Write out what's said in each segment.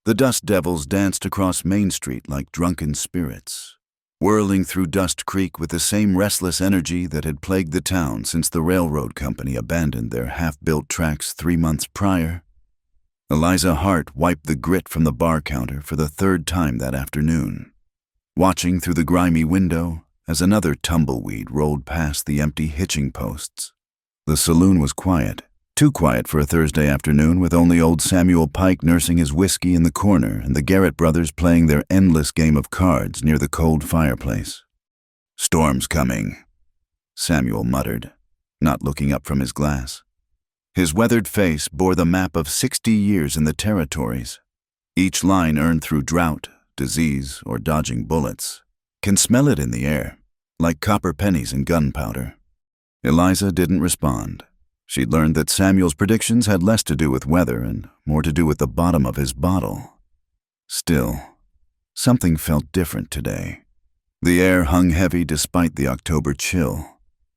The dust devils danced across Main Street like drunken spirits, whirling through Dust Creek with the same restless energy that had plagued the town since the railroad company abandoned their half-built tracks 3 months prior. Eliza Hart wiped the grit from the bar counter for the 3rd time that afternoon, watching through the grimy window as another tumbleweed rolled past the empty hitching posts. The saloon was quiet, too quiet for a Thursday afternoon, with only old Samuel Pike nursing his whiskey in the corner and the Garrett brothers playing their endless game of cards near the cold fireplace. "Storm's coming," Samuel muttered, not looking up from his glass. His weathered face bore the map of 60 years in the territories, each line earned through drought, disease, or dodging bullets. Can smell it in the air, like copper pennies and gunpowder. Eliza didn't respond. She'd learned that Samuel's predictions had less to do with weather and more to do with the bottom of his bottle. Still, something felt different today. The air hung heavy despite the October chill,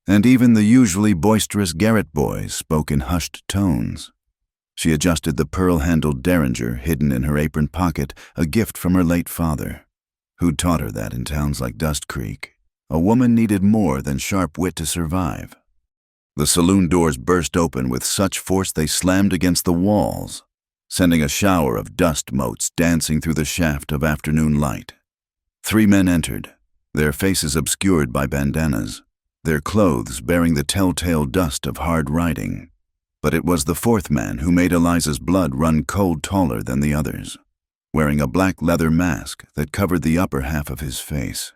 and even the usually boisterous Garrett boys spoke in hushed tones. She adjusted the pearl-handled derringer hidden in her apron pocket, a gift from her late father, who'd taught her that in towns like Dust Creek, a woman needed more than sharp wit to survive. The saloon doors burst open with such force they slammed against the walls, sending a shower of dust motes dancing through the shaft of afternoon light. 3 men entered, their faces obscured by bandanas, their clothes bearing the telltale dust of hard riding. But it was the 4th man who made Eliza's blood run cold taller than the others, wearing a black leather mask that covered the upper half of his face,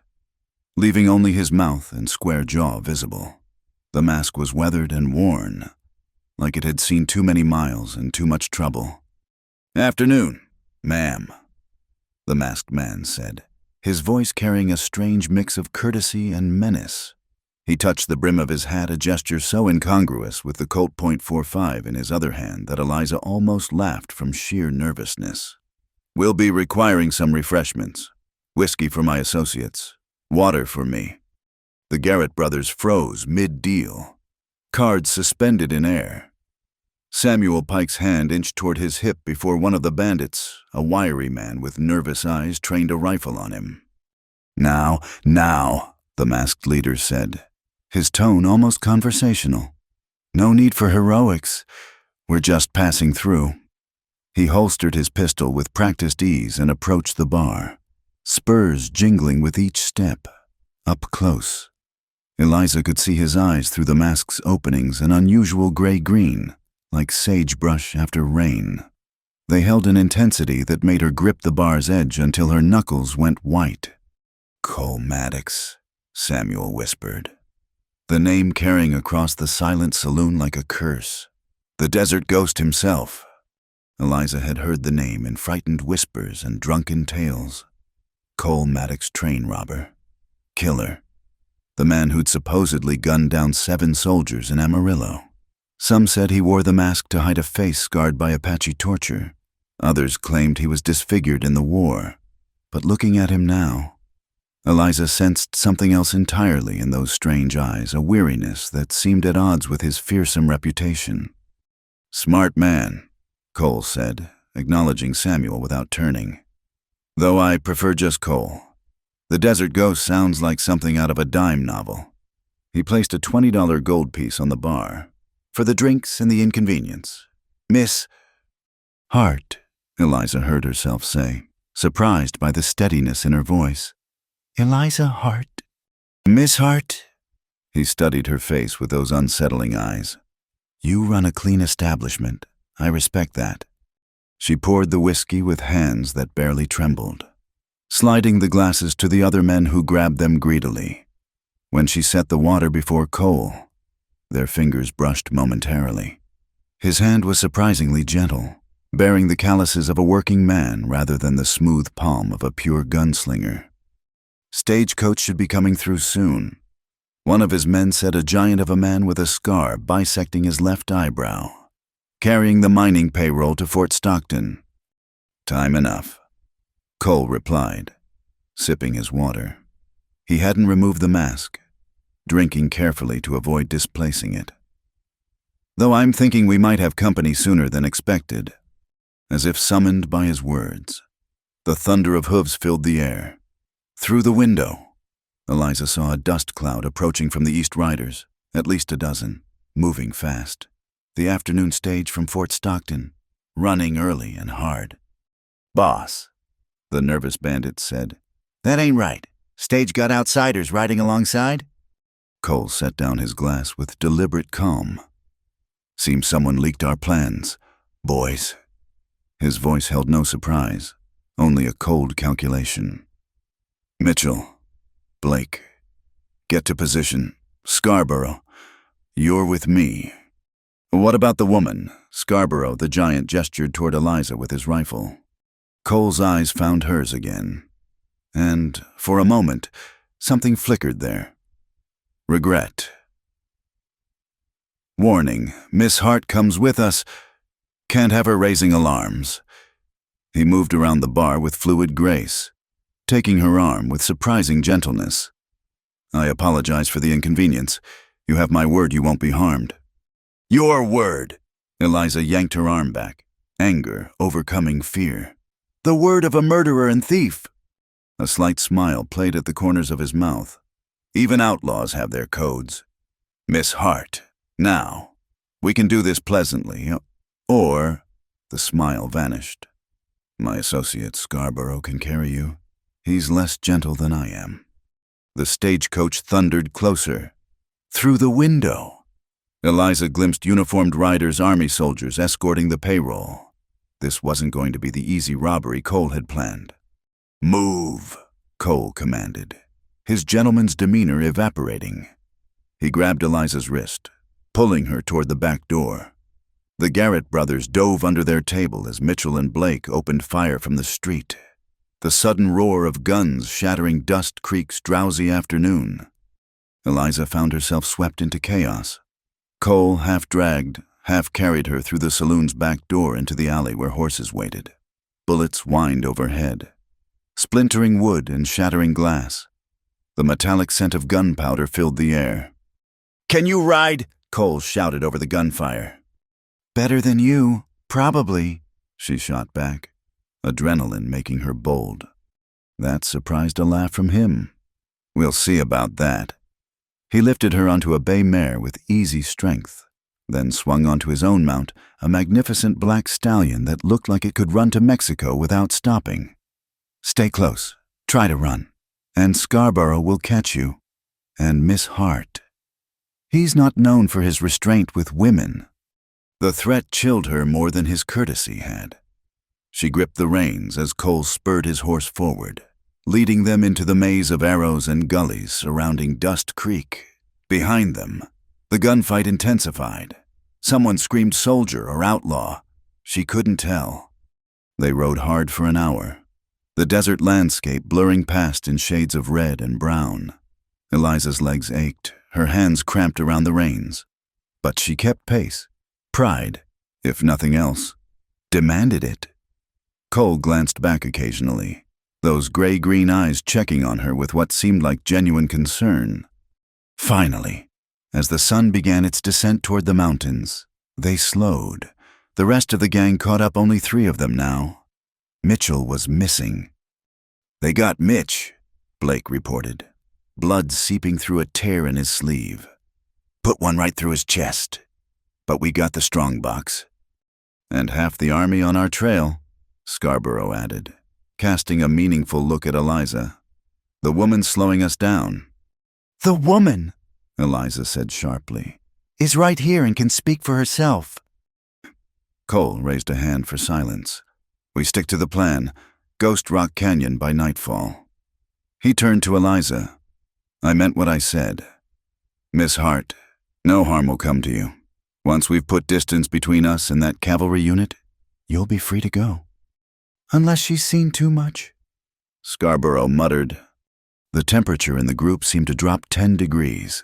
leaving only his mouth and square jaw visible. The mask was weathered and worn, like it had seen too many miles and too much trouble. "Afternoon, ma'am," the masked man said, his voice carrying a strange mix of courtesy and menace. He touched the brim of his hat, a gesture so incongruous with the Colt .45 in his other hand that Eliza almost laughed from sheer nervousness. "We'll be requiring some refreshments. Whiskey for my associates. Water for me." The Garrett brothers froze mid-deal, cards suspended in air. Samuel Pike's hand inched toward his hip before one of the bandits, a wiry man with nervous eyes, trained a rifle on him. Now, the masked leader said, his tone almost conversational. "No need for heroics. We're just passing through." He holstered his pistol with practiced ease and approached the bar, spurs jingling with each step, up close. Eliza could see his eyes through the mask's openings, an unusual gray-green, like sagebrush after rain. They held an intensity that made her grip the bar's edge until her knuckles went white. "Cole Maddox," Samuel whispered, the name carrying across the silent saloon like a curse. The desert ghost himself. Eliza had heard the name in frightened whispers and drunken tales. Cole Maddox, train robber, killer, the man who'd supposedly gunned down 7 soldiers in Amarillo. Some said he wore the mask to hide a face scarred by Apache torture. Others claimed he was disfigured in the war. But looking at him now, Eliza sensed something else entirely in those strange eyes, a weariness that seemed at odds with his fearsome reputation. "Smart man," Cole said, acknowledging Samuel without turning. "Though I prefer just Cole. The Desert Ghost sounds like something out of a dime novel." He placed a $20 gold piece on the bar. "For the drinks and the inconvenience. Miss Hart," Eliza heard herself say, surprised by the steadiness in her voice. "Eliza Hart." "Miss Hart?" He studied her face with those unsettling eyes. "You run a clean establishment. I respect that." She poured the whiskey with hands that barely trembled, sliding the glasses to the other men who grabbed them greedily. When she set the water before Cole, their fingers brushed momentarily. His hand was surprisingly gentle, bearing the calluses of a working man rather than the smooth palm of a pure gunslinger. Stagecoach should be coming through soon. One of his men said, a giant of a man with a scar bisecting his left eyebrow, carrying the mining payroll to Fort Stockton. "Time enough," Cole replied, sipping his water. He hadn't removed the mask, drinking carefully to avoid displacing it. "Though I'm thinking we might have company sooner than expected." As if summoned by his words, The thunder of hooves filled the air. Through the window, Eliza saw a dust cloud approaching from the East Riders, at least a dozen, moving fast. The afternoon stage from Fort Stockton, running early and hard. "Boss," the nervous bandit said. "that ain't right. Stage got outsiders riding alongside?" Cole set down his glass with deliberate calm. "Seems someone leaked our plans, boys." His voice held no surprise, only a cold calculation. "Mitchell, Blake, get to position. Scarborough, you're with me." "What about the woman?" Scarborough, the giant, gestured toward Eliza with his rifle. Cole's eyes found hers again, and, for a moment, something flickered there. Regret. "Warning, Miss Hart comes with us. Can't have her raising alarms." He moved around the bar with fluid grace, taking her arm with surprising gentleness. "I apologize for the inconvenience. You have my word you won't be harmed." "Your word!" Eliza yanked her arm back, anger overcoming fear. "The word of a murderer and thief." A slight smile played at the corners of his mouth. "Even outlaws have their codes. Miss Hart, now, we can do this pleasantly, or—" the smile vanished. "My associate Scarborough can carry you. He's less gentle than I am." The stagecoach thundered closer. Through the window, Eliza glimpsed uniformed riders, army soldiers escorting the payroll. This wasn't going to be the easy robbery Cole had planned. "Move," Cole commanded, his gentleman's demeanor evaporating. He grabbed Eliza's wrist, pulling her toward the back door. The Garrett brothers dove under their table as Mitchell and Blake opened fire from the street, the sudden roar of guns shattering Dust Creek's drowsy afternoon. Eliza found herself swept into chaos. Cole half dragged, half carried her through the saloon's back door into the alley where horses waited. Bullets whined overhead, splintering wood and shattering glass. The metallic scent of gunpowder filled the air. "Can you ride?" Cole shouted over the gunfire. "Better than you, probably," she shot back, adrenaline making her bold. That surprised a laugh from him. "We'll see about that." He lifted her onto a bay mare with easy strength, then swung onto his own mount, a magnificent black stallion that looked like it could run to Mexico without stopping. "Stay close. Try to run. And Scarborough will catch you. And Miss Hart. He's not known for his restraint with women." The threat chilled her more than his courtesy had. She gripped the reins as Cole spurred his horse forward, leading them into the maze of arrows and gullies surrounding Dust Creek. Behind them, the gunfight intensified. Someone screamed soldier or outlaw. She couldn't tell. They rode hard for an hour, the desert landscape blurring past in shades of red and brown. Eliza's legs ached, her hands cramped around the reins. But she kept pace. Pride, if nothing else, demanded it. Cole glanced back occasionally, those gray-green eyes checking on her with what seemed like genuine concern. Finally, as the sun began its descent toward the mountains, they slowed. The rest of the gang caught up, only 3 of them now. Mitchell was missing. "They got Mitch," Blake reported, blood seeping through a tear in his sleeve. "Put one right through his chest. But we got the strong box." "And half the army on our trail," Scarborough added, casting a meaningful look at Eliza. "The woman's slowing us down." "The woman," Eliza said sharply, "is right here and can speak for herself." Cole raised a hand for silence. "We stick to the plan. Ghost Rock Canyon by nightfall." He turned to Eliza. "I meant what I said. Miss Hart, no harm will come to you. Once we've put distance between us and that cavalry unit, you'll be free to go." "Unless she's seen too much," Scarborough muttered. The temperature in the group seemed to drop 10 degrees.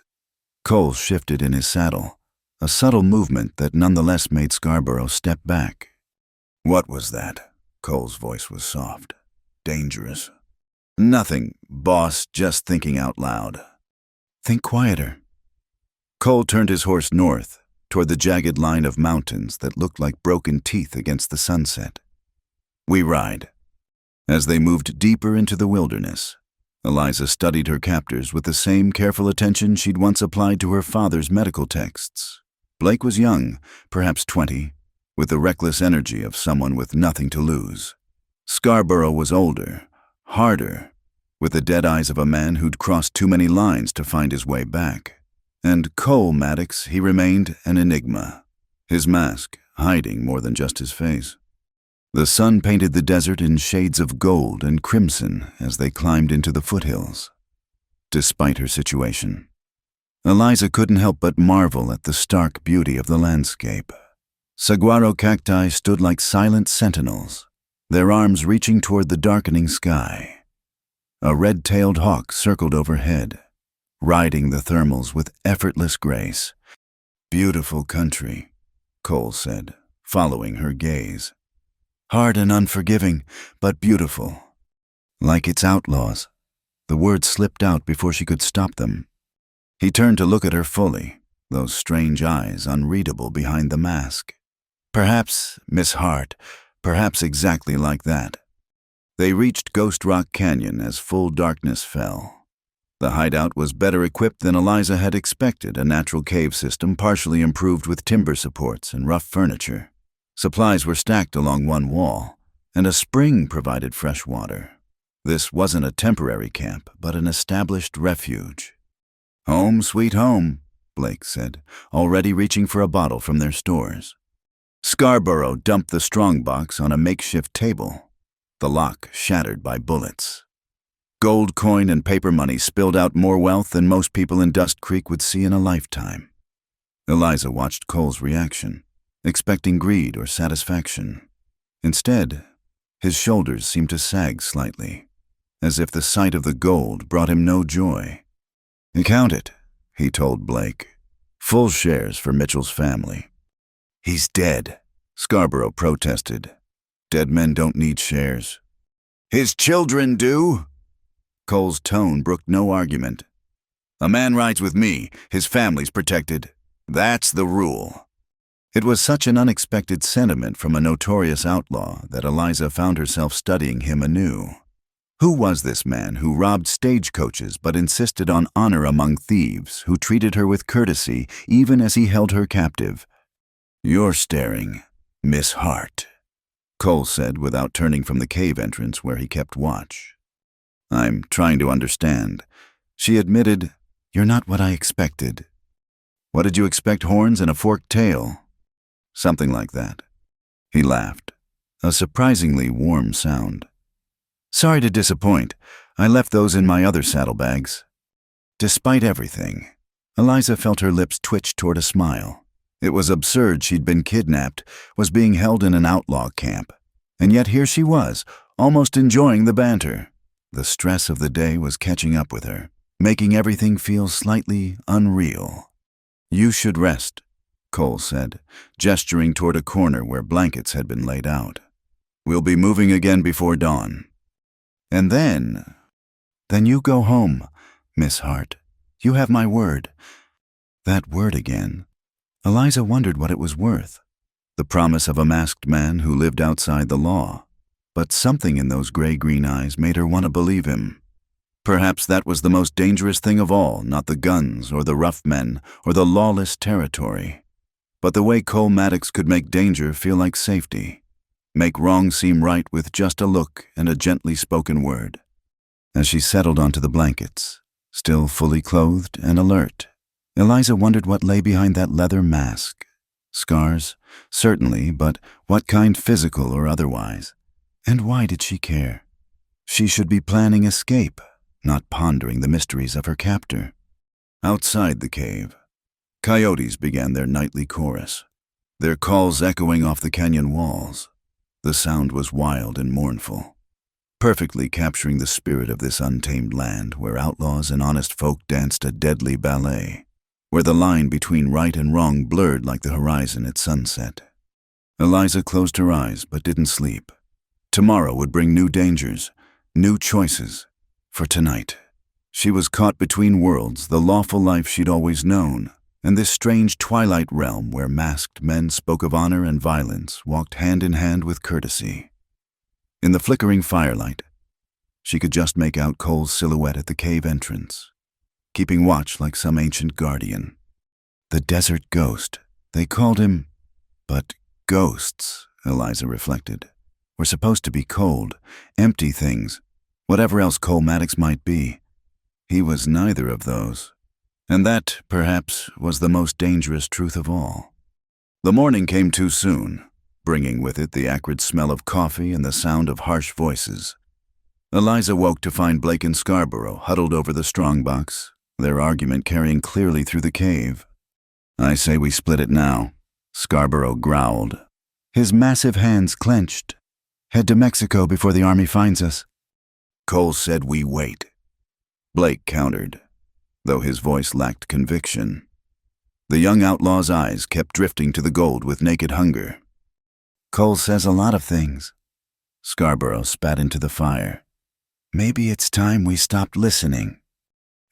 Cole shifted in his saddle, a subtle movement that nonetheless made Scarborough step back. "What was that?" Cole's voice was soft, dangerous. "Nothing, boss, just thinking out loud." "Think quieter." Cole turned his horse north, toward the jagged line of mountains that looked like broken teeth against the sunset. "We ride." As they moved deeper into the wilderness, Eliza studied her captors with the same careful attention she'd once applied to her father's medical texts. Blake was young, perhaps 20, with the reckless energy of someone with nothing to lose. Scarborough was older, harder, with the dead eyes of a man who'd crossed too many lines to find his way back. And Cole Maddox, he remained an enigma, his mask hiding more than just his face. The sun painted the desert in shades of gold and crimson as they climbed into the foothills. Despite her situation, Eliza couldn't help but marvel at the stark beauty of the landscape. Saguaro cacti stood like silent sentinels, their arms reaching toward the darkening sky. A red-tailed hawk circled overhead, riding the thermals with effortless grace. "Beautiful country," Cole said, following her gaze. "Hard and unforgiving, but beautiful. Like its outlaws." The words slipped out before she could stop them. He turned to look at her fully, those strange eyes unreadable behind the mask. "Perhaps, Miss Hart, perhaps exactly like that." They reached Ghost Rock Canyon as full darkness fell. The hideout was better equipped than Eliza had expected, a natural cave system partially improved with timber supports and rough furniture. Supplies were stacked along one wall, and a spring provided fresh water. This wasn't a temporary camp, but an established refuge. "Home, sweet home," Blake said, already reaching for a bottle from their stores. Scarborough dumped the strongbox on a makeshift table, the lock shattered by bullets. Gold coin and paper money spilled out more wealth than most people in Dust Creek would see in a lifetime. Eliza watched Cole's reaction, expecting greed or satisfaction. Instead, his shoulders seemed to sag slightly, as if the sight of the gold brought him no joy. "Count it," he told Blake. "Full shares for Mitchell's family." "He's dead," Scarborough protested. "Dead men don't need shares." "His children do." Cole's tone brooked no argument. "A man rides with me, his family's protected. That's the rule." It was such an unexpected sentiment from a notorious outlaw that Eliza found herself studying him anew. Who was this man who robbed stagecoaches but insisted on honor among thieves, who treated her with courtesy even as he held her captive? "You're staring, Miss Hart," Cole said without turning from the cave entrance where he kept watch. "I'm trying to understand." She admitted, "You're not what I expected." "What did you expect, horns and a forked tail?" "Something like that." He laughed, a surprisingly warm sound. "Sorry to disappoint. I left those in my other saddlebags." Despite everything, Eliza felt her lips twitch toward a smile. It was absurd she'd been kidnapped, was being held in an outlaw camp. And yet here she was, almost enjoying the banter. The stress of the day was catching up with her, making everything feel slightly unreal. "You should rest," Cole said, gesturing toward a corner where blankets had been laid out. "We'll be moving again before dawn." And then you go home, Miss Hart. You have my word." That word again. Eliza wondered what it was worth. The promise of a masked man who lived outside the law. But something in those gray-green eyes made her want to believe him. Perhaps that was the most dangerous thing of all, not the guns or the rough men or the lawless territory, but the way Cole Maddox could make danger feel like safety, make wrong seem right with just a look and a gently spoken word. As she settled onto the blankets, still fully clothed and alert, Eliza wondered what lay behind that leather mask. Scars, certainly, but what kind, physical or otherwise? And why did she care? She should be planning escape, not pondering the mysteries of her captor. Outside the cave, coyotes began their nightly chorus, their calls echoing off the canyon walls. The sound was wild and mournful, perfectly capturing the spirit of this untamed land where outlaws and honest folk danced a deadly ballet, where the line between right and wrong blurred like the horizon at sunset. Eliza closed her eyes but didn't sleep. Tomorrow would bring new dangers, new choices. For tonight, she was caught between worlds, the lawful life she'd always known, and this strange twilight realm where masked men spoke of honor and violence, walked hand in hand with courtesy. In the flickering firelight, she could just make out Cole's silhouette at the cave entrance, keeping watch like some ancient guardian. The desert ghost, they called him, but ghosts, Eliza reflected, were supposed to be cold, empty things, whatever else Cole Maddox might be. He was neither of those. And that, perhaps, was the most dangerous truth of all. The morning came too soon, bringing with it the acrid smell of coffee and the sound of harsh voices. Eliza woke to find Blake and Scarborough huddled over the strongbox, their argument carrying clearly through the cave. "I say we split it now," Scarborough growled. His massive hands clenched. "Head to Mexico before the army finds us." Cole said we wait. Blake countered, though his voice lacked conviction. The young outlaw's eyes kept drifting to the gold with naked hunger. "Cole says a lot of things." Scarborough spat into the fire. "Maybe it's time we stopped listening."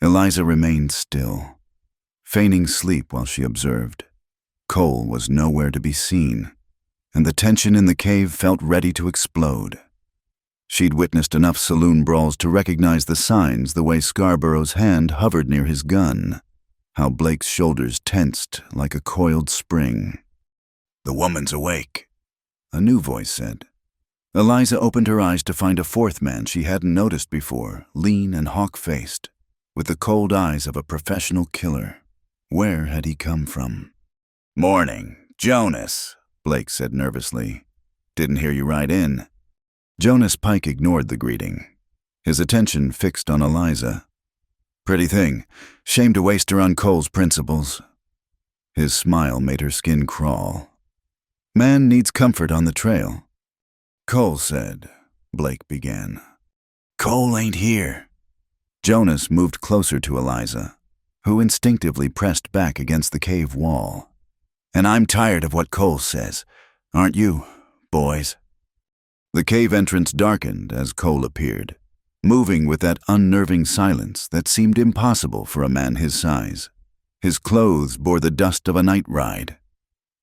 Eliza remained still, feigning sleep while she observed. Cole was nowhere to be seen, and the tension in the cave felt ready to explode. She'd witnessed enough saloon brawls to recognize the signs, the way Scarborough's hand hovered near his gun, how Blake's shoulders tensed like a coiled spring. "The woman's awake," a new voice said. Eliza opened her eyes to find a fourth man she hadn't noticed before, lean and hawk-faced, with the cold eyes of a professional killer. Where had he come from? "Morning, Jonas," Blake said nervously. "Didn't hear you ride in." Jonas Pike ignored the greeting, his attention fixed on Eliza. "Pretty thing. Shame to waste her on Cole's principles." His smile made her skin crawl. "Man needs comfort on the trail." "Cole said," Blake began. "Cole ain't here." Jonas moved closer to Eliza, who instinctively pressed back against the cave wall. "And I'm tired of what Cole says. Aren't you, boys?" The cave entrance darkened as Cole appeared, moving with that unnerving silence that seemed impossible for a man his size. His clothes bore the dust of a night ride,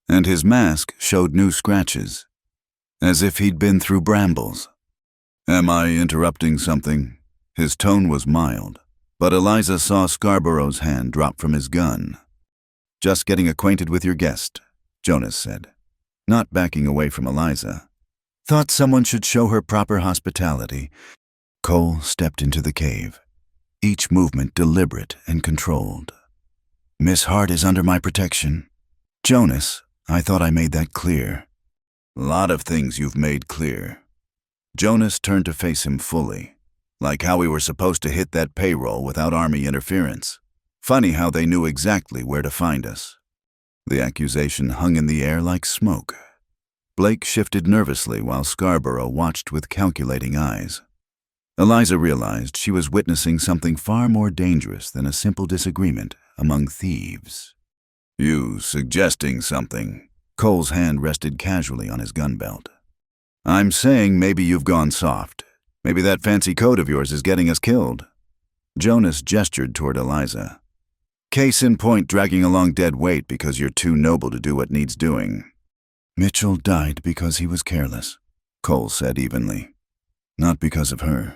and his mask showed new scratches, as if he'd been through brambles. "Am I interrupting something?" His tone was mild, but Eliza saw Scarborough's hand drop from his gun. "Just getting acquainted with your guest," Jonas said, not backing away from Eliza. "Thought someone should show her proper hospitality." Cole stepped into the cave, each movement deliberate and controlled. "Miss Hart is under my protection." "Jonas, I thought I made that clear." "Lot of things you've made clear." Jonas turned to face him fully, like how we were supposed to hit that payroll without army interference. Funny how they knew exactly where to find us. The accusation hung in the air like smoke. Blake shifted nervously while Scarborough watched with calculating eyes. Eliza realized she was witnessing something far more dangerous than a simple disagreement among thieves. "You suggesting something?" Cole's hand rested casually on his gun belt. "I'm saying maybe you've gone soft. Maybe that fancy coat of yours is getting us killed." Jonas gestured toward Eliza. "Case in point, dragging along dead weight because you're too noble to do what needs doing." "Mitchell died because he was careless," Cole said evenly. "Not because of her.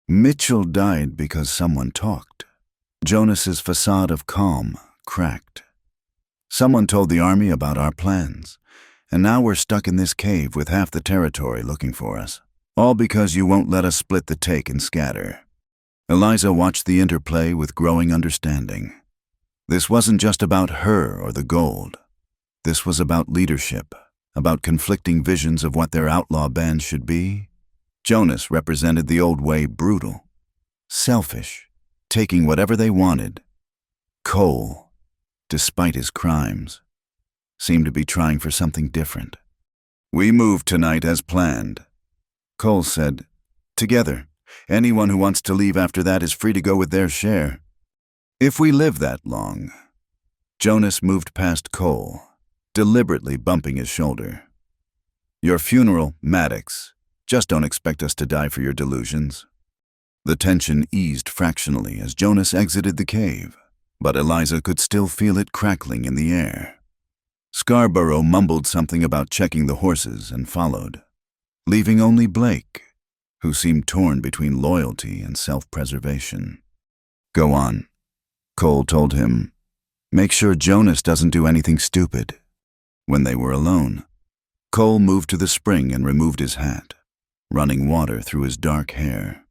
Mitchell died because someone talked." Jonas's facade of calm cracked. "Someone told the army about our plans, and now we're stuck in this cave with half the territory looking for us. All because you won't let us split the take and scatter." Eliza watched the interplay with growing understanding. This wasn't just about her or the gold. This was about leadership, about conflicting visions of what their outlaw band should be. Jonas represented the old way, brutal, selfish, taking whatever they wanted. Cole, despite his crimes, seemed to be trying for something different. "We moved tonight as planned," Cole said. "Together. Anyone who wants to leave after that is free to go with their share. If we live that long." Jonas moved past Cole, deliberately bumping his shoulder. "Your funeral, Maddox. Just don't expect us to die for your delusions." The tension eased fractionally as Jonas exited the cave, but Eliza could still feel it crackling in the air. Scarborough mumbled something about checking the horses and followed. leaving only Blake, who seemed torn between loyalty and self-preservation. "Go on," Cole told him. "Make sure Jonas doesn't do anything stupid." When they were alone, Cole moved to the spring and removed his hat, running water through his dark hair.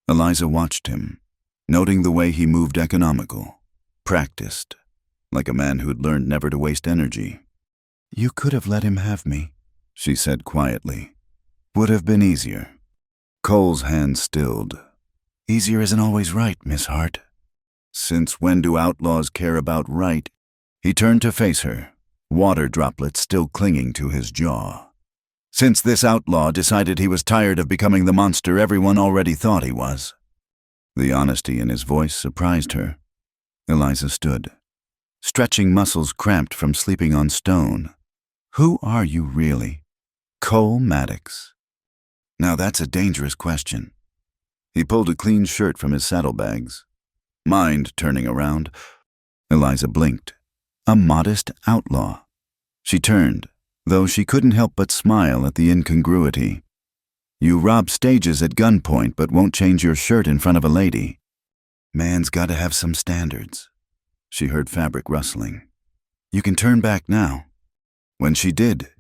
Eliza watched him, noting the way he moved economical, practiced, like a man who'd learned never to waste energy. "You could have let him have me," she said quietly. "Would have been easier." Cole's hand stilled. "Easier isn't always right, Miss Hart." "Since when do outlaws care about right?" He turned to face her, water droplets still clinging to his jaw. "Since this outlaw decided he was tired of becoming the monster everyone already thought he was." The honesty in his voice surprised her. Eliza stood, stretching muscles cramped from sleeping on stone. "Who are you really?" "Cole Maddox." "Now that's a dangerous question." He pulled a clean shirt from his saddlebags. Mind turning around, Eliza blinked. "A modest outlaw." She turned, though she couldn't help but smile at the incongruity. "You rob stages at gunpoint but won't change your shirt in front of a lady." "Man's gotta have some standards." She heard fabric rustling. "You can turn back now." When she did,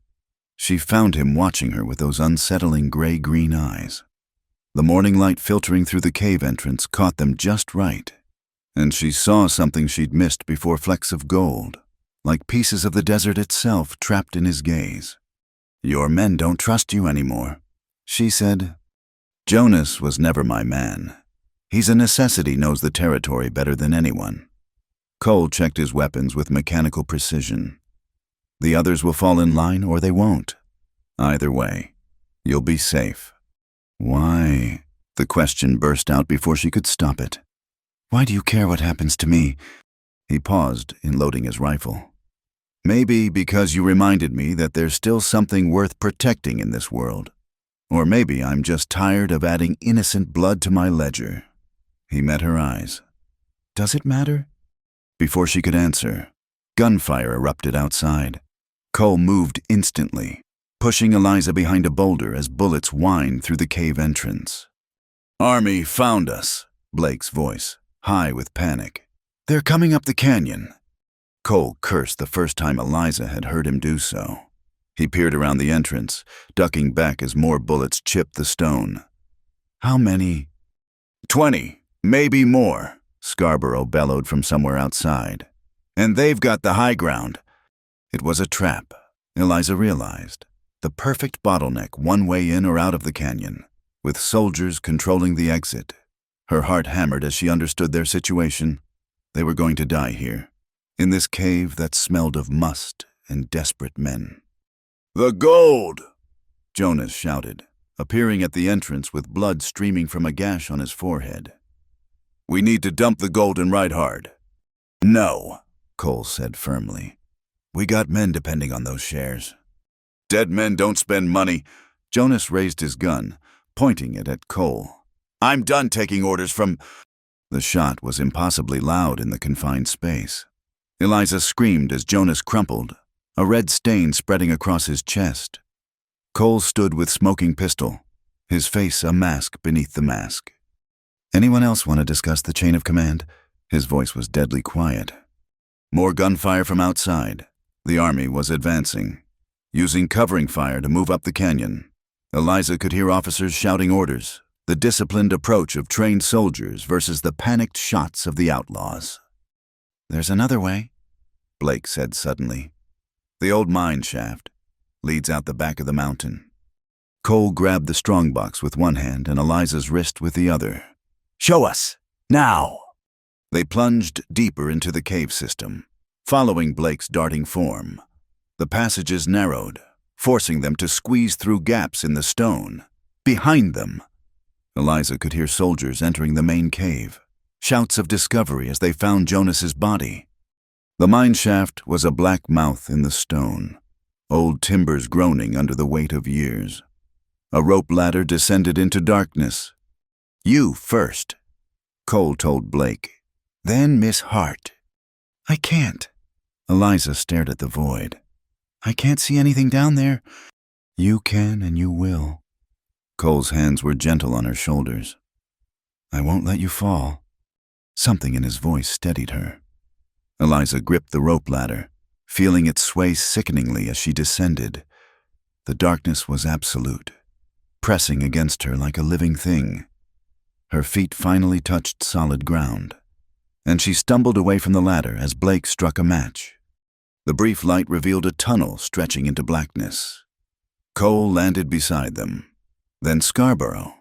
she found him watching her with those unsettling gray-green eyes. The morning light filtering through the cave entrance caught them just right, and she saw something she'd missed before, flecks of gold, like pieces of the desert itself trapped in his gaze. "Your men don't trust you anymore," she said. "Jonas was never my man. He's a necessity, knows the territory better than anyone." Cole checked his weapons with mechanical precision. "The others will fall in line or they won't. Either way, you'll be safe." "Why?" The question burst out before she could stop it. "Why do you care what happens to me?" He paused in loading his rifle. "Maybe because you reminded me that there's still something worth protecting in this world. Or maybe I'm just tired of adding innocent blood to my ledger." He met her eyes. "Does it matter?" Before she could answer, gunfire erupted outside. Cole moved instantly, pushing Eliza behind a boulder as bullets whined through the cave entrance. "Army found us," Blake's voice, high with panic. "They're coming up the canyon." Cole cursed the first time Eliza had heard him do so. He peered around the entrance, ducking back as more bullets chipped the stone. "How many?" 20, maybe more," Scarborough bellowed from somewhere outside. "And they've got the high ground." It was a trap, Eliza realized. The perfect bottleneck one way in or out of the canyon, with soldiers controlling the exit. Her heart hammered as she understood their situation. They were going to die here, in this cave that smelled of must and desperate men. "The gold!" Jonas shouted, appearing at the entrance with blood streaming from a gash on his forehead. "We need to dump the gold and ride hard." "No," Cole said firmly. "We got men depending on those shares." "Dead men don't spend money." Jonas raised his gun, pointing it at Cole. "I'm done taking orders from—" The shot was impossibly loud in the confined space. Eliza screamed as Jonas crumpled, a red stain spreading across his chest. Cole stood with smoking pistol, his face a mask beneath the mask. "Anyone else want to discuss the chain of command?" His voice was deadly quiet. More gunfire from outside. The army was advancing, using covering fire to move up the canyon. Eliza could hear officers shouting orders, the disciplined approach of trained soldiers versus the panicked shots of the outlaws. "There's another way," Blake said suddenly. "The old mine shaft leads out the back of the mountain." Cole grabbed the strongbox with one hand and Eliza's wrist with the other. "Show us! Now!" They plunged deeper into the cave system, following Blake's darting form. The passages narrowed, forcing them to squeeze through gaps in the stone. Behind them, Eliza could hear soldiers entering the main cave, shouts of discovery as they found Jonas's body. The mine shaft was a black mouth in the stone, old timbers groaning under the weight of years. A rope ladder descended into darkness. "You first," Cole told Blake. "Then Miss Hart." "I can't." Eliza stared at the void. "I can't see anything down there." You can and you will. Cole's hands were gentle on her shoulders. I won't let you fall. Something in his voice steadied her. Eliza gripped the rope ladder, feeling it sway sickeningly as she descended. The darkness was absolute, pressing against her like a living thing. Her feet finally touched solid ground, and she stumbled away from the ladder as Blake struck a match. The brief light revealed a tunnel stretching into blackness. Cole landed beside them, then Scarborough,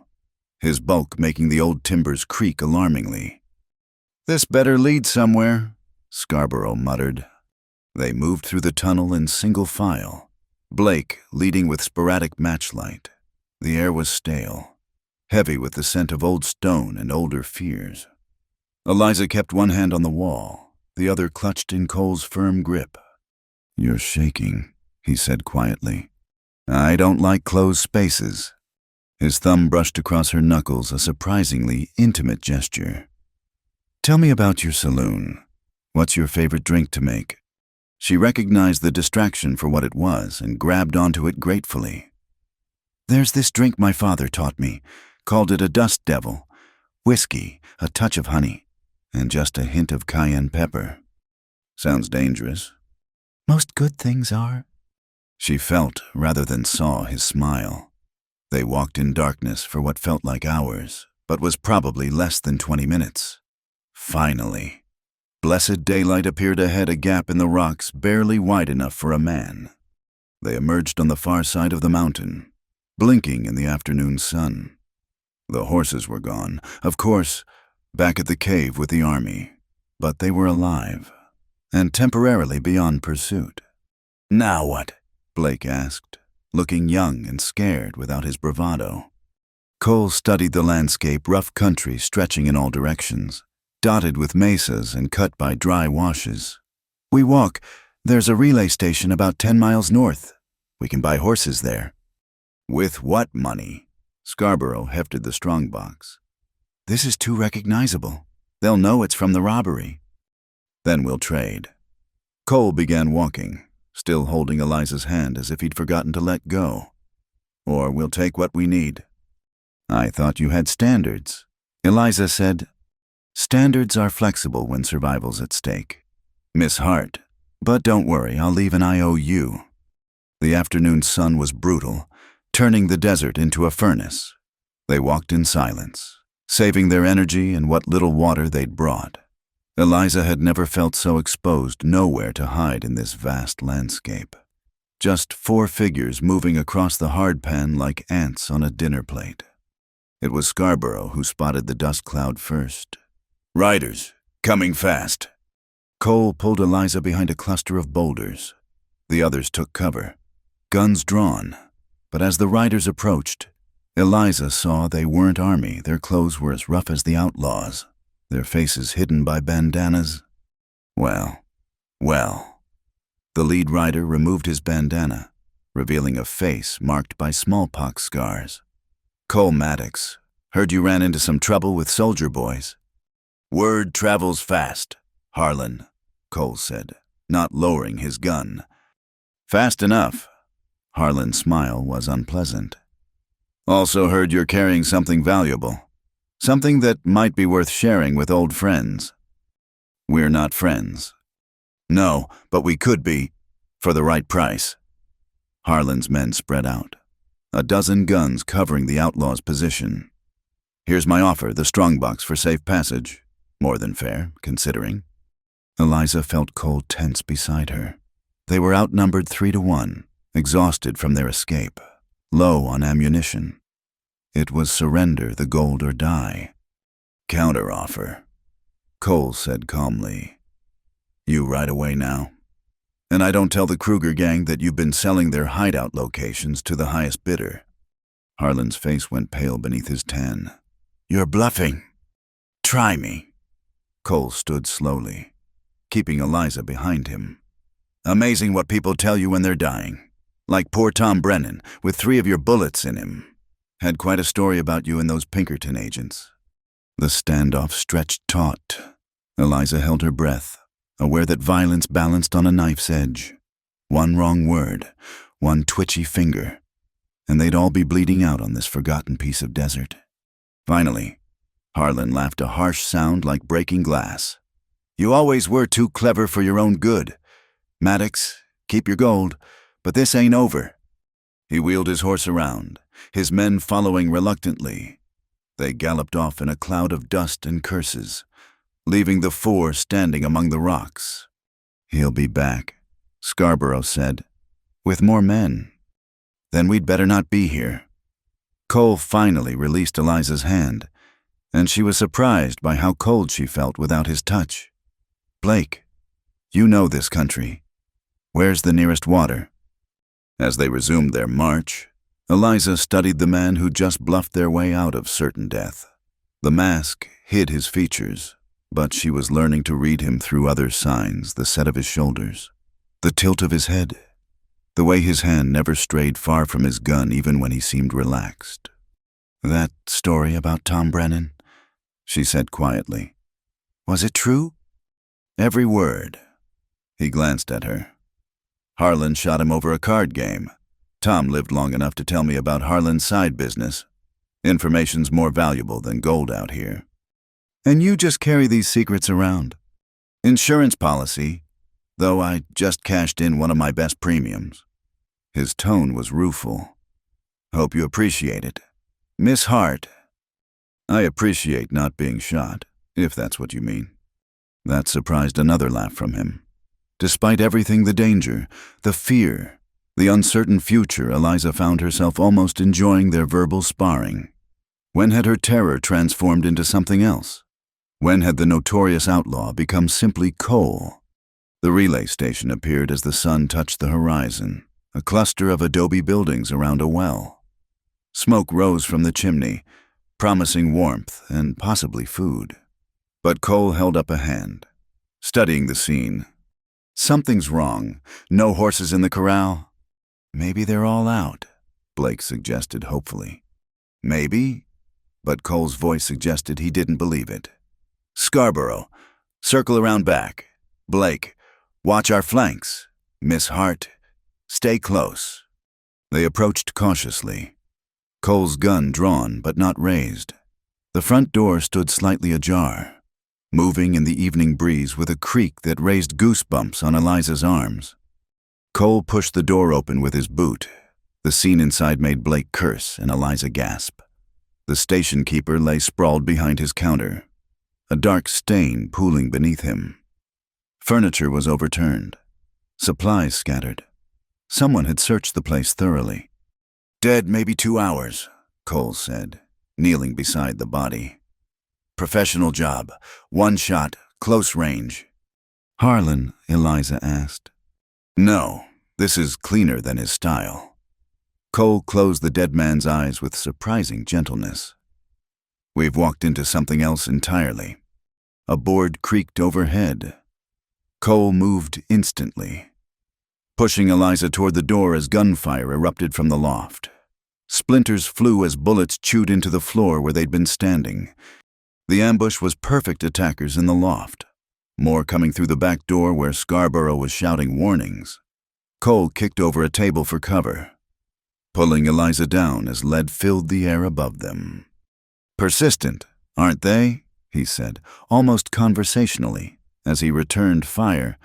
his bulk making the old timbers creak alarmingly. "This better lead somewhere," Scarborough muttered. They moved through the tunnel in single file, Blake leading with sporadic matchlight. The air was stale, heavy with the scent of old stone and older fears. Eliza kept one hand on the wall, the other clutched in Cole's firm grip. "You're shaking," he said quietly. "I don't like closed spaces." His thumb brushed across her knuckles, a surprisingly intimate gesture. "Tell me about your saloon. What's your favorite drink to make?" She recognized the distraction for what it was and grabbed onto it gratefully. "There's this drink my father taught me. Called it a dust devil. Whiskey, a touch of honey, and just a hint of cayenne pepper." "Sounds dangerous." "Most good things are." She felt rather than saw his smile. They walked in darkness for what felt like hours, but was probably less than 20 minutes. Finally, blessed daylight appeared ahead, a gap in the rocks barely wide enough for a man. They emerged on the far side of the mountain, blinking in the afternoon sun. The horses were gone, of course, back at the cave with the army, but they were alive, and temporarily beyond pursuit. "Now what?" Blake asked, looking young and scared without his bravado. Cole studied the landscape, rough country stretching in all directions, dotted with mesas and cut by dry washes. "We walk. There's a relay station about 10 miles north. We can buy horses there." "With what money?" Scarborough hefted the strongbox. "This is too recognizable. They'll know it's from the robbery." "Then we'll trade." Cole began walking, still holding Eliza's hand as if he'd forgotten to let go. "Or we'll take what we need." "I thought you had standards." Eliza said, "Standards are flexible when survival's at stake. Miss Hart. But don't worry, I'll leave an IOU." The afternoon sun was brutal, turning the desert into a furnace. They walked in silence, saving their energy and what little water they'd brought. Eliza had never felt so exposed, nowhere to hide in this vast landscape. Just 4 figures moving across the hardpan like ants on a dinner plate. It was Scarborough who spotted the dust cloud first. "Riders, coming fast." Cole pulled Eliza behind a cluster of boulders. The others took cover, guns drawn, but as the riders approached, Eliza saw they weren't army. Their clothes were as rough as the outlaws, their faces hidden by bandanas. Well. The lead rider removed his bandana, revealing a face marked by smallpox scars. "Cole Maddox, heard you ran into some trouble with soldier boys." "Word travels fast, Harlan," Cole said, not lowering his gun. "Fast enough." Harlan's smile was unpleasant. "Also heard you're carrying something valuable. Something that might be worth sharing with old friends." "We're not friends." "No, but we could be, for the right price." Harlan's men spread out, a dozen guns covering the outlaw's position. "Here's my offer, the strongbox for safe passage. More than fair, considering." Eliza felt Cole tense beside her. They were outnumbered 3-1, exhausted from their escape, low on ammunition. It was surrender, the gold or die. "Counteroffer," Cole said calmly. "You ride away now? And I don't tell the Kruger gang that you've been selling their hideout locations to the highest bidder." Harlan's face went pale beneath his tan. "You're bluffing. Try me." Cole stood slowly, keeping Eliza behind him. "Amazing what people tell you when they're dying. Like poor Tom Brennan, with 3 of your bullets in him. Had quite a story about you and those Pinkerton agents." The standoff stretched taut. Eliza held her breath, aware that violence balanced on a knife's edge. One wrong word, one twitchy finger, and they'd all be bleeding out on this forgotten piece of desert. Finally, Harlan laughed a harsh sound like breaking glass. "You always were too clever for your own good. Maddox, keep your gold, but this ain't over." He wheeled his horse around, his men following reluctantly. They galloped off in a cloud of dust and curses, leaving the four standing among the rocks. "He'll be back," Scarborough said, "with more men. Then we'd better not be here." Cole finally released Eliza's hand, and she was surprised by how cold she felt without his touch. "Blake, you know this country. Where's the nearest water?" As they resumed their march, Eliza studied the man who just bluffed their way out of certain death. The mask hid his features, but she was learning to read him through other signs: the set of his shoulders, the tilt of his head, the way his hand never strayed far from his gun even when he seemed relaxed. "That story about Tom Brennan," she said quietly. "Was it true?" "Every word." He glanced at her. "Harlan shot him over a card game. Tom lived long enough to tell me about Harlan's side business. Information's more valuable than gold out here." "And you just carry these secrets around?" "Insurance policy, though I just cashed in one of my best premiums." His tone was rueful. "Hope you appreciate it. Miss Hart." "I appreciate not being shot, if that's what you mean." That surprised another laugh from him. Despite everything, the danger, the fear, the uncertain future, Eliza found herself almost enjoying their verbal sparring. When had her terror transformed into something else? When had the notorious outlaw become simply Cole? The relay station appeared as the sun touched the horizon, a cluster of adobe buildings around a well. Smoke rose from the chimney, promising warmth and possibly food. But Cole held up a hand, studying the scene. "Something's wrong. No horses in the corral?" "Maybe they're all out," Blake suggested hopefully. "Maybe?" But Cole's voice suggested he didn't believe it. "Scarborough, circle around back. Blake, watch our flanks. Miss Hart, stay close." They approached cautiously, Cole's gun drawn but not raised. The front door stood slightly ajar, moving in the evening breeze with a creak that raised goosebumps on Eliza's arms. Cole pushed the door open with his boot. The scene inside made Blake curse and Eliza gasp. The station keeper lay sprawled behind his counter, a dark stain pooling beneath him. Furniture was overturned, supplies scattered. Someone had searched the place thoroughly. "Dead maybe 2 hours," Cole said, kneeling beside the body. "Professional job. One shot, close range." "Harlan?" Eliza asked. "No, this is cleaner than his style." Cole closed the dead man's eyes with surprising gentleness. "We've walked into something else entirely." A board creaked overhead. Cole moved instantly, pushing Eliza toward the door as gunfire erupted from the loft. Splinters flew as bullets chewed into the floor where they'd been standing. The ambush was perfect attackers in the loft, more coming through the back door where Scarborough was shouting warnings. Cole kicked over a table for cover, pulling Eliza down as lead filled the air above them. "Persistent, aren't they?" he said, almost conversationally, as he returned fire.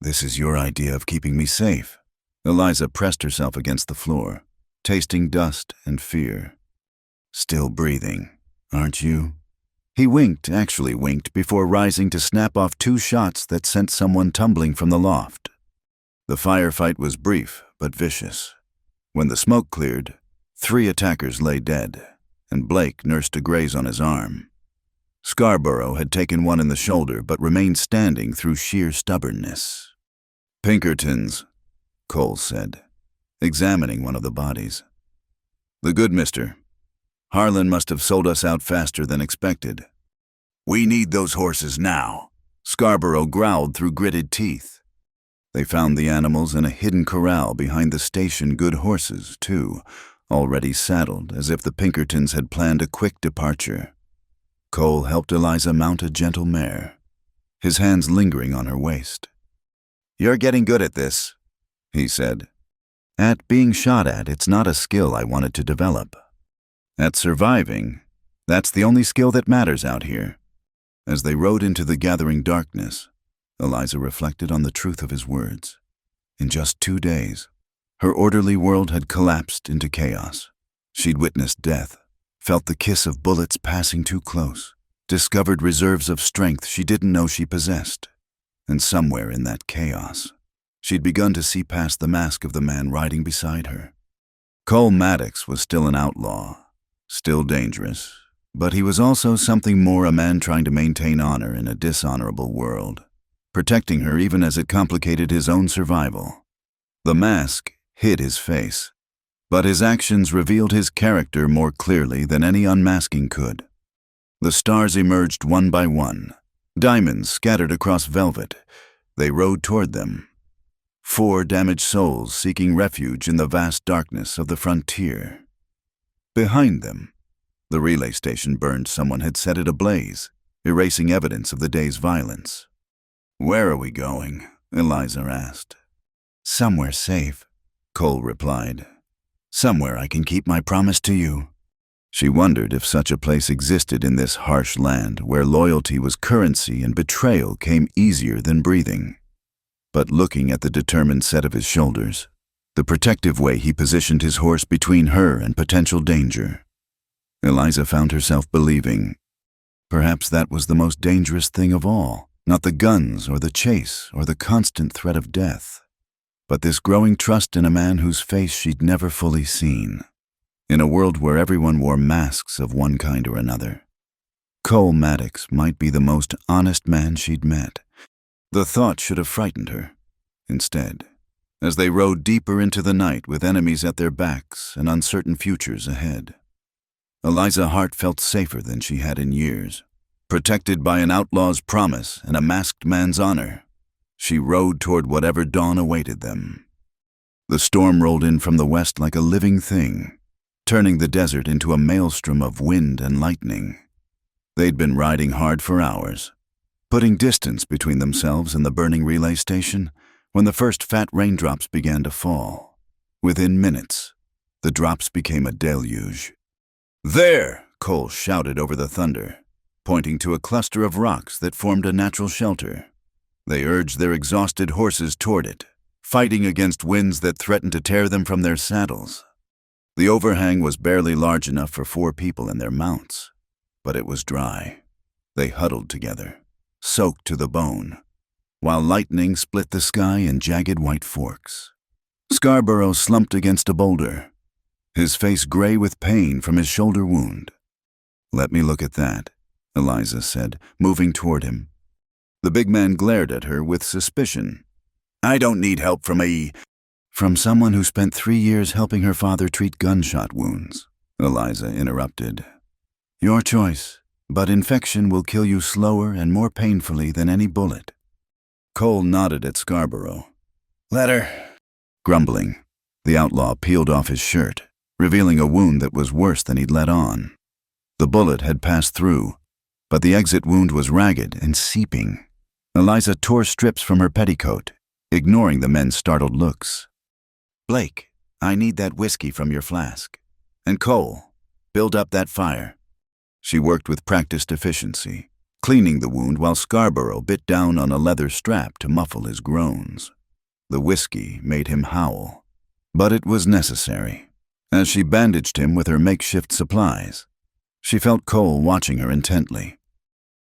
"This is your idea of keeping me safe." Eliza pressed herself against the floor, tasting dust and fear. "Still breathing, aren't you?" He actually winked, before rising to snap off 2 shots that sent someone tumbling from the loft. The firefight was brief but vicious. When the smoke cleared, 3 attackers lay dead, and Blake nursed a graze on his arm. Scarborough had taken one in the shoulder but remained standing through sheer stubbornness. "Pinkertons," Cole said, examining one of the bodies. "The good mister. Harlan must have sold us out faster than expected." "We need those horses now," Scarborough growled through gritted teeth. They found the animals in a hidden corral behind the station. Good horses, too, already saddled, as if the Pinkertons had planned a quick departure. Cole helped Eliza mount a gentle mare, his hands lingering on her waist. "You're getting good at this," he said. At being shot at, it's not a skill I wanted to develop. At surviving, that's the only skill that matters out here. As they rode into the gathering darkness, Eliza reflected on the truth of his words. In just 2 days, her orderly world had collapsed into chaos. She'd witnessed death, felt the kiss of bullets passing too close, discovered reserves of strength she didn't know she possessed. And somewhere in that chaos, she'd begun to see past the mask of the man riding beside her. Cole Maddox was still an outlaw, still dangerous, but he was also something more, a man trying to maintain honor in a dishonorable world, protecting her even as it complicated his own survival. The mask hid his face, but his actions revealed his character more clearly than any unmasking could. The stars emerged one by one, diamonds scattered across velvet. They rode toward them. 4 damaged souls seeking refuge in the vast darkness of the frontier. Behind them, the relay station burned. Someone had set it ablaze, erasing evidence of the day's violence. "Where are we going?" Eliza asked. "Somewhere safe," Cole replied. "Somewhere I can keep my promise to you." She wondered if such a place existed in this harsh land where loyalty was currency and betrayal came easier than breathing. But looking at the determined set of his shoulders, the protective way he positioned his horse between her and potential danger, Eliza found herself believing perhaps that was the most dangerous thing of all, not the guns or the chase or the constant threat of death, but this growing trust in a man whose face she'd never fully seen. In a world where everyone wore masks of one kind or another, Cole Maddox might be the most honest man she'd met. The thought should have frightened her. Instead, as they rode deeper into the night with enemies at their backs and uncertain futures ahead, Eliza's heart felt safer than she had in years. Protected by an outlaw's promise and a masked man's honor, she rode toward whatever dawn awaited them. The storm rolled in from the west like a living thing, turning the desert into a maelstrom of wind and lightning. They'd been riding hard for hours, putting distance between themselves and the burning relay station, when the first fat raindrops began to fall. Within minutes, the drops became a deluge. "There!" Cole shouted over the thunder, pointing to a cluster of rocks that formed a natural shelter. They urged their exhausted horses toward it, fighting against winds that threatened to tear them from their saddles. The overhang was barely large enough for 4 people and their mounts, but it was dry. They huddled together, soaked to the bone, while lightning split the sky in jagged white forks. Scarborough slumped against a boulder, his face gray with pain from his shoulder wound. "Let me look at that," Eliza said, moving toward him. The big man glared at her with suspicion. "I don't need help from someone who spent 3 years helping her father treat gunshot wounds," Eliza interrupted. "Your choice, but infection will kill you slower and more painfully than any bullet." Cole nodded at Scarborough. "Let her." Grumbling, the outlaw peeled off his shirt, revealing a wound that was worse than he'd let on. The bullet had passed through, but the exit wound was ragged and seeping. Eliza tore strips from her petticoat, ignoring the men's startled looks. "Blake, I need that whiskey from your flask. And Cole, build up that fire." She worked with practiced efficiency, cleaning the wound while Scarborough bit down on a leather strap to muffle his groans. The whiskey made him howl, but it was necessary. As she bandaged him with her makeshift supplies, she felt Cole watching her intently.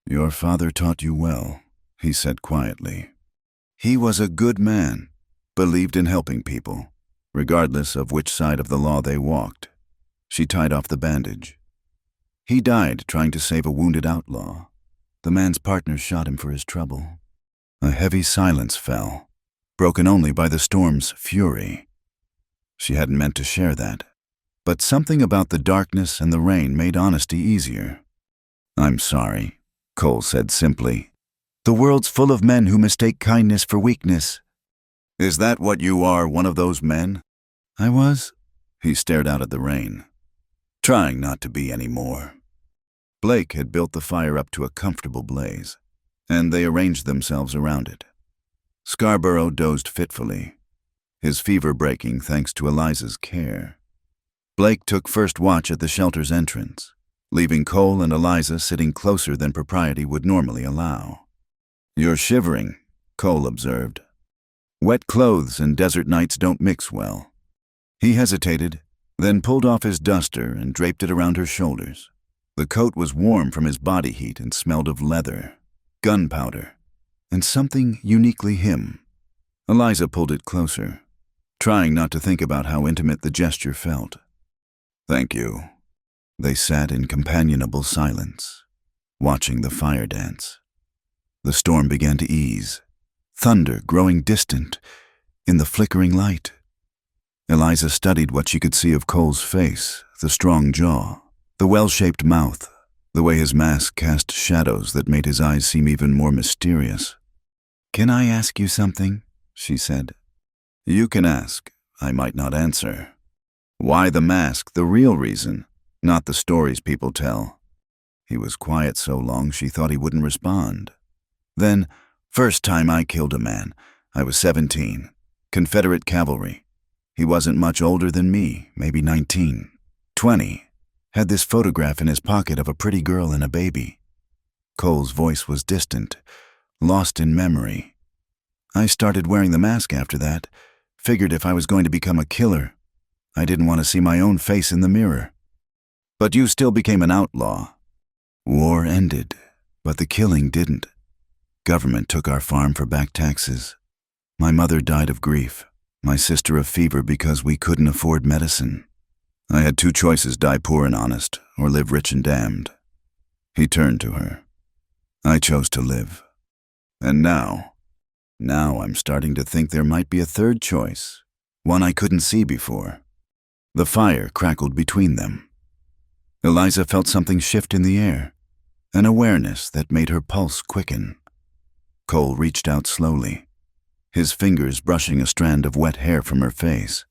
"Your father taught you well," he said quietly. "He was a good man, believed in helping people, regardless of which side of the law they walked." She tied off the bandage. "He died trying to save a wounded outlaw. The man's partner shot him for his trouble." A heavy silence fell, broken only by the storm's fury. She hadn't meant to share that, but something about the darkness and the rain made honesty easier. "I'm sorry," Cole said simply. "The world's full of men who mistake kindness for weakness." "Is that what you are, one of those men?" "I was." He stared out at the rain. "Trying not to be any more." Blake had built the fire up to a comfortable blaze, and they arranged themselves around it. Scarborough dozed fitfully. his fever breaking thanks to Eliza's care. Blake took first watch at the shelter's entrance, leaving Cole and Eliza sitting closer than propriety would normally allow. "You're shivering," Cole observed. "Wet clothes and desert nights don't mix well." He hesitated, then pulled off his duster and draped it around her shoulders. The coat was warm from his body heat and smelled of leather, gunpowder, and something uniquely him. Eliza pulled it closer, trying not to think about how intimate the gesture felt. "Thank you." They sat in companionable silence, watching the fire dance. The storm began to ease, thunder growing distant in the flickering light. Eliza studied what she could see of Cole's face, the strong jaw, the well-shaped mouth, the way his mask cast shadows that made his eyes seem even more mysterious. "Can I ask you something?" she said. "You can ask. I might not answer. Why the mask? The real reason, not the stories people tell." He was quiet so long she thought he wouldn't respond. Then, "First time I killed a man, I was 17, Confederate cavalry. He wasn't much older than me, maybe 19, 20. Had this photograph in his pocket of a pretty girl and a baby." Cole's voice was distant, lost in memory. "I started wearing the mask after that. Figured if I was going to become a killer, I didn't want to see my own face in the mirror." "But you still became an outlaw." "War ended, but the killing didn't. Government took our farm for back taxes. My mother died of grief, my sister of fever because we couldn't afford medicine. I had two choices: die poor and honest, or live rich and damned." He turned to her. "I chose to live. And now I'm starting to think there might be a third choice, one I couldn't see before." The fire crackled between them. Eliza felt something shift in the air, an awareness that made her pulse quicken. Cole reached out slowly, his fingers brushing a strand of wet hair from her face.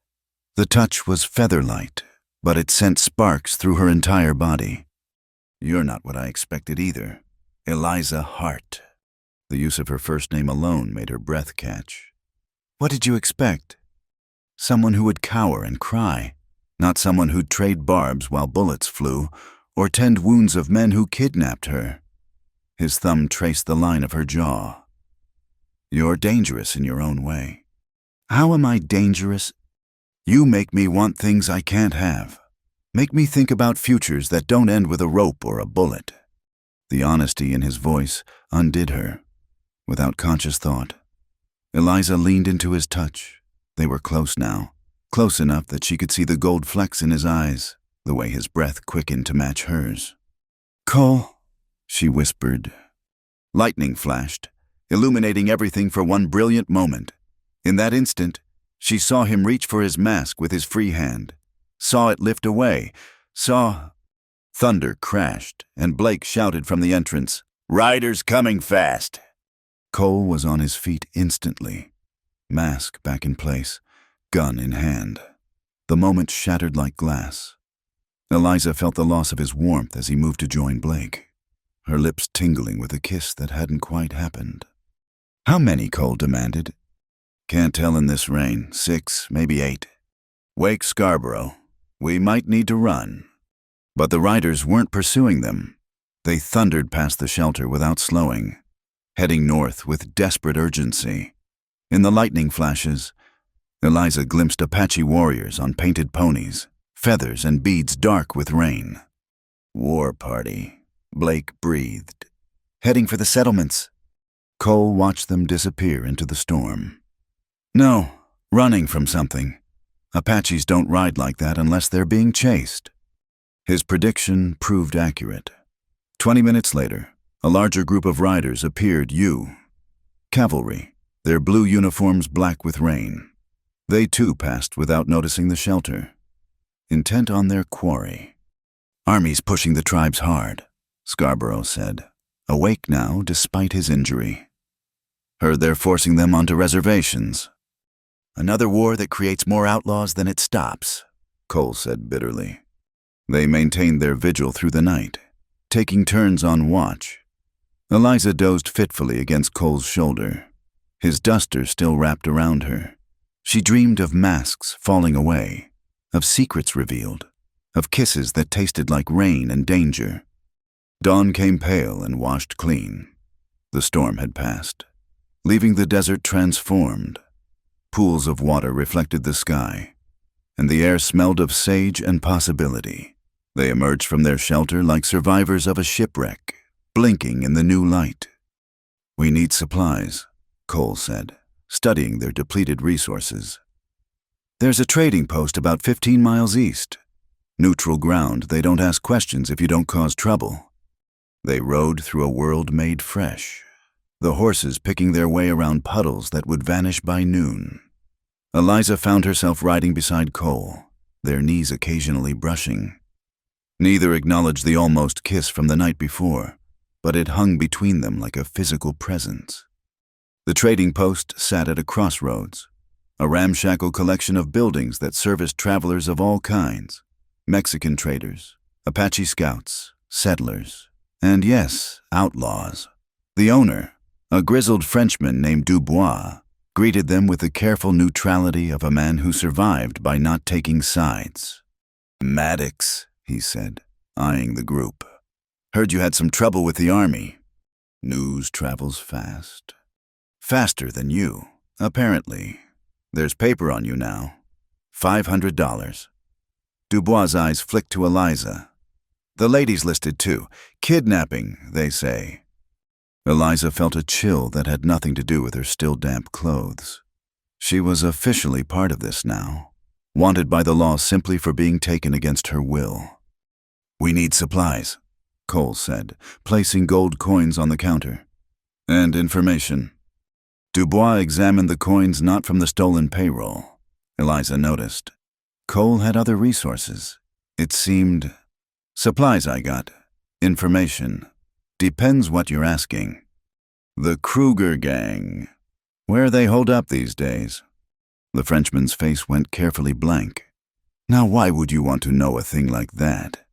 The touch was feather-light, but it sent sparks through her entire body. "You're not what I expected either. Eliza Hart." The use of her first name alone made her breath catch. "What did you expect? Someone who would cower and cry, not someone who'd trade barbs while bullets flew, or tend wounds of men who kidnapped her." His thumb traced the line of her jaw. "You're dangerous in your own way." "How am I dangerous?" "You make me want things I can't have. Make me think about futures that don't end with a rope or a bullet." The honesty in his voice undid her. Without conscious thought, Eliza leaned into his touch. They were close now, close enough that she could see the gold flecks in his eyes, the way his breath quickened to match hers. "Cole," she whispered. Lightning flashed, illuminating everything for one brilliant moment. In that instant, she saw him reach for his mask with his free hand, saw it lift away, saw... Thunder crashed, and Blake shouted from the entrance, "Riders coming fast!" Cole was on his feet instantly, mask back in place, gun in hand. The moment shattered like glass. Eliza felt the loss of his warmth as he moved to join Blake, her lips tingling with a kiss that hadn't quite happened. "How many?" Cole demanded. "Can't tell in this rain. 6, maybe 8. Wake Scarborough. We might need to run." But the riders weren't pursuing them. They thundered past the shelter without slowing, heading north with desperate urgency. In the lightning flashes, Eliza glimpsed Apache warriors on painted ponies, feathers and beads dark with rain. "War party," Blake breathed. "Heading for the settlements." Cole watched them disappear into the storm. "No, running from something. Apaches don't ride like that unless they're being chased." His prediction proved accurate. 20 minutes later, a larger group of riders appeared. Cavalry, their blue uniforms black with rain. They too passed without noticing the shelter, intent on their quarry. "Army's pushing the tribes hard," Scarborough said, awake now despite his injury. "Heard they're forcing them onto reservations." "Another war that creates more outlaws than it stops," Cole said bitterly. They maintained their vigil through the night, taking turns on watch. Eliza dozed fitfully against Cole's shoulder, his duster still wrapped around her. She dreamed of masks falling away, of secrets revealed, of kisses that tasted like rain and danger. Dawn came pale and washed clean. The storm had passed, leaving the desert transformed. Pools of water reflected the sky, and the air smelled of sage and possibility. They emerged from their shelter like survivors of a shipwreck, blinking in the new light. "We need supplies," Cole said, studying their depleted resources. "There's a trading post about 15 miles east. Neutral ground, they don't ask questions if you don't cause trouble." They rode through a world made fresh, the horses picking their way around puddles that would vanish by noon. Eliza found herself riding beside Cole, their knees occasionally brushing. Neither acknowledged the almost kiss from the night before, but it hung between them like a physical presence. The trading post sat at a crossroads, a ramshackle collection of buildings that serviced travelers of all kinds: Mexican traders, Apache scouts, settlers, and yes, outlaws. The owner, a grizzled Frenchman named Dubois, greeted them with the careful neutrality of a man who survived by not taking sides. "Maddox," he said, eyeing the group. "Heard you had some trouble with the army." "News travels fast." "Faster than you, apparently. There's paper on you now. $500. Dubois' eyes flicked to Eliza. "The ladies listed too. Kidnapping, they say." Eliza felt a chill that had nothing to do with her still damp clothes. She was officially part of this now, wanted by the law simply for being taken against her will. "We need supplies," Cole said, placing gold coins on the counter. "And information." Dubois examined the coins not from the stolen payroll. Eliza noticed. Cole had other resources. It seemed, "Supplies I got. Information. Depends what you're asking." "The Kruger gang. Where they hold up these days?" The Frenchman's face went carefully blank. "Now why would you want to know a thing like that?"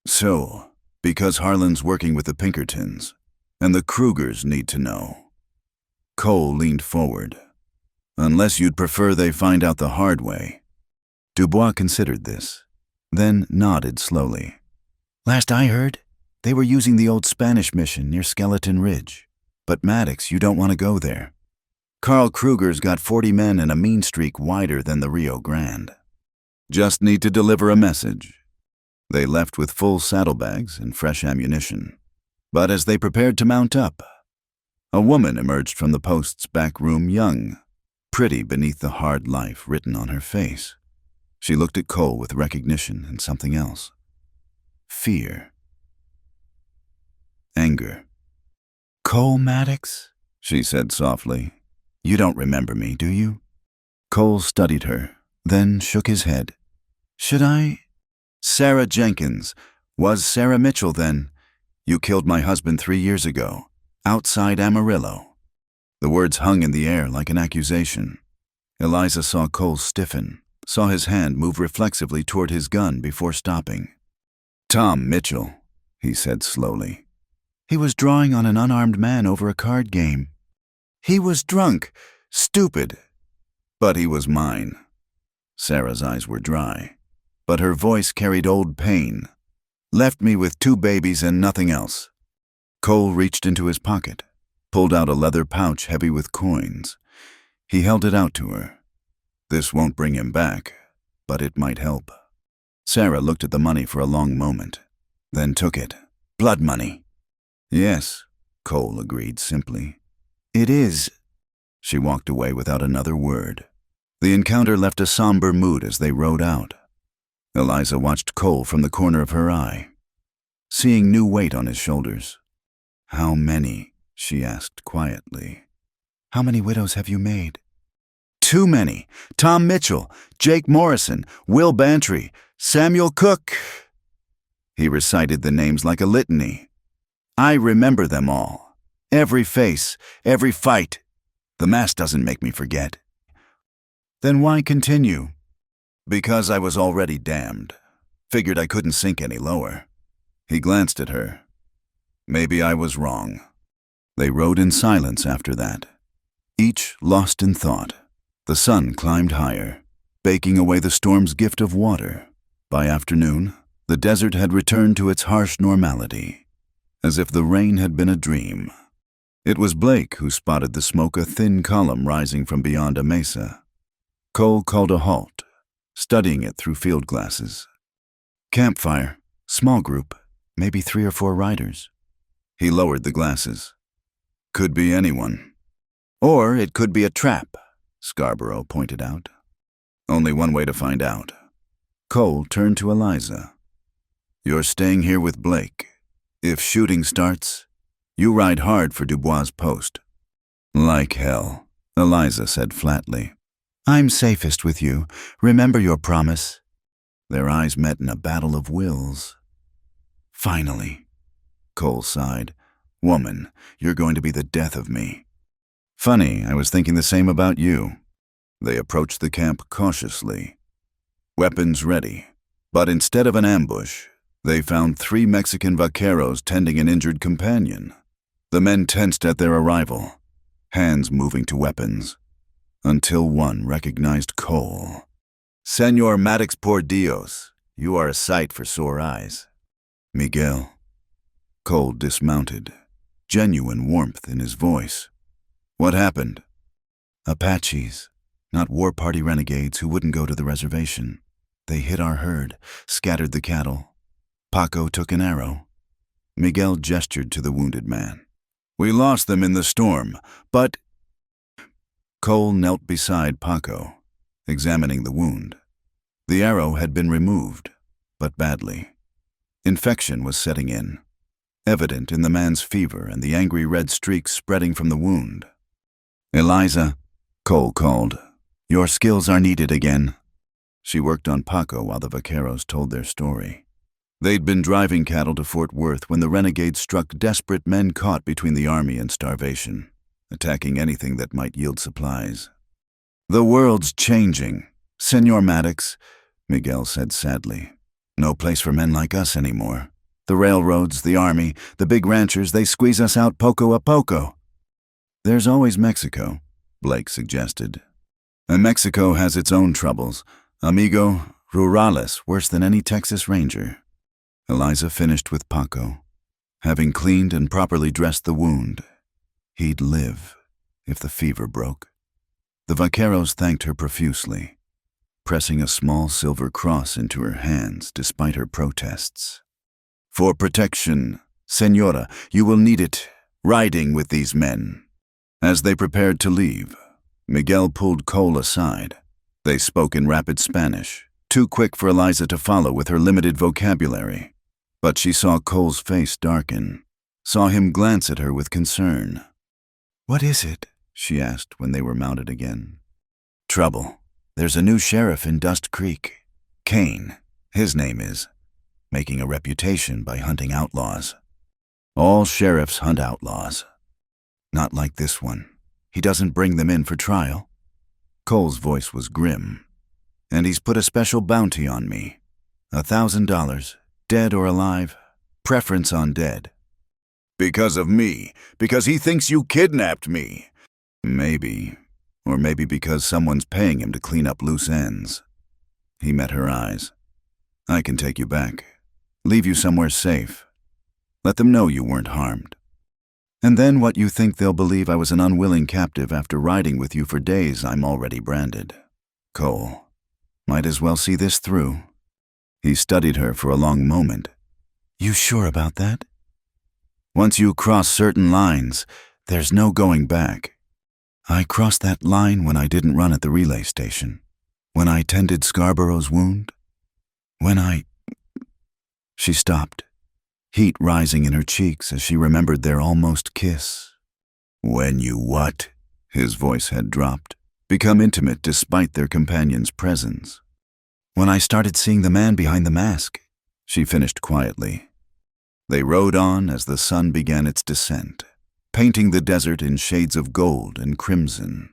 "So, because Harlan's working with the Pinkertons, and the Krugers need to know." Cole leaned forward. "Unless you'd prefer they find out the hard way." Dubois considered this, then nodded slowly. "Last I heard, they were using the old Spanish mission near Skeleton Ridge. But Maddox, you don't want to go there. Carl Kruger's got 40 men and a mean streak wider than the Rio Grande. Just need to deliver a message." They left with full saddlebags and fresh ammunition. But as they prepared to mount up, a woman emerged from the post's back room, young, pretty beneath the hard life written on her face. She looked at Cole with recognition and something else. Fear. Anger. "Cole Maddox?" she said softly. "You don't remember me, do you?" Cole studied her, then shook his head. "Should I?" "Sarah Jenkins. Was Sarah Mitchell then. You killed my husband 3 years ago, outside Amarillo." The words hung in the air like an accusation. Eliza saw Cole stiffen, saw his hand move reflexively toward his gun before stopping. "Tom Mitchell," he said slowly. "He was drawing on an unarmed man over a card game. He was drunk, stupid. But he was mine." Sarah's eyes were dry, but her voice carried old pain. "Left me with 2 babies and nothing else." Cole reached into his pocket, pulled out a leather pouch heavy with coins. He held it out to her. "This won't bring him back, but it might help." Sarah looked at the money for a long moment, then took it. "Blood money." "Yes," Cole agreed simply. "It is." She walked away without another word. The encounter left a somber mood as they rode out. Eliza watched Cole from the corner of her eye, seeing new weight on his shoulders. "How many?" she asked quietly. "How many widows have you made?" "Too many. Tom Mitchell, Jake Morrison, Will Bantry, Samuel Cook." He recited the names like a litany. "I remember them all. Every face, every fight. The mask doesn't make me forget." "Then why continue?" "Because I was already damned. Figured I couldn't sink any lower." He glanced at her. "Maybe I was wrong." They rode in silence after that, each lost in thought. The sun climbed higher, baking away the storm's gift of water. By afternoon, the desert had returned to its harsh normality, as if the rain had been a dream. It was Blake who spotted the smoke, a thin column rising from beyond a mesa. Cole called a halt, studying it through field glasses. Campfire, small group, maybe 3 or 4 riders. He lowered the glasses. Could be anyone. Or it could be a trap, Scarborough pointed out. Only one way to find out. Cole turned to Eliza. You're staying here with Blake. If shooting starts, you ride hard for Dubois' post. Like hell, Eliza said flatly. I'm safest with you. Remember your promise. Their eyes met in a battle of wills. Finally, Cole sighed. Woman, you're going to be the death of me. Funny, I was thinking the same about you. They approached the camp cautiously, weapons ready. But instead of an ambush, they found 3 Mexican vaqueros tending an injured companion. The men tensed at their arrival, hands moving to weapons, until one recognized Cole. Senor Maddox por Dios, you are a sight for sore eyes. Miguel. Cole dismounted, genuine warmth in his voice. What happened? Apaches, not war party renegades who wouldn't go to the reservation. They hit our herd, scattered the cattle. Paco took an arrow. Miguel gestured to the wounded man. We lost them in the storm, but... Cole knelt beside Paco, examining the wound. The arrow had been removed, but badly. Infection was setting in, evident in the man's fever and the angry red streaks spreading from the wound. Eliza, Cole called. Your skills are needed again. She worked on Paco while the vaqueros told their story. They'd been driving cattle to Fort Worth when the renegades struck desperate men caught between the army and starvation, attacking anything that might yield supplies. The world's changing, Senor Maddox, Miguel said sadly. No place for men like us anymore. The railroads, the army, the big ranchers, they squeeze us out poco a poco. There's always Mexico, Blake suggested. And Mexico has its own troubles. Amigo, rurales, worse than any Texas Ranger. Eliza finished with Paco. Having cleaned and properly dressed the wound, he'd live if the fever broke. The vaqueros thanked her profusely, pressing a small silver cross into her hands despite her protests. For protection, Senora, you will need it, riding with these men. As they prepared to leave, Miguel pulled Cole aside. They spoke in rapid Spanish, too quick for Eliza to follow with her limited vocabulary. But she saw Cole's face darken, saw him glance at her with concern. What is it? She asked when they were mounted again. Trouble. There's a new sheriff in Dust Creek. Kane, his name is. Making a reputation by hunting outlaws. All sheriffs hunt outlaws. Not like this one. He doesn't bring them in for trial. Cole's voice was grim. And he's put a special bounty on me. $1,000, dead or alive, preference on dead. Because of me, because he thinks you kidnapped me. Maybe, or maybe because someone's paying him to clean up loose ends. He met her eyes. I can take you back, leave you somewhere safe. Let them know you weren't harmed. And then what you think they'll believe I was an unwilling captive after riding with you for days I'm already branded. Cole, might as well see this through. He studied her for a long moment. You sure about that? Once you cross certain lines, there's no going back. I crossed that line when I didn't run at the relay station, when I tended Scarborough's wound, when I... She stopped, heat rising in her cheeks as she remembered their almost kiss. When you what? His voice had dropped, become intimate despite their companion's presence. When I started seeing the man behind the mask, she finished quietly. They rode on as the sun began its descent, painting the desert in shades of gold and crimson.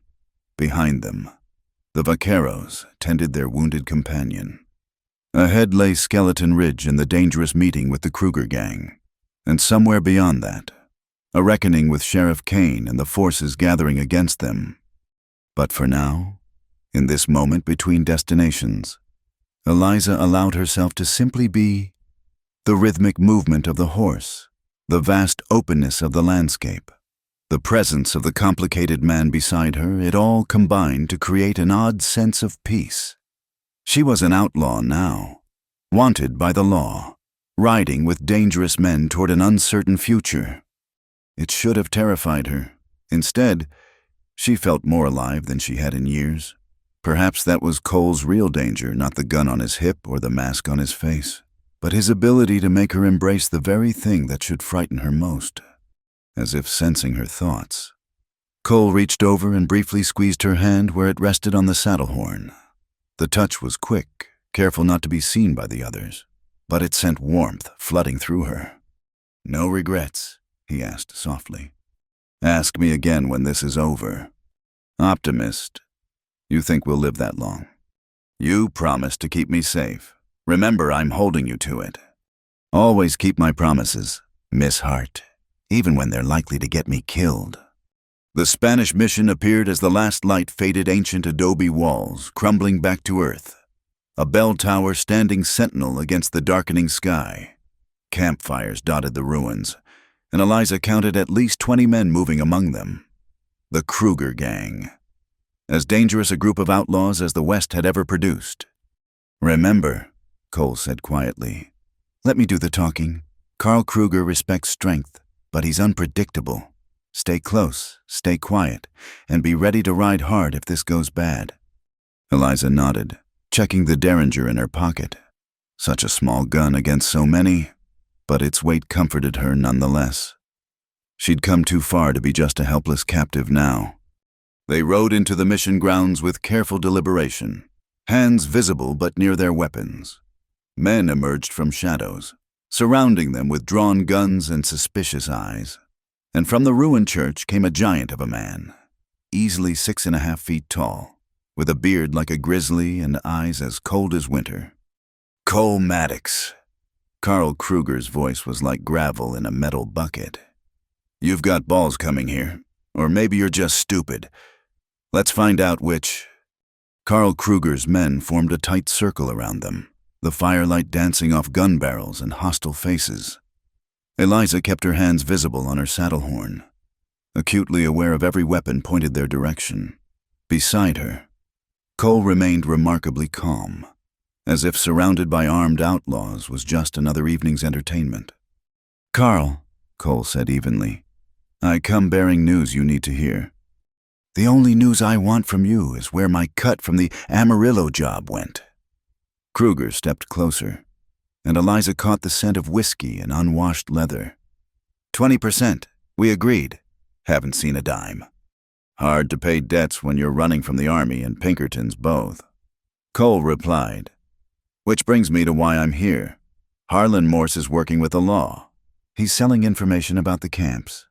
Behind them, the vaqueros tended their wounded companion. Ahead lay Skeleton Ridge and the dangerous meeting with the Kruger gang, and somewhere beyond that, a reckoning with Sheriff Kane and the forces gathering against them. But for now, In this moment between destinations, Eliza allowed herself to simply be. The rhythmic movement of the horse, the vast openness of the landscape, the presence of the complicated man beside her, it all combined to create an odd sense of peace. She was an outlaw now, wanted by the law, riding with dangerous men toward an uncertain future. It should have terrified her. Instead, she felt more alive than she had in years. Perhaps that was Cole's real danger, not the gun on his hip or the mask on his face, but his ability to make her embrace the very thing that should frighten her most, as if sensing her thoughts. Cole reached over and briefly squeezed her hand where it rested on the saddle horn. The touch was quick, careful not to be seen by the others, but it sent warmth flooding through her. "No regrets?" he asked softly. "Ask me again when this is over." "Optimist. You think we'll live that long?" "You promised to keep me safe. Remember, I'm holding you to it." "Always keep my promises, Miss Hart, even when they're likely to get me killed." The Spanish mission appeared as the last light faded ancient adobe walls, crumbling back to earth. A bell tower standing sentinel against the darkening sky. Campfires dotted the ruins, and Eliza counted at least 20 men moving among them. The Kruger gang. As dangerous a group of outlaws as the West had ever produced. "Remember," Cole said quietly, "let me do the talking. Carl Kruger respects strength, but he's unpredictable. Stay close, stay quiet, and be ready to ride hard if this goes bad." Eliza nodded, checking the Derringer in her pocket. Such a small gun against so many, but its weight comforted her nonetheless. She'd come too far to be just a helpless captive now. They rode into the mission grounds with careful deliberation, hands visible but near their weapons. Men emerged from shadows, surrounding them with drawn guns and suspicious eyes. And from the ruined church came a giant of a man, easily 6.5 feet tall, with a beard like a grizzly and eyes as cold as winter. "Cole Maddox." Carl Kruger's voice was like gravel in a metal bucket. "You've got balls coming here, or maybe you're just stupid. Let's find out which." Carl Kruger's men formed a tight circle around them, the firelight dancing off gun barrels and hostile faces. Eliza kept her hands visible on her saddle horn, acutely aware of every weapon pointed their direction. Beside her, Cole remained remarkably calm, as if surrounded by armed outlaws was just another evening's entertainment. "Carl," Cole said evenly, "I come bearing news you need to hear. The only news I want from you is where my cut from the Amarillo job went." Kruger stepped closer, and Eliza caught the scent of whiskey and unwashed leather. 20%, we agreed. Haven't seen a dime. Hard to pay debts when you're running from the Army and Pinkertons both. Cole replied, "Which brings me to why I'm here. Harlan Morse is working with the law. He's selling information about the camps."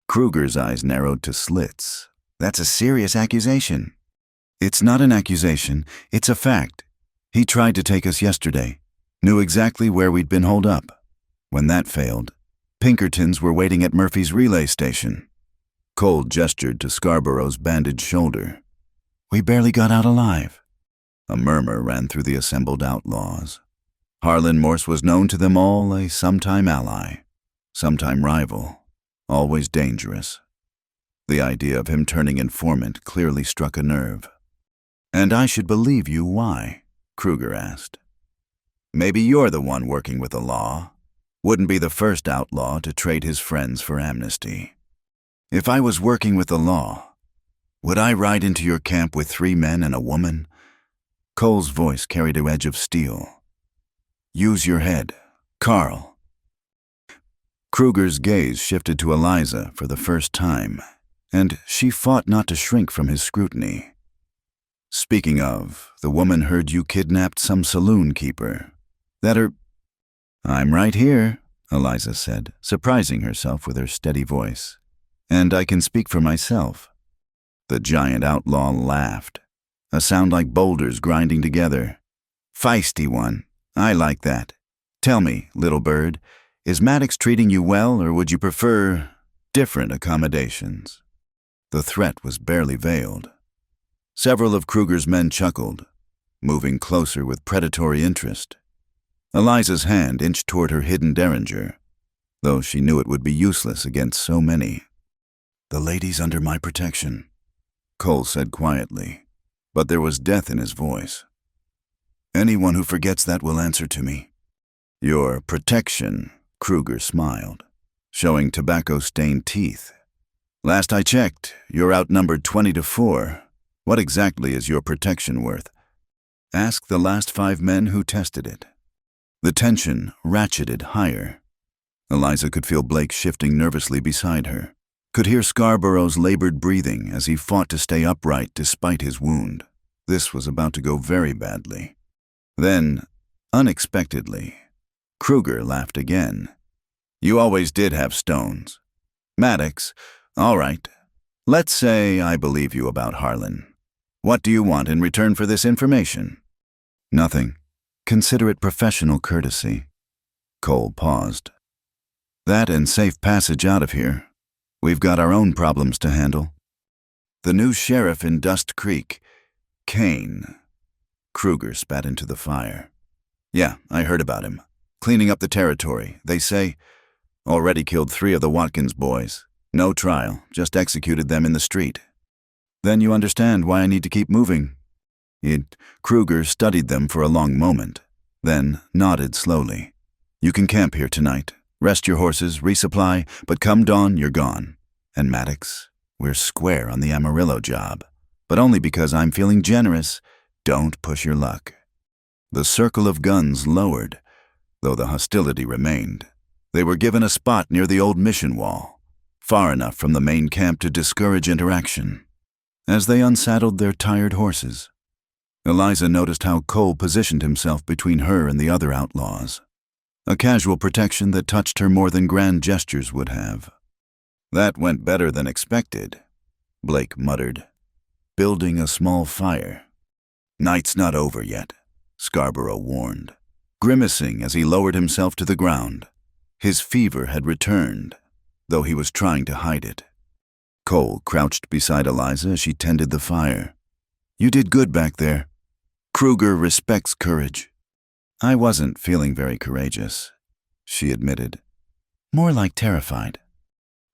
Kruger's eyes narrowed to slits. "That's a serious accusation." "It's not an accusation, it's a fact. He tried to take us yesterday. Knew exactly where we'd been holed up. When that failed, Pinkertons were waiting at Murphy's relay station." Cole gestured to Scarborough's bandaged shoulder. "We barely got out alive." A murmur ran through the assembled outlaws. Harlan Morse was known to them all a sometime ally, sometime rival, always dangerous. The idea of him turning informant clearly struck a nerve. "And I should believe you why?" Kruger asked. "Maybe you're the one working with the law. Wouldn't be the first outlaw to trade his friends for amnesty. If I was working with the law, would I ride into your camp with 3 men and a woman?" Cole's voice carried an edge of steel. "Use your head, Carl." Kruger's gaze shifted to Eliza for the first time, and she fought not to shrink from his scrutiny. "Speaking of, the woman heard you kidnapped some saloon keeper. "I'm right here," Eliza said, surprising herself with her steady voice. "And I can speak for myself." The giant outlaw laughed, a sound like boulders grinding together. "Feisty one. I like that. Tell me, little bird, is Maddox treating you well, or would you prefer different accommodations?" The threat was barely veiled. Several of Kruger's men chuckled, moving closer with predatory interest. Eliza's hand inched toward her hidden derringer, though she knew it would be useless against so many. "The lady's under my protection," Cole said quietly, but there was death in his voice. "Anyone who forgets that will answer to me." "Your protection," Kruger smiled, showing tobacco-stained teeth. "Last I checked, you're outnumbered 20-4. What exactly is your protection worth? Ask the last 5 men who tested it." The tension ratcheted higher. Eliza could feel Blake shifting nervously beside her, could hear Scarborough's labored breathing as he fought to stay upright despite his wound. This was about to go very badly. Then, unexpectedly, Kruger laughed again. "You always did have stones. Maddox, all right. Let's say I believe you about Harlan. What do you want in return for this information?" "Nothing. Consider it professional courtesy." Cole paused. "That and safe passage out of here. We've got our own problems to handle." "The new sheriff in Dust Creek, Kane." Kruger spat into the fire. "Yeah, I heard about him. Cleaning up the territory, they say. Already killed 3 of the Watkins boys. No trial, just executed them in the street." "Then you understand why I need to keep moving." Kruger studied them for a long moment, then nodded slowly. "You can camp here tonight. Rest your horses, resupply, but come dawn, you're gone. And Maddox, we're square on the Amarillo job. But only because I'm feeling generous. Don't push your luck." The circle of guns lowered, though the hostility remained. They were given a spot near the old mission wall, far enough from the main camp to discourage interaction. As they unsaddled their tired horses, Eliza noticed how Cole positioned himself between her and the other outlaws. A casual protection that touched her more than grand gestures would have. "That went better than expected," Blake muttered, building a small fire. "Night's not over yet," Scarborough warned, grimacing as he lowered himself to the ground. His fever had returned, though he was trying to hide it. Cole crouched beside Eliza as she tended the fire. "You did good back there. Kruger respects courage." "I wasn't feeling very courageous," she admitted. "More like terrified."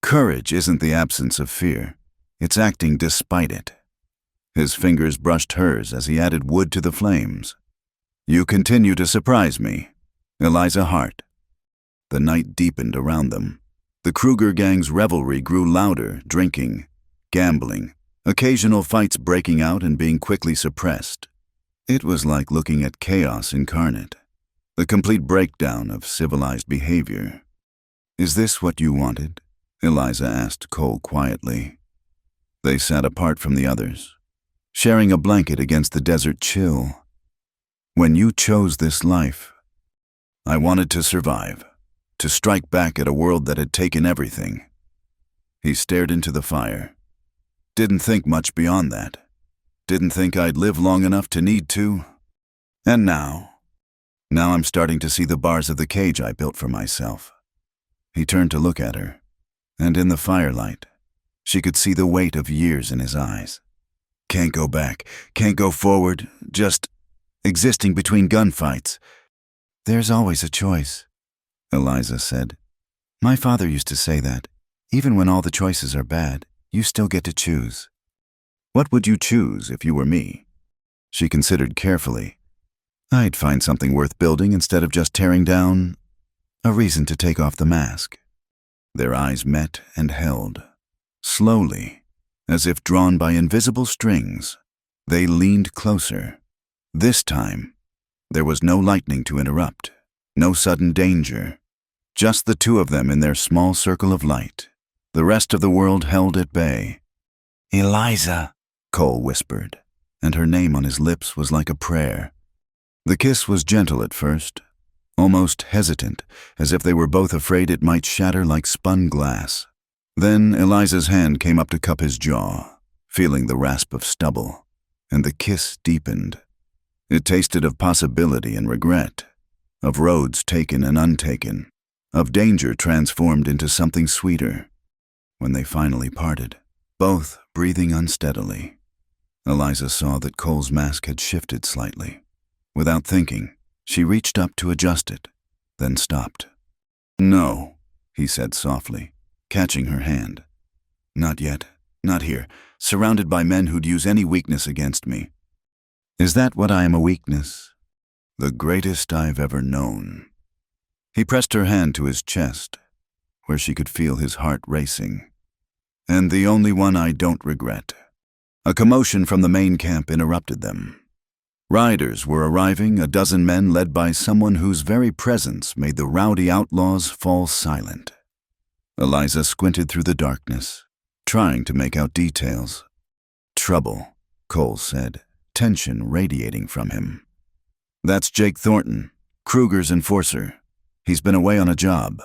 "Courage isn't the absence of fear. It's acting despite it." His fingers brushed hers as he added wood to the flames. "You continue to surprise me, Eliza Hart." The night deepened around them. The Kruger gang's revelry grew louder, drinking, gambling, occasional fights breaking out and being quickly suppressed. It was like looking at chaos incarnate, the complete breakdown of civilized behavior. "Is this what you wanted?" Eliza asked Cole quietly. They sat apart from the others, sharing a blanket against the desert chill. "When you chose this life, I wanted to survive, to strike back at a world that had taken everything." He stared into the fire. "Didn't think much beyond that. Didn't think I'd live long enough to need to. And now I'm starting to see the bars of the cage I built for myself." He turned to look at her, and in the firelight, she could see the weight of years in his eyes. "Can't go back, can't go forward, just existing between gunfights." "There's always a choice," Eliza said. "My father used to say that, even when all the choices are bad, you still get to choose." "What would you choose if you were me?" She considered carefully. "I'd find something worth building instead of just tearing down. A reason to take off the mask." Their eyes met and held. Slowly, as if drawn by invisible strings, they leaned closer. This time, there was no lightning to interrupt, no sudden danger. Just the two of them in their small circle of light, the rest of the world held at bay. "Eliza," Cole whispered, and her name on his lips was like a prayer. The kiss was gentle at first, almost hesitant, as if they were both afraid it might shatter like spun glass. Then Eliza's hand came up to cup his jaw, feeling the rasp of stubble, and the kiss deepened. It tasted of possibility and regret, of roads taken and untaken, of danger transformed into something sweeter. When they finally parted, both breathing unsteadily, Eliza saw that Cole's mask had shifted slightly. Without thinking, she reached up to adjust it, then stopped. "No," he said softly, catching her hand. "Not yet. Not here, surrounded by men who'd use any weakness against me." "Is that what I am, a weakness?" "The greatest I've ever known." He pressed her hand to his chest, where she could feel his heart racing. "And the only one I don't regret." A commotion from the main camp interrupted them. Riders were arriving, a dozen men led by someone whose very presence made the rowdy outlaws fall silent. Eliza squinted through the darkness, trying to make out details. "Trouble," Cole said, tension radiating from him. "That's Jake Thornton, Kruger's enforcer. He's been away on a job."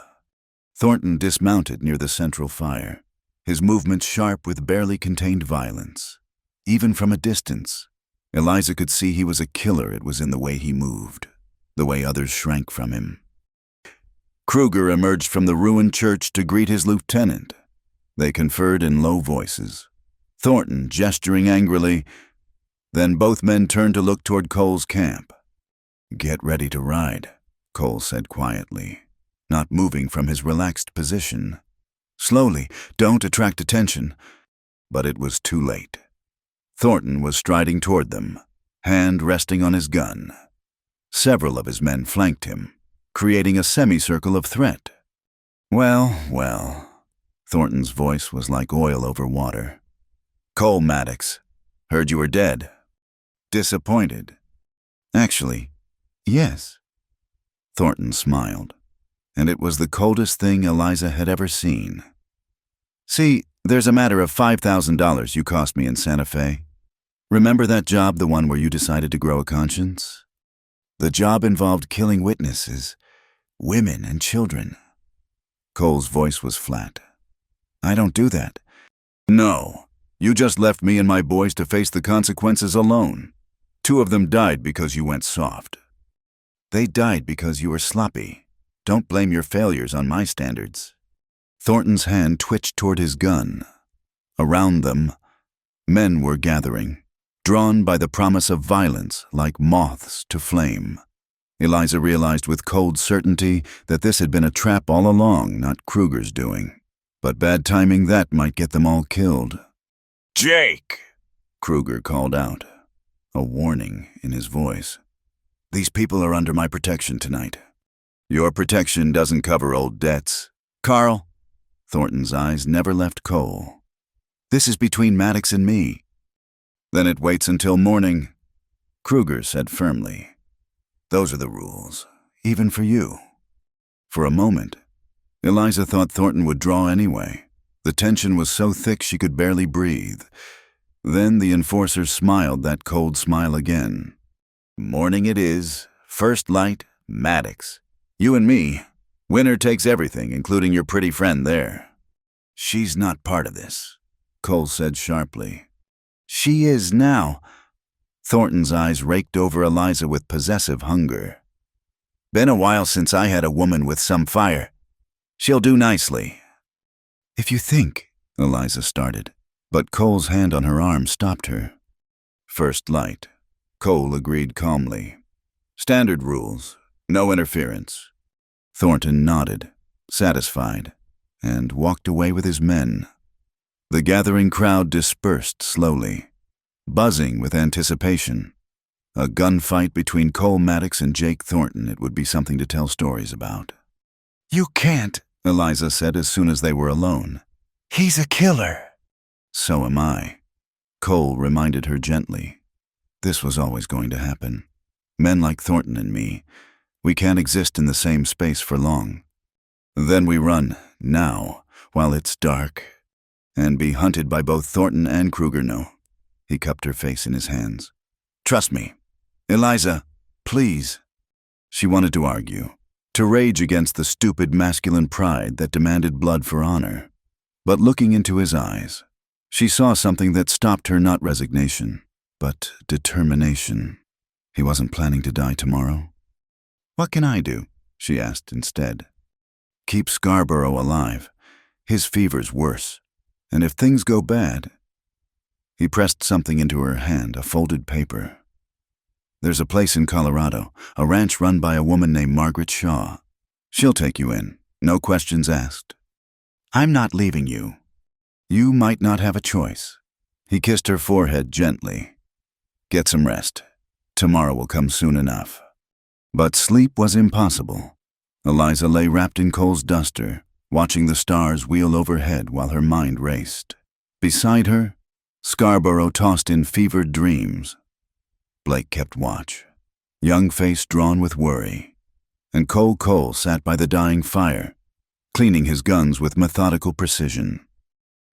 Thornton dismounted near the central fire, his movements sharp with barely contained violence. Even from a distance, Eliza could see he was a killer. It was in the way he moved, the way others shrank from him. Kruger emerged from the ruined church to greet his lieutenant. They conferred in low voices, Thornton gesturing angrily. Then both men turned to look toward Cole's camp. "Get ready to ride," Cole said quietly, not moving from his relaxed position. "Slowly, don't attract attention." But it was too late. Thornton was striding toward them, hand resting on his gun. Several of his men flanked him, creating a semicircle of threat. "Well, well," Thornton's voice was like oil over water. "Cole Maddox, heard you were dead." "Disappointed?" "Actually, yes." Thornton smiled, and it was the coldest thing Eliza had ever seen. "See, there's a matter of $5,000 you cost me in Santa Fe. Remember that job, the one where you decided to grow a conscience? The job involved killing witnesses, women and children." Cole's voice was flat. "I don't do that." "No, you just left me and my boys to face the consequences alone. 2 of them died because you went soft." "They died because you were sloppy. Don't blame your failures on my standards." Thornton's hand twitched toward his gun. Around them, men were gathering, drawn by the promise of violence like moths to flame. Eliza realized with cold certainty that this had been a trap all along, not Kruger's doing. But bad timing, that might get them all killed. "Jake!" Kruger called out, a warning in his voice. "These people are under my protection tonight." "Your protection doesn't cover old debts." "Carl," Thornton's eyes never left Cole, "this is between Maddox and me." "Then it waits until morning," Kruger said firmly. "Those are the rules, even for you." For a moment, Eliza thought Thornton would draw anyway. The tension was so thick she could barely breathe. Then the enforcer smiled that cold smile again. "Morning it is. First light, Maddox. You and me. Winner takes everything, including your pretty friend there." "She's not part of this," Cole said sharply. "She is now." Thornton's eyes raked over Eliza with possessive hunger. "Been a while since I had a woman with some fire. She'll do nicely." "If you think," Eliza started, but Cole's hand on her arm stopped her. "First light," Cole agreed calmly. "Standard rules, no interference." Thornton nodded, satisfied, and walked away with his men. The gathering crowd dispersed slowly, buzzing with anticipation. A gunfight between Cole Maddox and Jake Thornton. It would be something to tell stories about. "You can't," Eliza said as soon as they were alone. "He's a killer." "So am I," Cole reminded her gently. This was always going to happen. Men like Thornton and me, we can't exist in the same space for long. Then we run, now, while it's dark, and be hunted by both Thornton and Kruger. No. He cupped her face in his hands. "Trust me. Eliza, please." She wanted to argue, to rage against the stupid masculine pride that demanded blood for honor. But looking into his eyes, she saw something that stopped her, not resignation, but determination. He wasn't planning to die tomorrow. "What can I do?" she asked instead. "Keep Scarborough alive. His fever's worse. And if things go bad..." He pressed something into her hand, a folded paper. "There's a place in Colorado, a ranch run by a woman named Margaret Shaw. She'll take you in, no questions asked. I'm not leaving you. You might not have a choice." He kissed her forehead gently. "Get some rest. Tomorrow will come soon enough." But sleep was impossible. Eliza lay wrapped in Cole's duster, watching the stars wheel overhead while her mind raced. Beside her, Scarborough tossed in fevered dreams. Blake kept watch, young face drawn with worry, and Cole sat by the dying fire, cleaning his guns with methodical precision.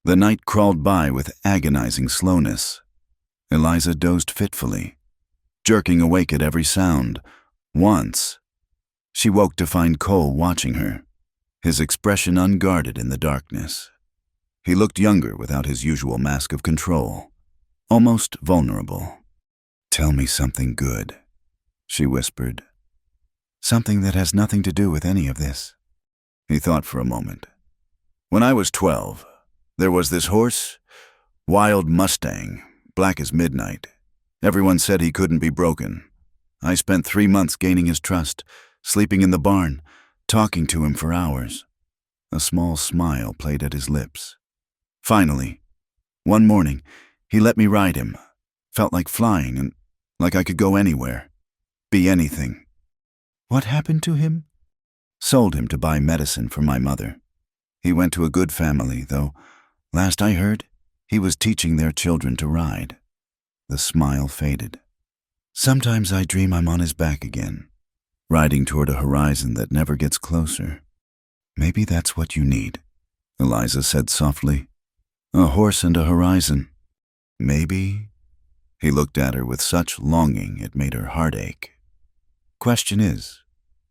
The night crawled by with agonizing slowness. Eliza dozed fitfully, jerking awake at every sound. Once, she woke to find Cole watching her, his expression unguarded in the darkness. He looked younger without his usual mask of control, almost vulnerable. "Tell me something good," she whispered. "Something that has nothing to do with any of this." He thought for a moment. "When I was 12, there was this horse, wild Mustang, black as midnight. Everyone said he couldn't be broken. I spent 3 months gaining his trust, sleeping in the barn, talking to him for hours." A small smile played at his lips. "Finally, one morning, he let me ride him. Felt like flying and like I could go anywhere, be anything." "What happened to him?" "Sold him to buy medicine for my mother. He went to a good family, though last I heard, he was teaching their children to ride." The smile faded. "Sometimes I dream I'm on his back again, riding toward a horizon that never gets closer." "Maybe that's what you need," Eliza said softly. "A horse and a horizon. Maybe." He looked at her with such longing it made her heart ache. "Question is,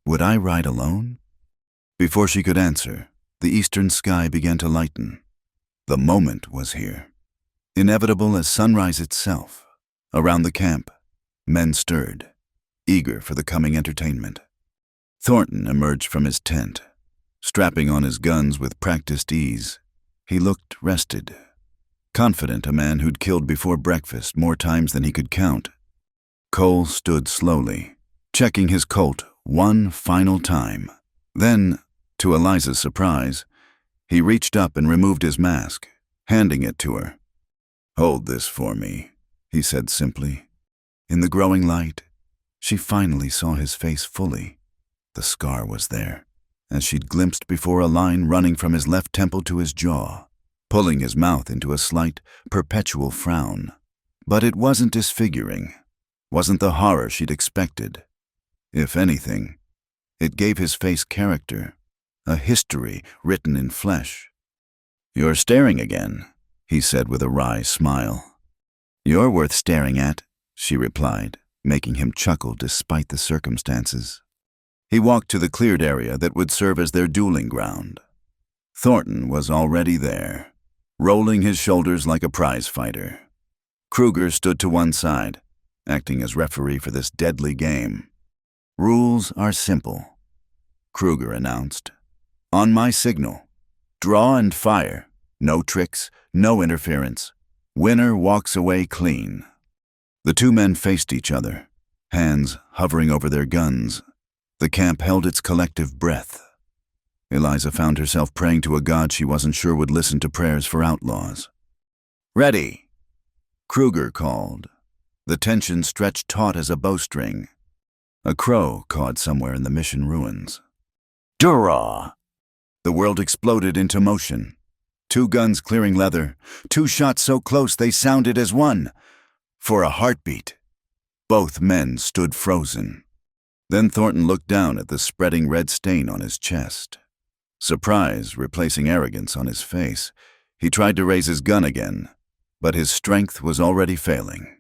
would I ride alone?" Before she could answer, the eastern sky began to lighten. The moment was here, inevitable as sunrise itself. Around the camp, men stirred, eager for the coming entertainment. Thornton emerged from his tent, strapping on his guns with practiced ease. He looked rested, confident, a man who'd killed before breakfast more times than he could count. Cole stood slowly, checking his Colt one final time. Then, to Eliza's surprise, he reached up and removed his mask, handing it to her. "Hold this for me," he said simply. In the growing light, she finally saw his face fully. The scar was there, as she'd glimpsed before, a line running from his left temple to his jaw, pulling his mouth into a slight, perpetual frown. But it wasn't disfiguring, wasn't the horror she'd expected. If anything, it gave his face character, a history written in flesh. "You're staring again," he said with a wry smile. "You're worth staring at," she replied, making him chuckle despite the circumstances. He walked to the cleared area that would serve as their dueling ground. Thornton was already there, rolling his shoulders like a prize fighter. Kruger stood to one side, acting as referee for this deadly game. "Rules are simple," Kruger announced. "On my signal, draw and fire. No tricks, no interference. Winner walks away clean." The two men faced each other, hands hovering over their guns. The camp held its collective breath. Eliza found herself praying to a god she wasn't sure would listen to prayers for outlaws. "Ready," Kruger called. The tension stretched taut as a bowstring. A crow cawed somewhere in the mission ruins. "Draw!" The world exploded into motion. Two guns clearing leather, two shots so close they sounded as one. For a heartbeat, both men stood frozen. Then Thornton looked down at the spreading red stain on his chest. Surprise replacing arrogance on his face, he tried to raise his gun again, but his strength was already failing.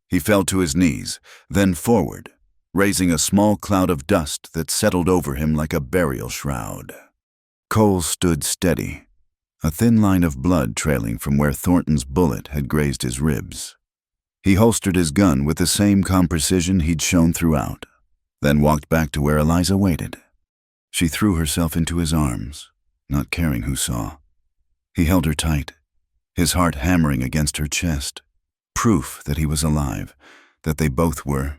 He fell to his knees, then forward, raising a small cloud of dust that settled over him like a burial shroud. Cole stood steady, a thin line of blood trailing from where Thornton's bullet had grazed his ribs. He holstered his gun with the same calm precision he'd shown throughout, then walked back to where Eliza waited. She threw herself into his arms, not caring who saw. He held her tight, his heart hammering against her chest. Proof that he was alive, that they both were.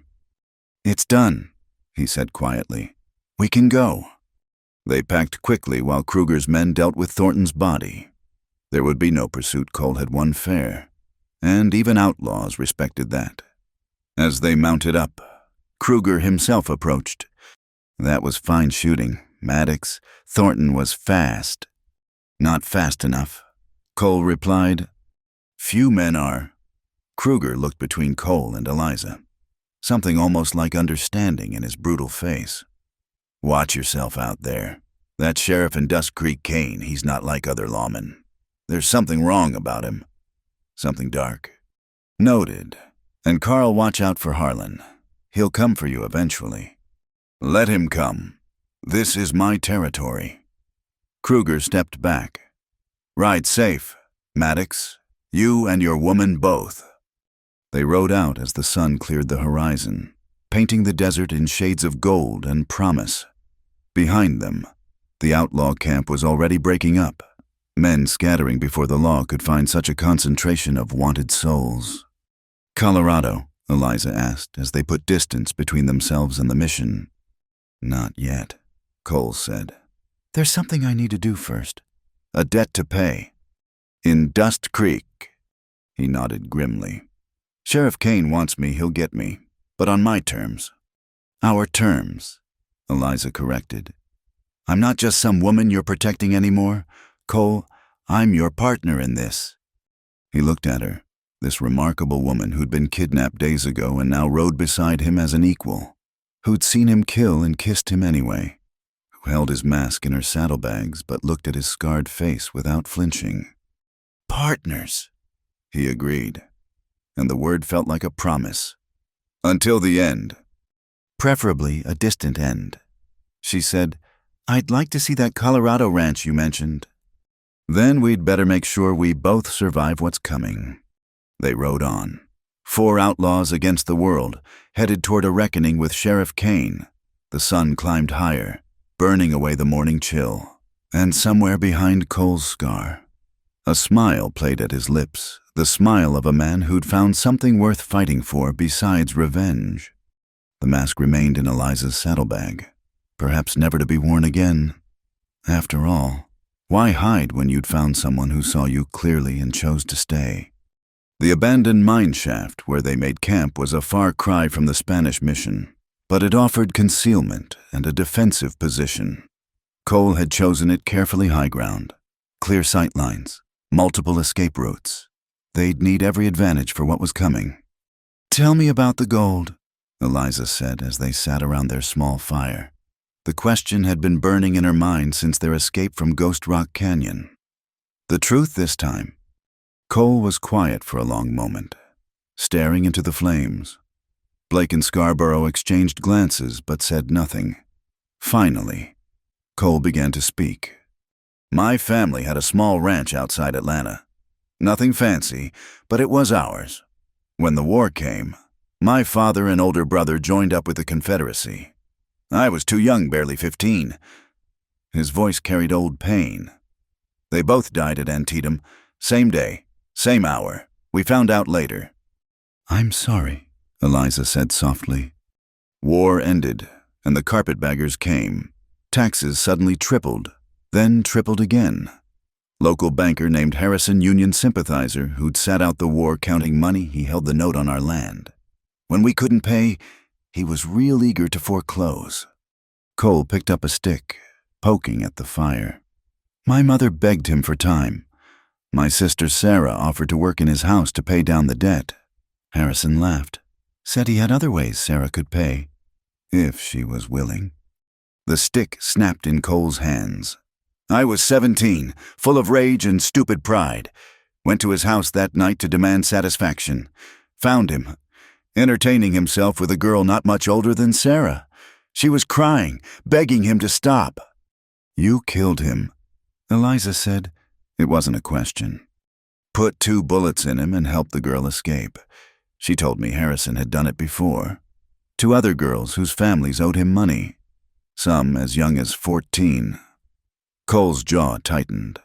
"It's done," he said quietly. "We can go." They packed quickly while Kruger's men dealt with Thornton's body. There would be no pursuit. Cole had won fair, and even outlaws respected that. As they mounted up, Kruger himself approached. That was fine shooting, Maddox. Thornton was fast. "Not fast enough," Cole replied. "Few men are." Kruger looked between Cole and Eliza, something almost like understanding in his brutal face. "Watch yourself out there. That sheriff in Dust Creek, Kane, he's not like other lawmen. There's something wrong about him. Something dark." "Noted. And Carl, watch out for Harlan. He'll come for you eventually." "Let him come. This is my territory." Kruger stepped back. "Ride safe, Maddox. You and your woman both." They rode out as the sun cleared the horizon, painting the desert in shades of gold and promise. Behind them, the outlaw camp was already breaking up, men scattering before the law could find such a concentration of wanted souls. "Colorado?" Eliza asked as they put distance between themselves and the mission. "Not yet," Cole said. "There's something I need to do first. A debt to pay." "In Dust Creek?" He nodded grimly. "Sheriff Kane wants me, he'll get me, but on my terms." "Our terms," Eliza corrected. "I'm not just some woman you're protecting anymore. Cole, I'm your partner in this." He looked at her, this remarkable woman who'd been kidnapped days ago and now rode beside him as an equal, who'd seen him kill and kissed him anyway, who held his mask in her saddlebags but looked at his scarred face without flinching. "Partners," he agreed, and the word felt like a promise. "Until the end." "Preferably a distant end." She said, "I'd like to see that Colorado ranch you mentioned." "Then we'd better make sure we both survive what's coming." They rode on. 4 outlaws against the world, headed toward a reckoning with Sheriff Kane. The sun climbed higher, burning away the morning chill, and somewhere behind Cole's scar, a smile played at his lips, the smile of a man who'd found something worth fighting for besides revenge. The mask remained in Eliza's saddlebag, perhaps never to be worn again. After all, why hide when you'd found someone who saw you clearly and chose to stay? The abandoned mine shaft where they made camp was a far cry from the Spanish mission, but it offered concealment and a defensive position. Cole had chosen it carefully high ground, clear sight lines, multiple escape routes. They'd need every advantage for what was coming. "Tell me about the gold," Eliza said as they sat around their small fire. The question had been burning in her mind since their escape from Ghost Rock Canyon. The truth this time. Cole was quiet for a long moment, staring into the flames. Blake and Scarborough exchanged glances but said nothing. Finally, Cole began to speak. "My family had a small ranch outside Atlanta. Nothing fancy, but it was ours. When the war came, my father and older brother joined up with the Confederacy. I was too young, barely 15. His voice carried old pain. They both died at Antietam, same day, same hour. We found out later." "I'm sorry," Eliza said softly. War ended, and the carpetbaggers came. Taxes suddenly tripled, then tripled again. Local banker named Harrison, Union sympathizer, who'd sat out the war counting money, he held the note on our land. When we couldn't pay, he was real eager to foreclose. Cole picked up a stick, poking at the fire. "My mother begged him for time. My sister Sarah offered to work in his house to pay down the debt." Harrison laughed, said he had other ways Sarah could pay, if she was willing. The stick snapped in Cole's hands. "I was 17, full of rage and stupid pride. Went to his house that night to demand satisfaction. Found him, entertaining himself with a girl not much older than Sarah. She was crying, begging him to stop." "You killed him," Eliza said. It wasn't a question. "Put 2 bullets in him and helped the girl escape. She told me Harrison had done it before. 2 other girls whose families owed him money, some as young as 14. Cole's jaw tightened.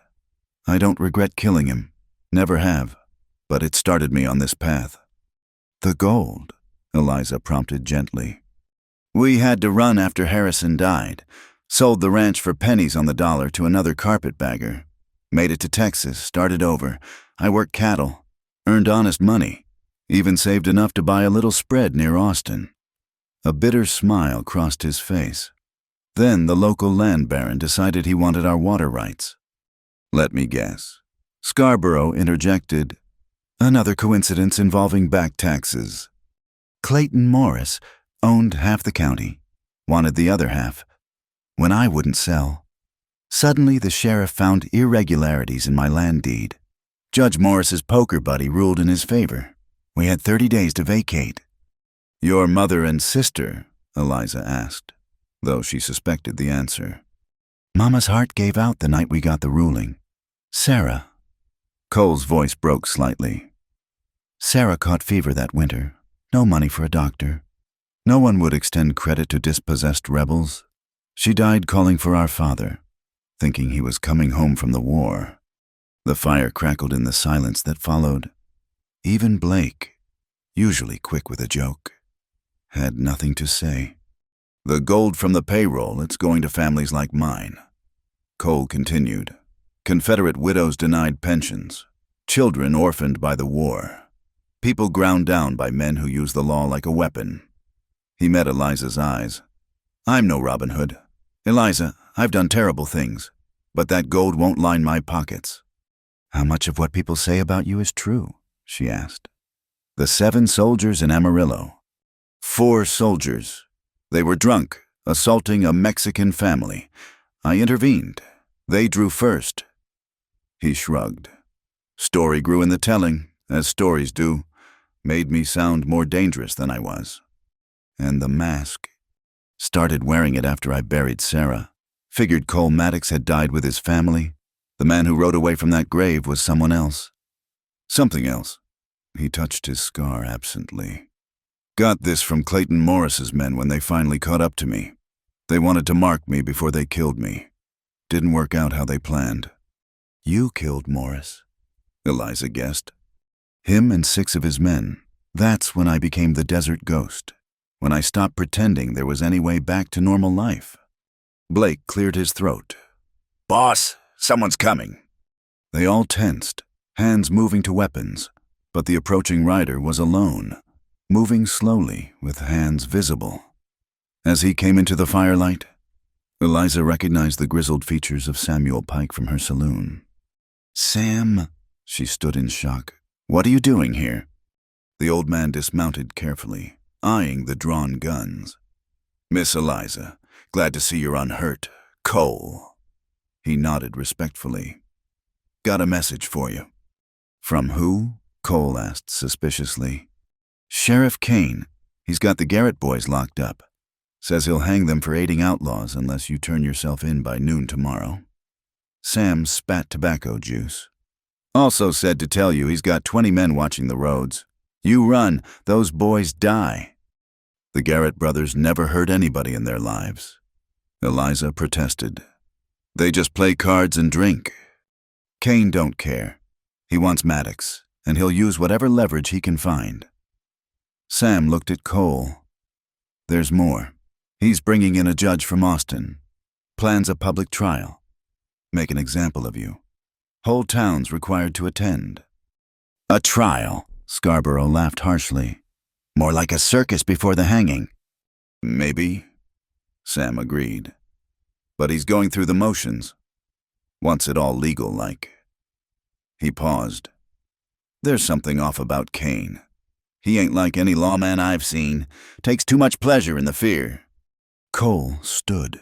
"I don't regret killing him. Never have." but it started me on this path. The gold, Eliza prompted gently. We had to run after Harrison died. Sold the ranch for pennies on the dollar to another carpetbagger. Made it to Texas, started over. I worked cattle, earned honest money, even saved enough to buy a little spread near Austin. A bitter smile crossed his face. Then the local land baron decided he wanted our water rights. Let me guess. Scarborough interjected, another coincidence involving back taxes. Clayton Morris owned half the county, wanted the other half. When I wouldn't sell, suddenly the sheriff found irregularities in my land deed. Judge Morris's poker buddy ruled in his favor. We had 30 days to vacate. Your mother and sister, Eliza asked, though she suspected the answer. Mama's heart gave out the night we got the ruling. Sarah. Cole's voice broke slightly. Sarah caught fever that winter. No money for a doctor. No one would extend credit to dispossessed rebels. She died calling for our father, thinking he was coming home from the war. The fire crackled in the silence that followed. Even Blake, usually quick with a joke, had nothing to say. The gold from the payroll, it's going to families like mine. Cole continued. Confederate widows denied pensions. Children orphaned by the war. People ground down by men who use the law like a weapon. He met Eliza's eyes. I'm no Robin Hood. Eliza, I've done terrible things, but that gold won't line my pockets. How much of what people say about you is true? She asked. The 7 soldiers in Amarillo. 4 soldiers. They were drunk, assaulting a Mexican family. I intervened. They drew first. He shrugged. Story grew in the telling, as stories do. Made me sound more dangerous than I was. And the mask. Started wearing it after I buried Sarah. Figured Cole Maddox had died with his family. The man who rode away from that grave was someone else. Something else. He touched his scar absently. Got this from Clayton Morris's men when they finally caught up to me. They wanted to mark me before they killed me. Didn't work out how they planned. You killed Morris, Eliza guessed. Him and 6 of his men. That's when I became the desert ghost. When I stopped pretending there was any way back to normal life. Blake cleared his throat. Boss, someone's coming. They all tensed, hands moving to weapons, but the approaching rider was alone, moving slowly with hands visible. As he came into the firelight, Eliza recognized the grizzled features of Samuel Pike from her saloon. Sam, she stood in shock. What are you doing here? The old man dismounted carefully, eyeing the drawn guns. Miss Eliza, glad to see you're unhurt. Cole. He nodded respectfully. Got a message for you. From who? Cole asked suspiciously. Sheriff Kane. He's got the Garrett boys locked up. Says he'll hang them for aiding outlaws unless you turn yourself in by noon tomorrow. Sam spat tobacco juice. Also said to tell you he's got 20 men watching the roads. You run, those boys die. The Garrett brothers never hurt anybody in their lives. Eliza protested. They just play cards and drink. Kane don't care. He wants Maddox, and he'll use whatever leverage he can find. Sam looked at Cole. There's more. He's bringing in a judge from Austin. Plans a public trial. Make an example of you. Whole town's required to attend. A trial, Scarborough laughed harshly. More like a circus before the hanging. Maybe, Sam agreed. But he's going through the motions. Wants it all legal-like. He paused. There's something off about Kane. He ain't like any lawman I've seen. Takes too much pleasure in the fear. Cole stood,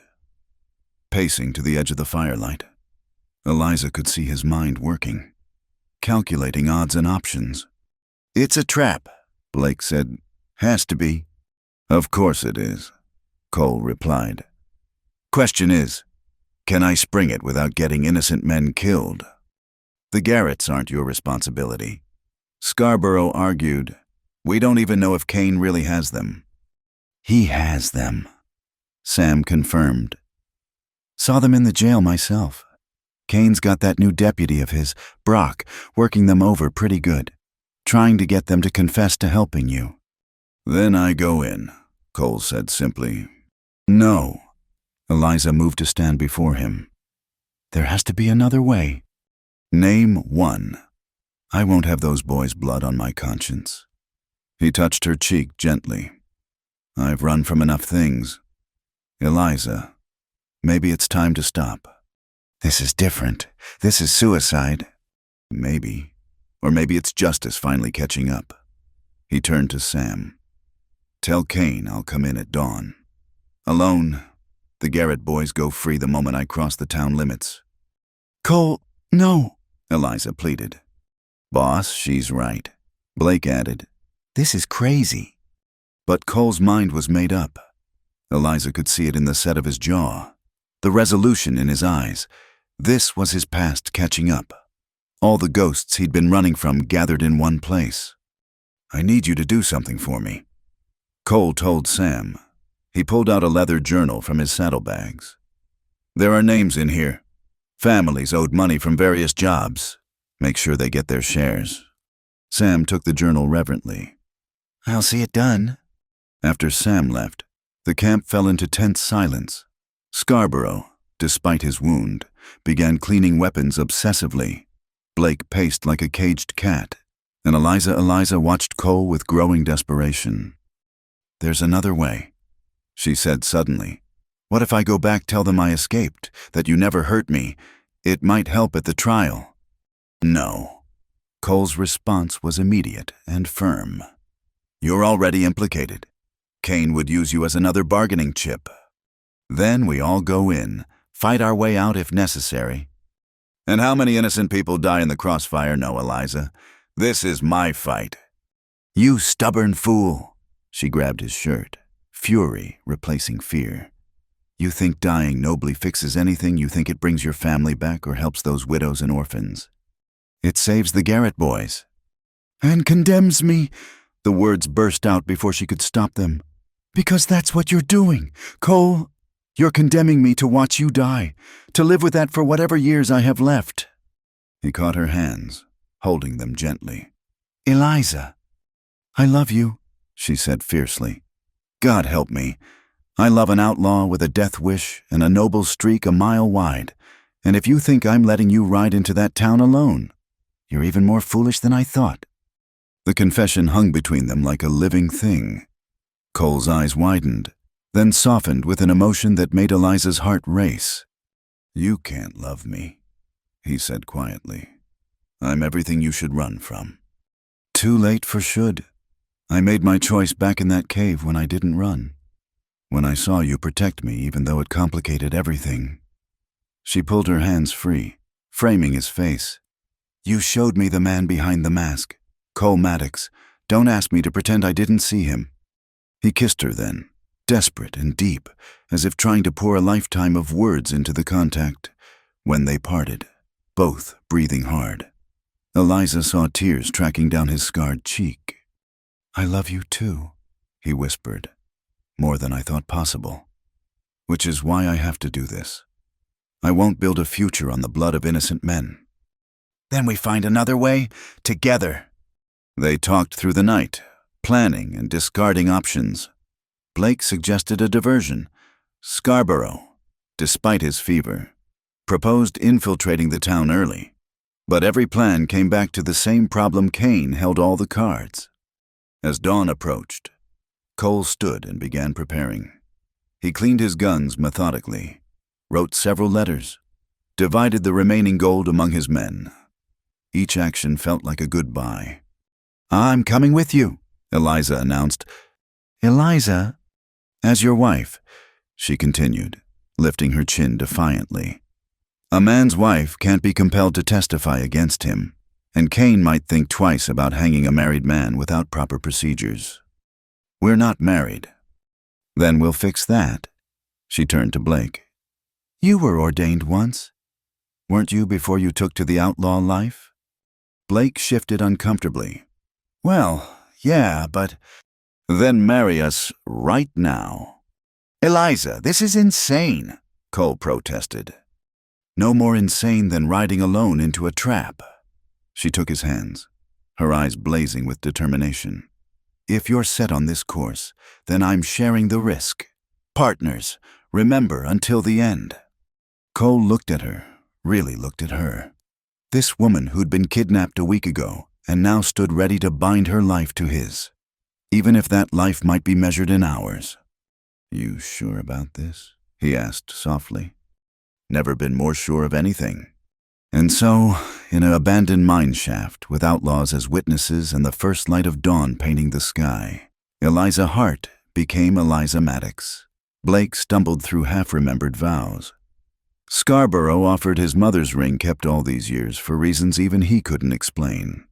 pacing to the edge of the firelight. Eliza could see his mind working, calculating odds and options. It's a trap, Blake said. Has to be. Of course it is, Cole replied. Question is, can I spring it without getting innocent men killed? The Garretts aren't your responsibility. Scarborough argued, we don't even know if Kane really has them. He has them, Sam confirmed. Saw them in the jail myself. Kane's got that new deputy of his, Brock, working them over pretty good. trying to get them to confess to helping you. Then I go in, Cole said simply. No. Eliza moved to stand before him. There has to be another way. Name one. I won't have those boys' blood on my conscience. He touched her cheek gently. I've run from enough things. Eliza, maybe it's time to stop. This is different. This is suicide. Maybe. Or maybe it's justice finally catching up. He turned to Sam. Tell Kane I'll come in at dawn. Alone. The Garrett boys go free the moment I cross the town limits. Cole, no, Eliza pleaded. Boss, she's right. Blake added. This is crazy. But Cole's mind was made up. Eliza could see it in the set of his jaw, the resolution in his eyes. This was his past catching up. All the ghosts he'd been running from gathered in one place. I need you to do something for me. Cole told Sam. He pulled out a leather journal from his saddlebags. There are names in here. Families owed money from various jobs. Make sure they get their shares. Sam took the journal reverently. I'll see it done. After Sam left, the camp fell into tense silence. Scarborough, despite his wound, began cleaning weapons obsessively. Blake paced like a caged cat, and Eliza watched Cole with growing desperation. There's another way, she said suddenly. What if I go back, tell them I escaped, that you never hurt me? It might help at the trial. No. Cole's response was immediate and firm. You're already implicated. Kane would use you as another bargaining chip. Then we all go in, fight our way out if necessary. And how many innocent people die in the crossfire? No, Eliza. This is my fight. You stubborn fool. She grabbed his shirt, fury replacing fear. You think dying nobly fixes anything? You think it brings your family back or helps those widows and orphans? It saves the Garrett boys. And condemns me. The words burst out before she could stop them. Because that's what you're doing, Cole. You're condemning me to watch you die, to live with that for whatever years I have left. He caught her hands, holding them gently. Eliza, I love you, she said fiercely. God help me. I love an outlaw with a death wish and a noble streak a mile wide. And if you think I'm letting you ride into that town alone, you're even more foolish than I thought. The confession hung between them like a living thing. Cole's eyes widened, then softened with an emotion that made Eliza's heart race. You can't love me, he said quietly. I'm everything you should run from. Too late for should. I made my choice back in that cave when I didn't run. When I saw you protect me, even though it complicated everything. She pulled her hands free, framing his face. You showed me the man behind the mask. Cole Maddox. Don't ask me to pretend I didn't see him. He kissed her then, desperate and deep, as if trying to pour a lifetime of words into the contact. When they parted, both breathing hard, Eliza saw tears tracking down his scarred cheek. I love you too, he whispered, more than I thought possible. Which is why I have to do this. I won't build a future on the blood of innocent men. Then we find another way, together. They talked through the night, planning and discarding options. Blake suggested a diversion. Scarborough, despite his fever, proposed infiltrating the town early. But every plan came back to the same problem. Kane held all the cards. As dawn approached, Cole stood and began preparing. He cleaned his guns methodically, wrote several letters, divided the remaining gold among his men. Each action felt like a goodbye. I'm coming with you, Eliza announced. Eliza? As your wife, she continued, lifting her chin defiantly. A man's wife can't be compelled to testify against him, and Kane might think twice about hanging a married man without proper procedures. We're not married. Then we'll fix that. She turned to Blake. You were ordained once. Weren't you before you took to the outlaw life? Blake shifted uncomfortably. Well, yeah, but... Then marry us right now. Eliza, this is insane, Cole protested. No more insane than riding alone into a trap. She took his hands. her eyes blazing with determination. "If you're set on this course, then I'm sharing the risk. Partners, remember until the end." Cole looked at her, really looked at her. This woman who'd been kidnapped a week ago and now stood ready to bind her life to his, even if that life might be measured in hours. "You sure about this?" he asked softly. "Never been more sure of anything." And so, in an abandoned mine shaft with outlaws as witnesses and the first light of dawn painting the sky, Eliza Hart became Eliza Maddox. Blake stumbled through half-remembered vows. Scarborough offered his mother's ring kept all these years for reasons even he couldn't explain.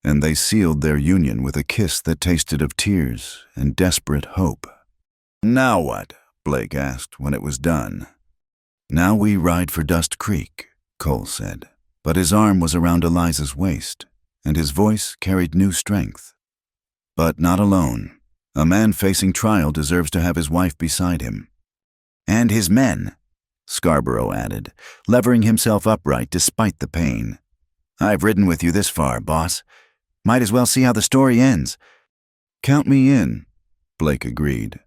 And they sealed their union with a kiss that tasted of tears and desperate hope. "Now what?" Blake asked when it was done. "Now we ride for Dust Creek," Cole said, but his arm was around Eliza's waist, and his voice carried new strength. "But not alone. A man facing trial deserves to have his wife beside him." "And his men," Scarborough added, levering himself upright despite the pain. "I've ridden with you this far, boss. Might as well see how the story ends." "Count me in," Blake agreed,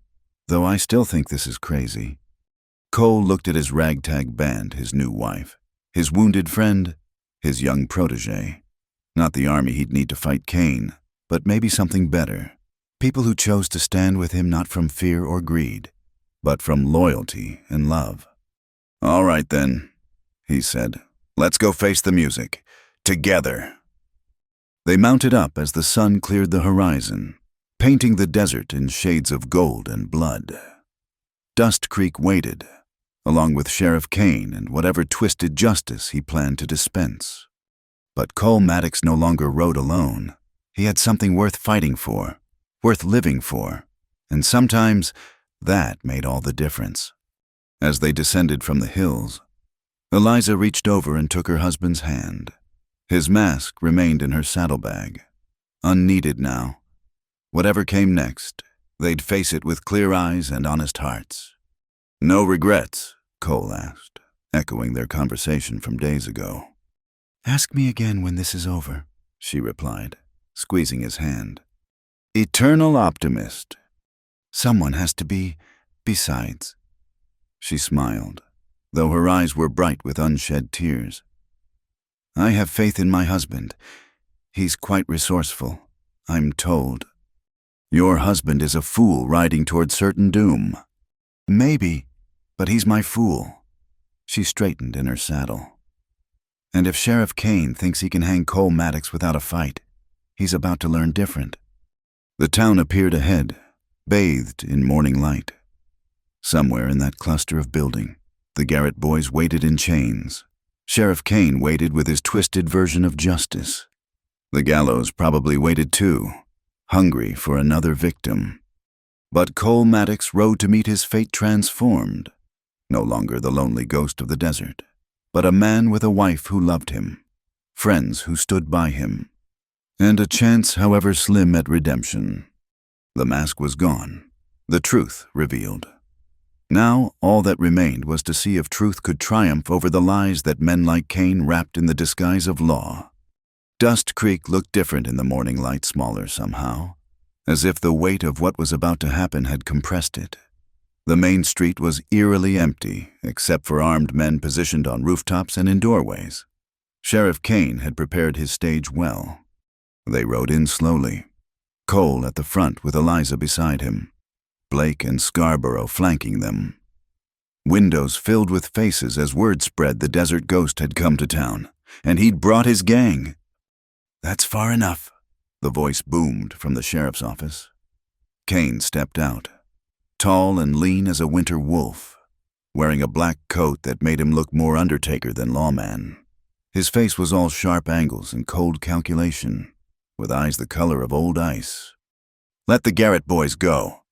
though I still think this is crazy. Cole looked at his ragtag band, his new wife, his wounded friend, his young protege. Not the army he'd need to fight Kane, but maybe something better. People who chose to stand with him not from fear or greed, but from loyalty and love. "All right then," he said. "Let's go face the music. Together." They mounted up as the sun cleared the horizon, painting the desert in shades of gold and blood. Dust Creek waited, along with Sheriff Kane and whatever twisted justice he planned to dispense. But Cole Maddox no longer rode alone. He had something worth fighting for, worth living for, and sometimes that made all the difference. As they descended from the hills, Eliza reached over and took her husband's hand. His mask remained in her saddlebag, unneeded now. Whatever came next, they'd face it with clear eyes and honest hearts. "No regrets?" Cole asked, echoing their conversation from days ago. "Ask me again when this is over," she replied, squeezing his hand. "Eternal optimist." "Someone has to be besides." She smiled, though her eyes were bright with unshed tears. "I have faith in my husband. He's quite resourceful, I'm told." "Your husband is a fool riding toward certain doom." "Maybe, but he's my fool." She straightened in her saddle. "And if Sheriff Kane thinks he can hang Cole Maddox without a fight, he's about to learn different." The town appeared ahead, bathed in morning light. Somewhere in that cluster of building, the Garrett boys waited in chains. Sheriff Kane waited with his twisted version of justice. The gallows probably waited too, hungry for another victim. But Cole Maddox rode to meet his fate transformed, no longer the lonely ghost of the desert, but a man with a wife who loved him, friends who stood by him, and a chance, however slim, at redemption. The mask was gone, the truth revealed. Now all that remained was to see if truth could triumph over the lies that men like Kane wrapped in the disguise of law. Dust Creek looked different in the morning light, smaller somehow, as if the weight of what was about to happen had compressed it. The main street was eerily empty, except for armed men positioned on rooftops and in doorways. Sheriff Kane had prepared his stage well. They rode in slowly, Cole at the front with Eliza beside him, Blake and Scarborough flanking them. Windows filled with faces as word spread the desert ghost had come to town, and he'd brought his gang. "That's far enough," the voice boomed from the sheriff's office. Kane stepped out, tall and lean as a winter wolf, wearing a black coat that made him look more undertaker than lawman. His face was all sharp angles and cold calculation, with eyes the color of old ice. "Let the Garrett boys go,"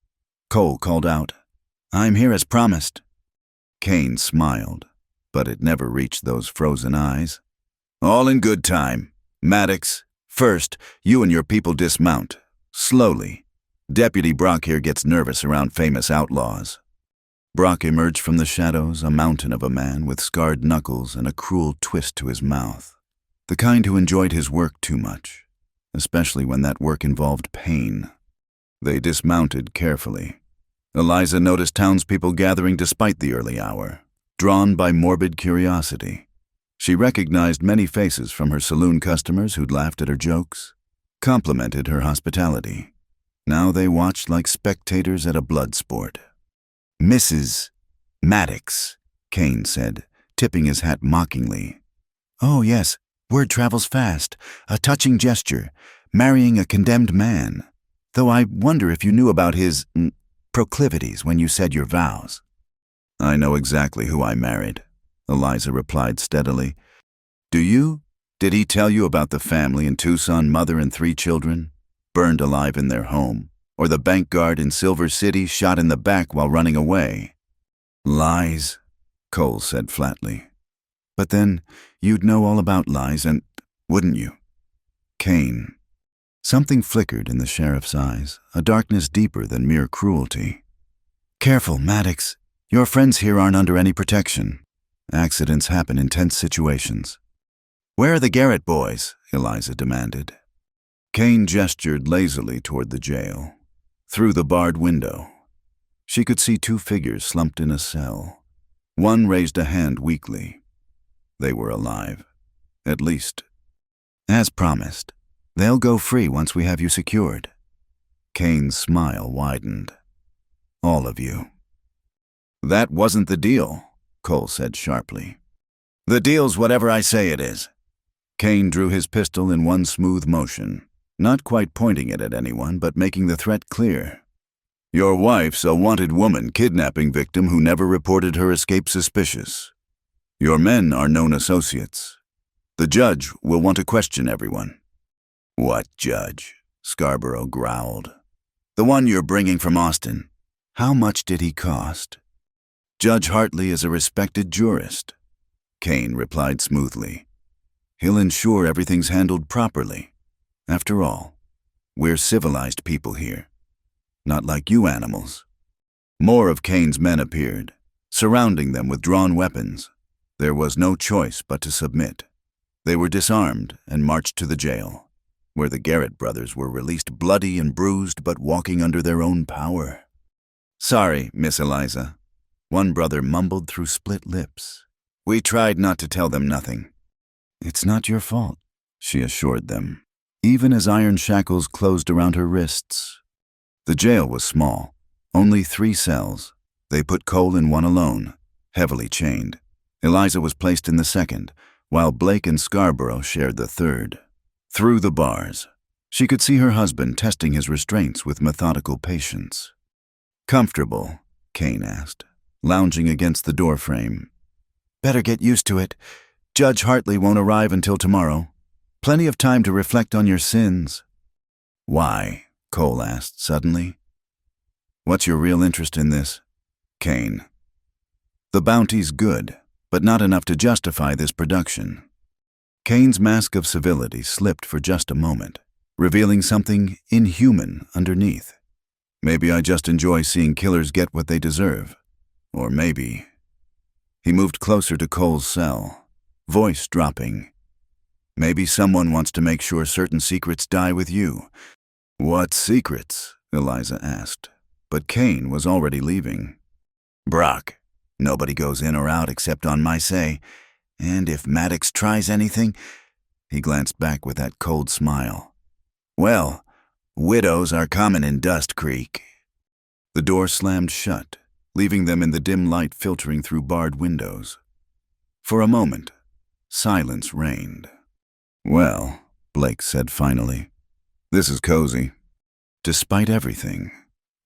Cole called out. "I'm here as promised." Kane smiled, but it never reached those frozen eyes. "All in good time. Maddox, first, you and your people dismount. Slowly. Deputy Brock here gets nervous around famous outlaws." Brock emerged from the shadows, a mountain of a man with scarred knuckles and a cruel twist to his mouth. The kind who enjoyed his work too much, especially when that work involved pain. They dismounted carefully. Eliza noticed townspeople gathering despite the early hour, drawn by morbid curiosity. She recognized many faces from her saloon customers who'd laughed at her jokes, complimented her hospitality. Now they watched like spectators at a blood sport. "Mrs. Maddox," Kane said, tipping his hat mockingly. "Oh, yes, word travels fast. A touching gesture, marrying a condemned man. Though I wonder if you knew about his proclivities when you said your vows." "I know exactly who I married," Eliza replied steadily. "Do you? Did he tell you about the family in Tucson, mother and 3 children, burned alive in their home, or the bank guard in Silver City shot in the back while running away?" "Lies," Cole said flatly. "But then, you'd know all about lies, and wouldn't you?" "Kane." Something flickered in the sheriff's eyes, a darkness deeper than mere cruelty. "Careful, Maddox. Your friends here aren't under any protection. Accidents happen in tense situations." "Where are the Garrett boys?" Eliza demanded. Kane gestured lazily toward the jail. Through the barred window, she could see 2 figures slumped in a cell. One raised a hand weakly. They were alive. At least. "As promised, they'll go free once we have you secured." Kane's smile widened. "All of you." "That wasn't the deal," Cole said sharply. "The deal's whatever I say it is." Kane drew his pistol in one smooth motion, not quite pointing it at anyone, but making the threat clear. "Your wife's a wanted woman kidnapping victim who never reported her escape suspicious. Your men are known associates. The judge will want to question everyone." "What judge?" Scarborough growled. "The one you're bringing from Austin. How much did he cost?" "Judge Hartley is a respected jurist," Kane replied smoothly. "He'll ensure everything's handled properly. After all, we're civilized people here. Not like you animals." More of Kane's men appeared, surrounding them with drawn weapons. There was no choice but to submit. They were disarmed and marched to the jail, where the Garrett brothers were released bloody and bruised but walking under their own power. "Sorry, Miss Eliza," one brother mumbled through split lips. "We tried not to tell them nothing." "It's not your fault," she assured them, even as iron shackles closed around her wrists. The jail was small, only 3 cells. They put Cole in one alone, heavily chained. Eliza was placed in the second, while Blake and Scarborough shared the third. Through the bars, she could see her husband testing his restraints with methodical patience. "Comfortable?" Kane asked, lounging against the doorframe. "Better get used to it. Judge Hartley won't arrive until tomorrow. Plenty of time to reflect on your sins." "Why?" Cole asked suddenly. "What's your real interest in this?" Kane. "The bounty's good, but not enough to justify this production." Kane's mask of civility slipped for just a moment, revealing something inhuman underneath. "Maybe I just enjoy seeing killers get what they deserve. Or maybe..." He moved closer to Cole's cell, voice dropping. "Maybe someone wants to make sure certain secrets die with you." "What secrets?" Eliza asked, but Kane was already leaving. "Brock, nobody goes in or out except on my say, and if Maddox tries anything..." He glanced back with that cold smile. "Well, widows are common in Dust Creek." The door slammed shut, leaving them in the dim light filtering through barred windows. For a moment, silence reigned. "Well," Blake said finally, "this is cozy." Despite everything,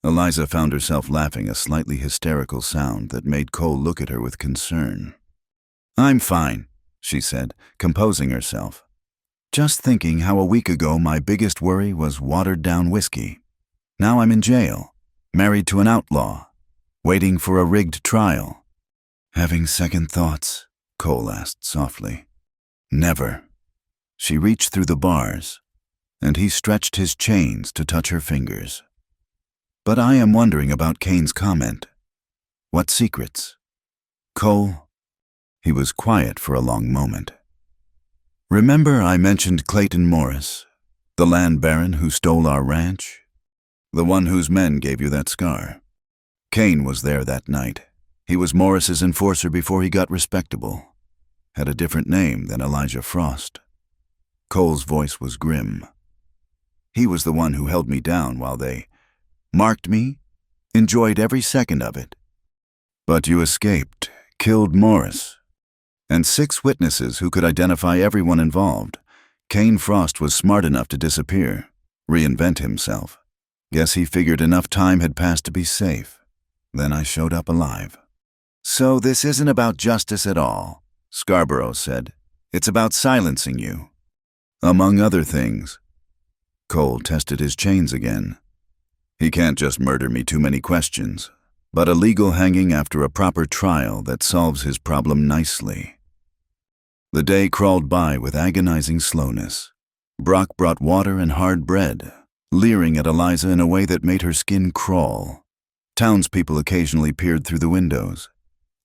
Eliza found herself laughing a slightly hysterical sound that made Cole look at her with concern. "I'm fine," she said, composing herself. "Just thinking how a week ago my biggest worry was watered-down whiskey. Now I'm in jail, married to an outlaw, waiting for a rigged trial." "Having second thoughts?" Cole asked softly. "Never." She reached through the bars, and he stretched his chains to touch her fingers. "But I am wondering about Kane's comment. What secrets?" "Cole?" He was quiet for a long moment. "Remember I mentioned Clayton Morris, The land baron who stole our ranch? The one whose men gave you that scar? Kane was there that night. He was Morris's enforcer before he got respectable. Had a different name than Elijah Frost. Cole's voice was grim. He was the one who held me down while they marked me, enjoyed every second of it. But you escaped, killed Morris, and 6 witnesses who could identify everyone involved. Kane Frost was smart enough to disappear, reinvent himself. Guess he figured enough time had passed to be safe. Then I showed up alive. So this isn't about justice at all, Scarborough said. It's about silencing you. Among other things. Cole tested his chains again. He can't just murder me too many questions, but a legal hanging after a proper trial that solves his problem nicely. The day crawled by with agonizing slowness. Brock brought water and hard bread, leering at Eliza in a way that made her skin crawl. Townspeople occasionally peered through the windows,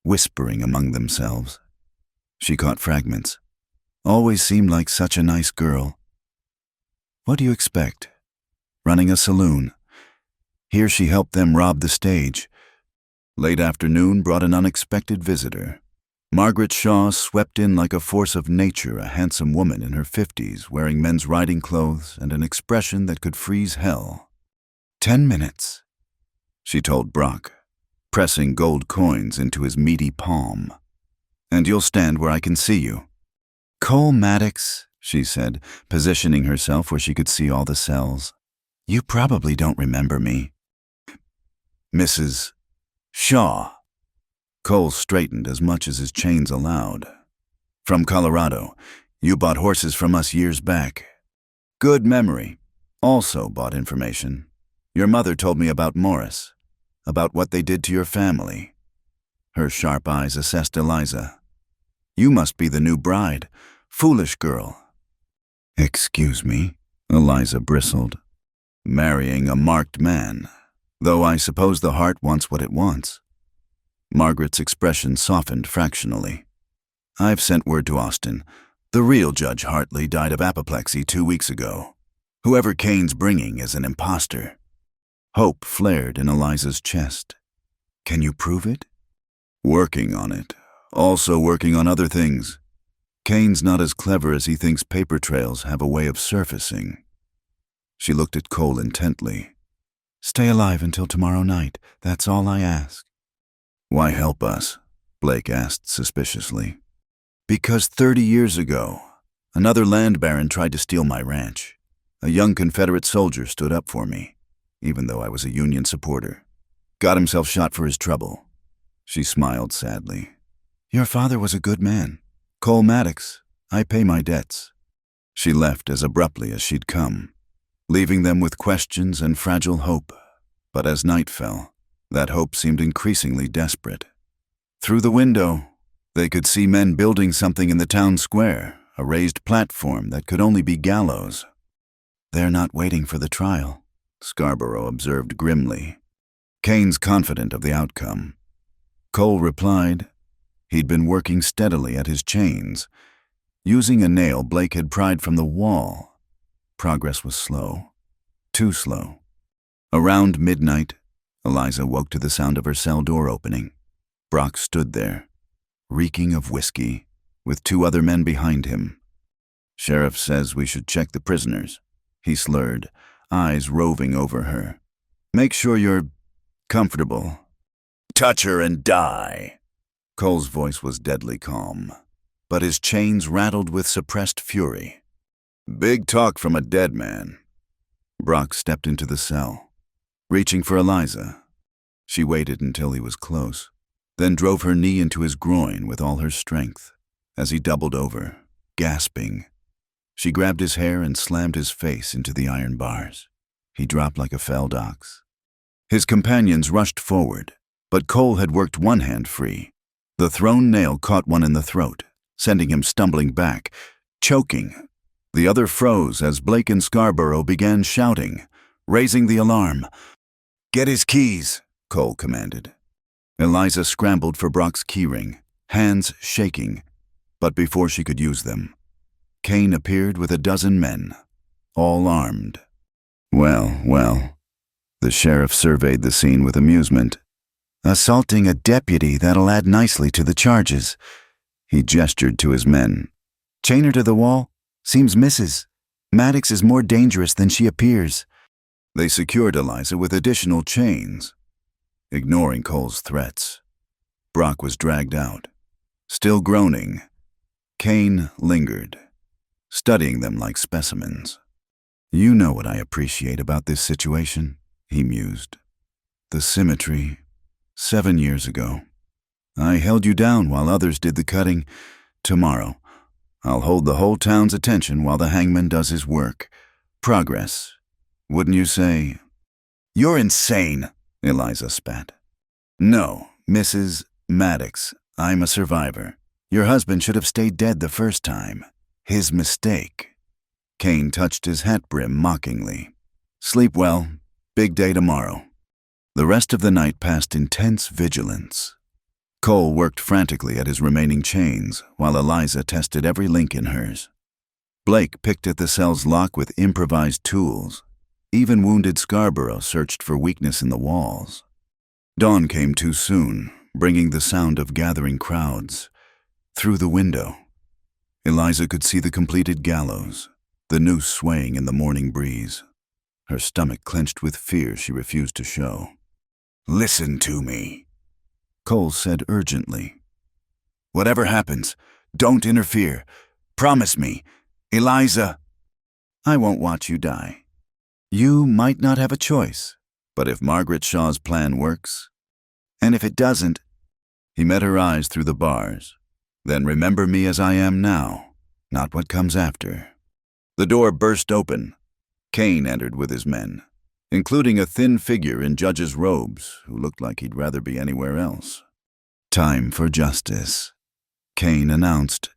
whispering among themselves. She caught fragments. Always seemed like such a nice girl. What do you expect? Running a saloon. Here she helped them rob the stage. Late afternoon brought an unexpected visitor. Margaret Shaw swept in like a force of nature, a handsome woman in her 50s, wearing men's riding clothes and an expression that could freeze hell. 10 minutes, she told Brock, pressing gold coins into his meaty palm. And you'll stand where I can see you. Cole Maddox, she said, positioning herself where she could see all the cells. You probably don't remember me. Mrs. Shaw. Cole straightened as much as his chains allowed. From Colorado. You bought horses from us years back. Good memory. Also bought information. Your mother told me about Morris, about what they did to your family. Her sharp eyes assessed Eliza. You must be the new bride. Foolish girl. Excuse me, Eliza bristled. Marrying a marked man, though I suppose the heart wants what it wants. Margaret's expression softened fractionally. I've sent word to Austin. The real Judge Hartley died of apoplexy 2 weeks ago. Whoever Kane's bringing is an imposter. Hope flared in Eliza's chest. Can you prove it? Working on it. Also working on other things. Kane's not as clever as he thinks paper trails have a way of surfacing. She looked at Cole intently. Stay alive until tomorrow night. That's all I ask. Why help us? Blake asked suspiciously. Because 30 years ago, another land baron tried to steal my ranch. A young Confederate soldier stood up for me, even though I was a Union supporter. Got himself shot for his trouble. She smiled sadly. Your father was a good man. Cole Maddox, I pay my debts. She left as abruptly as she'd come, leaving them with questions and fragile hope. But as night fell, that hope seemed increasingly desperate. Through the window, they could see men building something in the town square, a raised platform that could only be gallows. They're not waiting for the trial, Scarborough observed grimly. Kane's confident of the outcome. Cole replied, he'd been working steadily at his chains, using a nail Blake had pried from the wall. Progress was slow. Too slow. Around midnight, Eliza woke to the sound of her cell door opening. Brock stood there, reeking of whiskey, with 2 other men behind him. Sheriff says we should check the prisoners, he slurred, eyes roving over her. Make sure you're comfortable. Touch her and die. Cole's voice was deadly calm, but his chains rattled with suppressed fury. Big talk from a dead man. Brock stepped into the cell, reaching for Eliza. She waited until he was close, then drove her knee into his groin with all her strength. As he doubled over, gasping, she grabbed his hair and slammed his face into the iron bars. He dropped like a felled ox. His companions rushed forward, but Cole had worked one hand free. The thrown nail caught one in the throat, sending him stumbling back, choking. The other froze as Blake and Scarborough began shouting, raising the alarm. Get his keys, Cole commanded. Eliza scrambled for Brock's keyring, hands shaking, but before she could use them, Kane appeared with a dozen men. all armed. Well, well. The sheriff surveyed the scene with amusement. Assaulting a deputy, that'll add nicely to the charges. He gestured to his men. Chain her to the wall? Seems Mrs. Maddox is more dangerous than she appears. They secured Eliza with additional chains, ignoring Cole's threats. Brock was dragged out. Still groaning, Kane lingered, studying them like specimens. You know what I appreciate about this situation, he mused. The symmetry. 7 years ago. I held you down while others did the cutting. Tomorrow, I'll hold the whole town's attention while the hangman does his work. Progress. Wouldn't you say? You're insane, Eliza spat. No, Mrs. Maddox, I'm a survivor. Your husband should have stayed dead the first time. His mistake. Kane touched his hat brim mockingly. Sleep well. Big day tomorrow. The rest of the night passed intense vigilance. Cole worked frantically at his remaining chains, while Eliza tested every link in hers. Blake picked at the cell's lock with improvised tools. Even wounded Scarborough searched for weakness in the walls. Dawn came too soon, bringing the sound of gathering crowds. Through the window, Eliza could see the completed gallows, the noose swaying in the morning breeze. Her stomach clenched with fear she refused to show. Listen to me, Cole said urgently. Whatever happens, don't interfere. Promise me, Eliza. I won't watch you die. You might not have a choice, but if Margaret Shaw's plan works, and if it doesn't, he met her eyes through the bars. Then remember me as I am now, not what comes after. The door burst open. Kane entered with his men, including a thin figure in judge's robes who looked like he'd rather be anywhere else. Time for justice, Kane announced.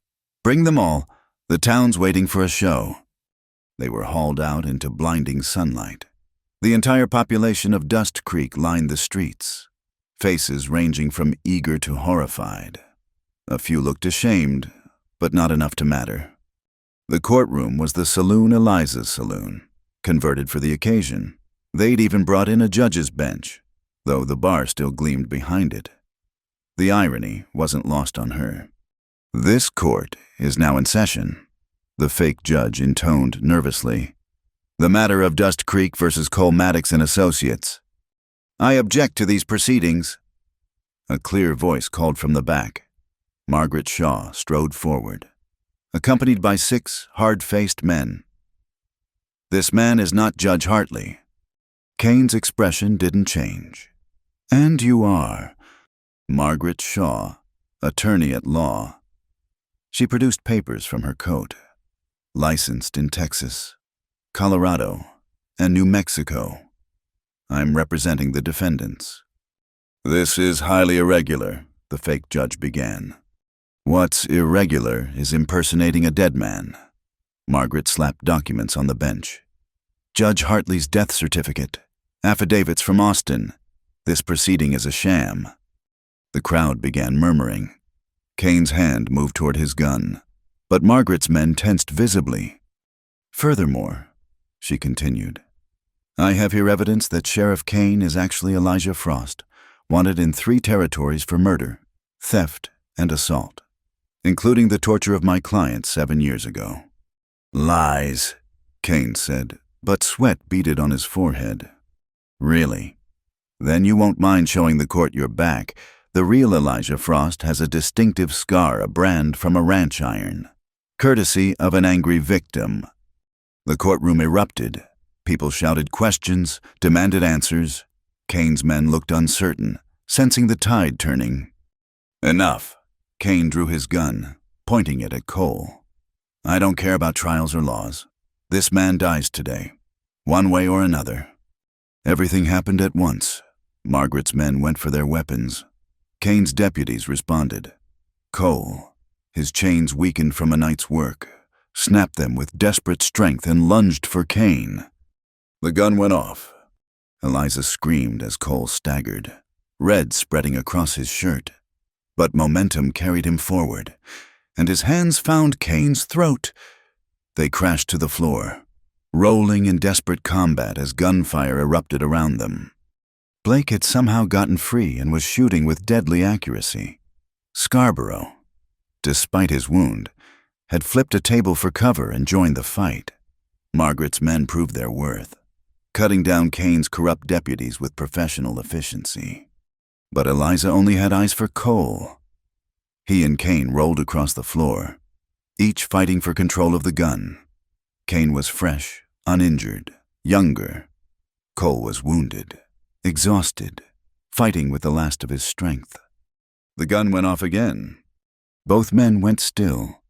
Bring them all. The town's waiting for a show. They were hauled out into blinding sunlight. The entire population of Dust Creek lined the streets, faces ranging from eager to horrified. A few looked ashamed, but not enough to matter. The courtroom was the saloon Eliza's saloon, converted for the occasion. They'd even brought in a judge's bench, though the bar still gleamed behind it. The irony wasn't lost on her. This court is now in session, the fake judge intoned nervously. The matter of Dust Creek versus Cole Maddox and Associates. I object to these proceedings. A clear voice called from the back. Margaret Shaw strode forward, accompanied by 6 hard-faced men. This man is not Judge Hartley. Kane's expression didn't change. And you are Margaret Shaw, attorney at law. She produced papers from her coat. Licensed in Texas, Colorado, and New Mexico. I'm representing the defendants. This is highly irregular, the fake judge began. What's irregular is impersonating a dead man. Margaret slapped documents on the bench. Judge Hartley's death certificate, affidavits from Austin. This proceeding is a sham. The crowd began murmuring. Kane's hand moved toward his gun, but Margaret's men tensed visibly. Furthermore, she continued, I have here evidence that Sheriff Kane is actually Elijah Frost, wanted in 3 territories for murder, theft, and assault, including the torture of my client 7 years ago. Lies, Kane said, but sweat beaded on his forehead. Really? Then you won't mind showing the court your back. The real Elijah Frost has a distinctive scar, a brand from a ranch iron, courtesy of an angry victim. The courtroom erupted. People shouted questions, demanded answers. Kane's men looked uncertain, sensing the tide turning. Enough. Kane drew his gun, pointing it at Cole. I don't care about trials or laws. This man dies today, one way or another. Everything happened at once. Margaret's men went for their weapons. Kane's deputies responded. Cole, his chains weakened from a night's work, snapped them with desperate strength and lunged for Kane. The gun went off. Eliza screamed as Cole staggered, red spreading across his shirt. But momentum carried him forward, and his hands found Kane's throat. They crashed to the floor. rolling in desperate combat as gunfire erupted around them. Blake had somehow gotten free and was shooting with deadly accuracy. Scarborough, despite his wound, had flipped a table for cover and joined the fight. Margaret's men proved their worth, cutting down Kane's corrupt deputies with professional efficiency. But Eliza only had eyes for Cole. He and Kane rolled across the floor, each fighting for control of the gun. Kane was fresh, uninjured, younger. Cole was wounded, exhausted, fighting with the last of his strength. The gun went off again. Both men went still.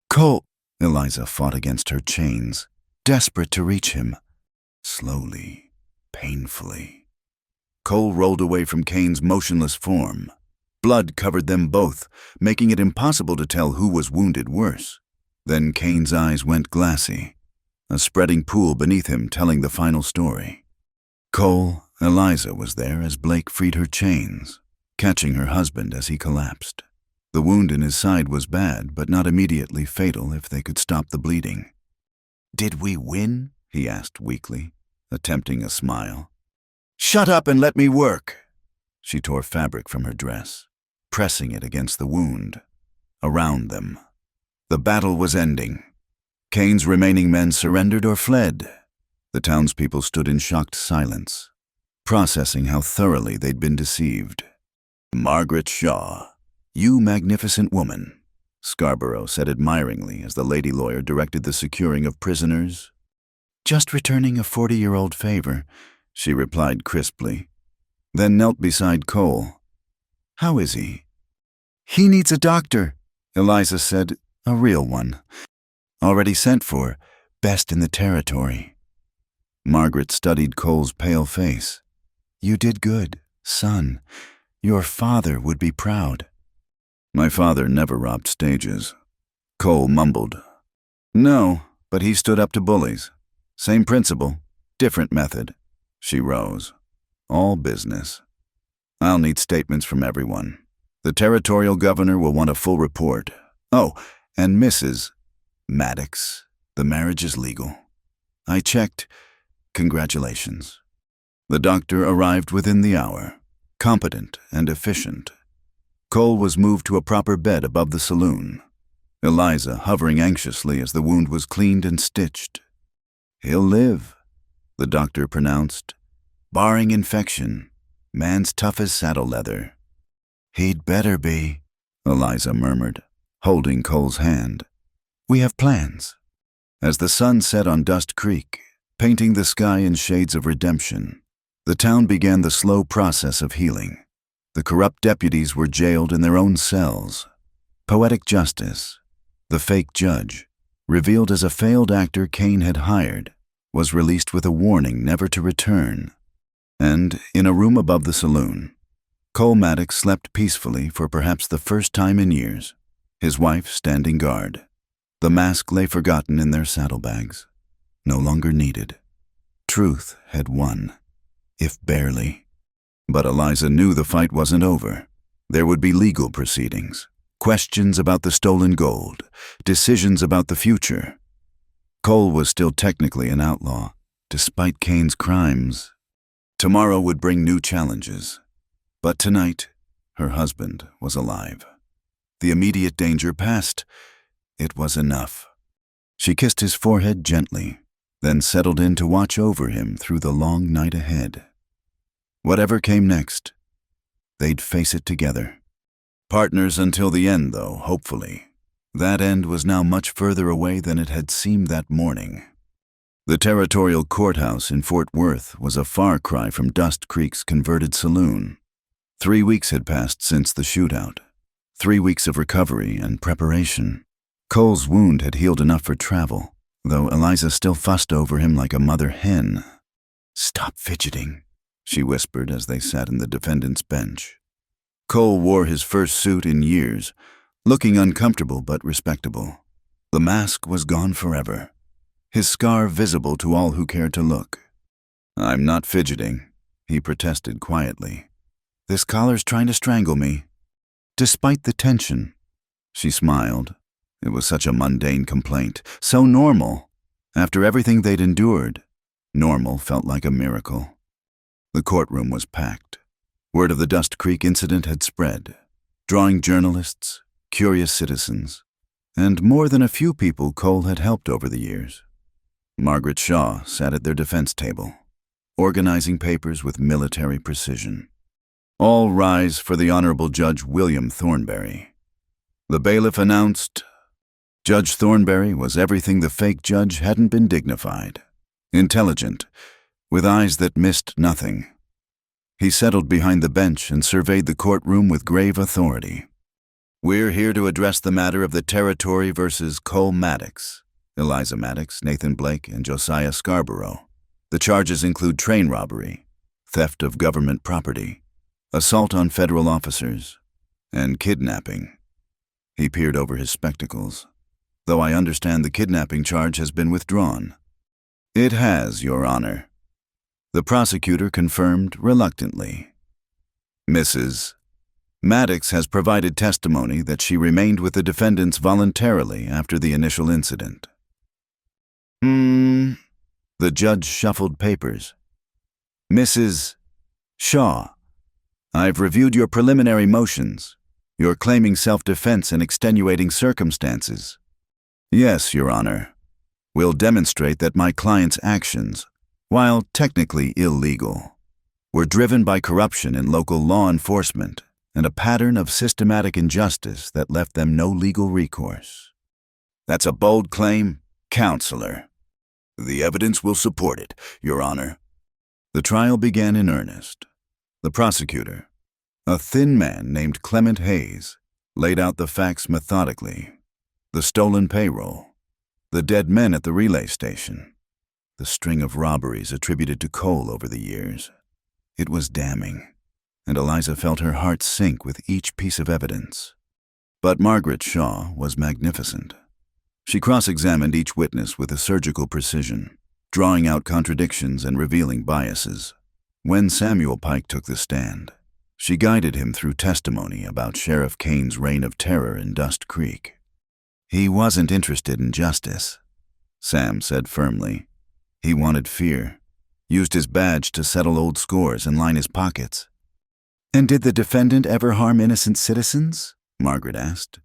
Cole! Eliza fought against her chains, desperate to reach him. Slowly, painfully. Cole rolled away from Kane's motionless form. Blood covered them both, making it impossible to tell who was wounded worse. Then Kane's eyes went glassy, a spreading pool beneath him telling the final story. Cole, Eliza was there as Blake freed her chains, catching her husband as he collapsed. The wound in his side was bad, but not immediately fatal if they could stop the bleeding. "Did we win?" he asked weakly, attempting a smile. "Shut up and let me work." She tore fabric from her dress, pressing it against the wound. Around them, the battle was ending. Kane's remaining men surrendered or fled. The townspeople stood in shocked silence, processing how thoroughly they'd been deceived. "Margaret Shaw, you magnificent woman," Scarborough said admiringly as the lady lawyer directed the securing of prisoners. "Just returning a 40-year-old favor," she replied crisply, then knelt beside Cole. "How is he?" "He needs a doctor," Eliza said, "a real one. Already sent for, best in the territory." Margaret studied Cole's pale face. "You did good, son. Your father would be proud." "My father never robbed stages," Cole mumbled. "No, but he stood up to bullies. Same principle, different method." She rose. "All business. I'll need statements from everyone. The territorial governor will want a full report. Oh, and Mrs. Maddox, the marriage is legal. I checked. Congratulations." The doctor arrived within the hour, competent and efficient. Cole was moved to a proper bed above the saloon, Eliza hovering anxiously as the wound was cleaned and stitched. "He'll live," the doctor pronounced. "Barring infection, man's tough as saddle leather." "He'd better be," Eliza murmured, holding Cole's hand. "We have plans." As the sun set on Dust Creek, painting the sky in shades of redemption, the town began the slow process of healing. The corrupt deputies were jailed in their own cells. Poetic Justice, the fake judge, revealed as a failed actor Kane had hired, was released with a warning never to return. And, in a room above the saloon, Cole Maddox slept peacefully for perhaps the first time in years, his wife standing guard. The mask lay forgotten in their saddlebags, no longer needed. Truth had won, if barely. But Eliza knew the fight wasn't over. There would be legal proceedings, questions about the stolen gold, decisions about the future. Cole was still technically an outlaw, despite Kane's crimes. Tomorrow would bring new challenges. But tonight, her husband was alive. The immediate danger passed. It was enough. She kissed his forehead gently, then settled in to watch over him through the long night ahead. Whatever came next, they'd face it together. Partners until the end, though, hopefully. That end was now much further away than it had seemed that morning. The territorial courthouse in Fort Worth was a far cry from Dust Creek's converted saloon. 3 weeks had passed since the shootout. 3 weeks of recovery and preparation. Cole's wound had healed enough for travel, though Eliza still fussed over him like a mother hen. "Stop fidgeting," she whispered as they sat in the defendant's bench. Cole wore his first suit in years, looking uncomfortable but respectable. The mask was gone forever, his scar visible to all who cared to look. "I'm not fidgeting," he protested quietly. "This collar's trying to strangle me." Despite the tension, she smiled. It was such a mundane complaint, so normal. After everything they'd endured, normal felt like a miracle. The courtroom was packed. Word of the Dust Creek incident had spread, drawing journalists, curious citizens, and more than a few people Cole had helped over the years. Margaret Shaw sat at their defense table, organizing papers with military precision. All rise for the Honorable Judge William Thornberry. The bailiff announced. Judge Thornberry was everything the fake judge hadn't been dignified. Intelligent, with eyes that missed nothing. He settled behind the bench and surveyed the courtroom with grave authority. We're here to address the matter of the Territory versus Cole Maddox, Eliza Maddox, Nathan Blake, and Josiah Scarborough. The charges include train robbery, theft of government property, assault on federal officers, and kidnapping. He peered over his spectacles. Though I understand the kidnapping charge has been withdrawn. It has, Your Honor. The prosecutor confirmed reluctantly. Mrs. Maddox has provided testimony that she remained with the defendants voluntarily after the initial incident. The judge shuffled papers. Mrs. Shaw, I've reviewed your preliminary motions. You're claiming self-defense and extenuating circumstances. Yes, Your Honor. We'll demonstrate that my client's actions, while technically illegal, were driven by corruption in local law enforcement and a pattern of systematic injustice that left them no legal recourse. That's a bold claim, Counselor. The evidence will support it, Your Honor. The trial began in earnest. The prosecutor, a thin man named Clement Hayes, laid out the facts methodically. The stolen payroll, the dead men at the relay station, the string of robberies attributed to Cole over the years. It was damning, and Eliza felt her heart sink with each piece of evidence. But Margaret Shaw was magnificent. She cross-examined each witness with a surgical precision, drawing out contradictions and revealing biases. When Samuel Pike took the stand, she guided him through testimony about Sheriff Kane's reign of terror in Dust Creek. He wasn't interested in justice, Sam said firmly. He wanted fear, used his badge to settle old scores and line his pockets. And did the defendant ever harm innocent citizens? Margaret asked.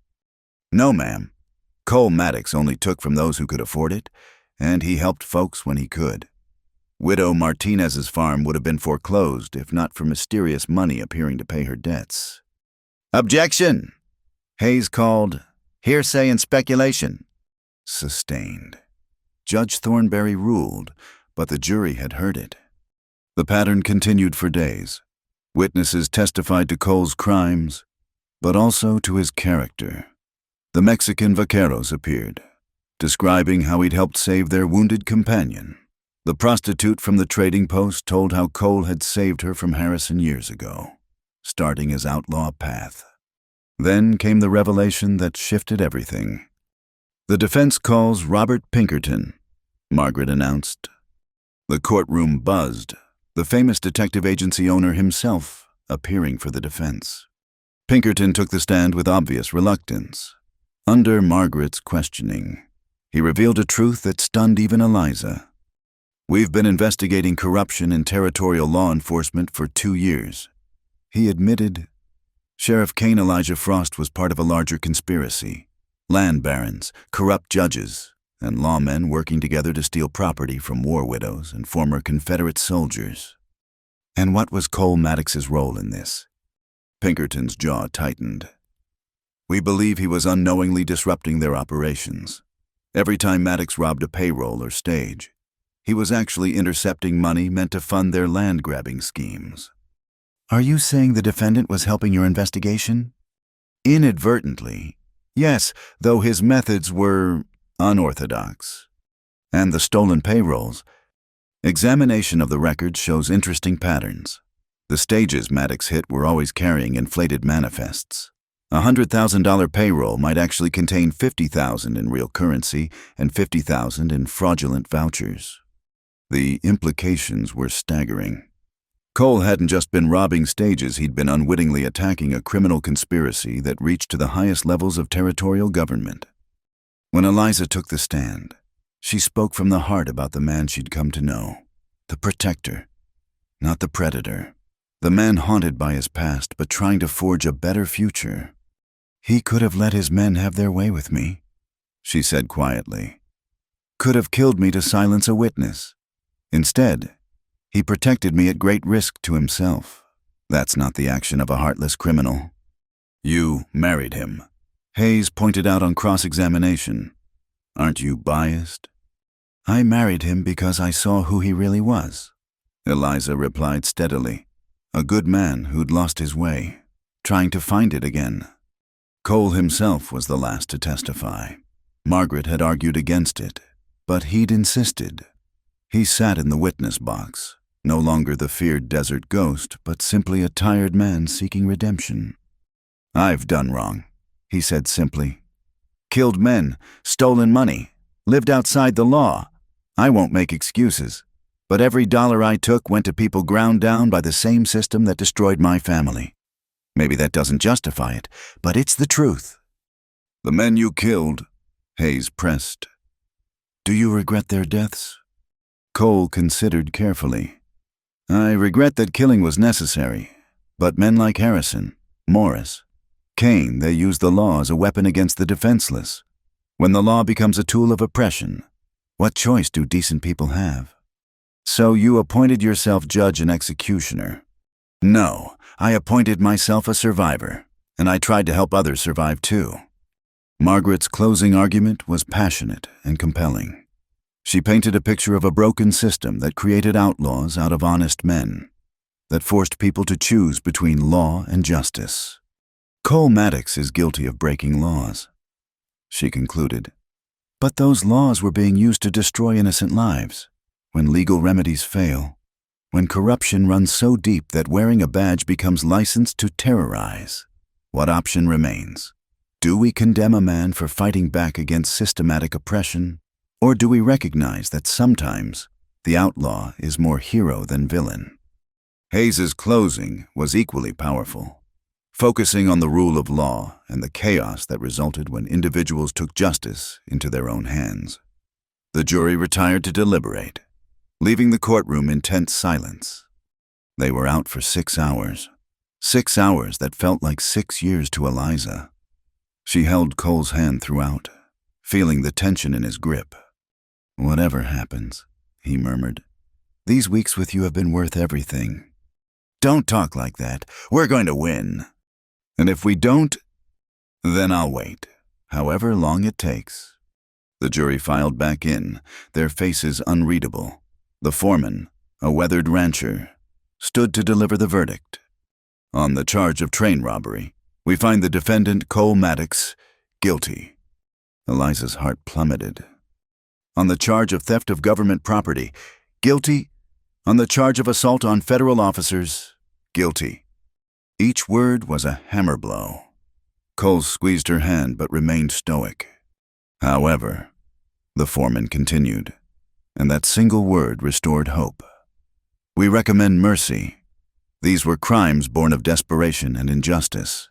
No, ma'am. Cole Maddox only took from those who could afford it, and he helped folks when he could. Widow Martinez's farm would have been foreclosed if not for mysterious money appearing to pay her debts. Objection! Hayes called hearsay and speculation. Sustained. Judge Thornberry ruled, but the jury had heard it. The pattern continued for days. Witnesses testified to Cole's crimes, but also to his character. The Mexican vaqueros appeared, describing how he'd helped save their wounded companion. The prostitute from the trading post told how Cole had saved her from Harrison years ago, starting his outlaw path. Then came the revelation that shifted everything. The defense calls Robert Pinkerton, Margaret announced. The courtroom buzzed, the famous detective agency owner himself appearing for the defense. Pinkerton took the stand with obvious reluctance. Under Margaret's questioning, he revealed a truth that stunned even Eliza. We've been investigating corruption in territorial law enforcement for 2 years. He admitted Sheriff Kane Elijah Frost was part of a larger conspiracy. Land barons, corrupt judges, and lawmen working together to steal property from war widows and former Confederate soldiers. And what was Cole Maddox's role in this? Pinkerton's jaw tightened. We believe he was unknowingly disrupting their operations. Every time Maddox robbed a payroll or stage, he was actually intercepting money meant to fund their land-grabbing schemes. Are you saying the defendant was helping your investigation? Inadvertently, yes, though his methods were unorthodox. And the stolen payrolls. Examination of the records shows interesting patterns. The stages Maddox hit were always carrying inflated manifests. A $100,000 payroll might actually contain $50,000 in real currency and $50,000 in fraudulent vouchers. The implications were staggering. Cole hadn't just been robbing stages, he'd been unwittingly attacking a criminal conspiracy that reached to the highest levels of territorial government. When Eliza took the stand, She spoke from the heart about the man she'd come to know. The protector, not the predator. The man haunted by his past, but trying to forge a better future. He could have let his men have their way with me, she said quietly. Could have killed me to silence a witness. Instead, he protected me at great risk to himself. That's not the action of a heartless criminal. You married him, Hayes pointed out on cross-examination. Aren't you biased? I married him because I saw who he really was, Eliza replied steadily. A good man who'd lost his way, trying to find it again. Cole himself was the last to testify. Margaret had argued against it, but he'd insisted. He sat in the witness box, no longer the feared desert ghost, but simply a tired man seeking redemption. I've done wrong, he said simply. Killed men, stolen money, lived outside the law. I won't make excuses, but every dollar I took went to people ground down by the same system that destroyed my family. Maybe that doesn't justify it, but it's the truth. The men you killed, Hayes pressed. Do you regret their deaths? Cole considered carefully. I regret that killing was necessary, but men like Harrison, Morris, Kane, they use the law as a weapon against the defenseless. When the law becomes a tool of oppression, what choice do decent people have? So you appointed yourself judge and executioner. No, I appointed myself a survivor, and I tried to help others survive too. Margaret's closing argument was passionate and compelling. She painted a picture of a broken system that created outlaws out of honest men, that forced people to choose between law and justice. Cole Maddox is guilty of breaking laws, she concluded. But those laws were being used to destroy innocent lives. When legal remedies fail, when corruption runs so deep that wearing a badge becomes licensed to terrorize, what option remains? Do we condemn a man for fighting back against systematic oppression, or do we recognize that sometimes the outlaw is more hero than villain? Hayes's closing was equally powerful, focusing on the rule of law and the chaos that resulted when individuals took justice into their own hands. The jury retired to deliberate, leaving the courtroom in tense silence. They were out for 6 hours. 6 hours that felt like 6 years to Eliza. She held Cole's hand throughout, feeling the tension in his grip. Whatever happens, he murmured, these weeks with you have been worth everything. Don't talk like that. We're going to win. And if we don't, then I'll wait, however long it takes. The jury filed back in, their faces unreadable. The foreman, a weathered rancher, stood to deliver the verdict. On the charge of train robbery, we find the defendant, Cole Maddox, guilty. Eliza's heart plummeted. On the charge of theft of government property, guilty. On the charge of assault on federal officers, guilty. Each word was a hammer blow. Cole squeezed her hand but remained stoic. However, the foreman continued, and that single word restored hope. We recommend mercy. These were crimes born of desperation and injustice.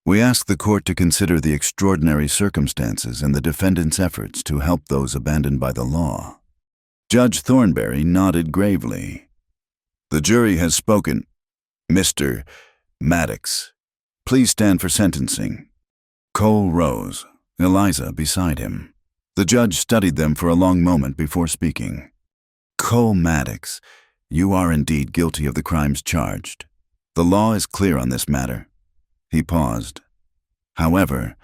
We ask the court to consider the extraordinary circumstances and the defendant's efforts to help those abandoned by the law. Judge Thornberry nodded gravely. The jury has spoken. Mr. Maddox, please stand for sentencing. Cole rose, Eliza beside him. The judge studied them for a long moment before speaking. Cole Maddox, you are indeed guilty of the crimes charged. The law is clear on this matter. He paused. However,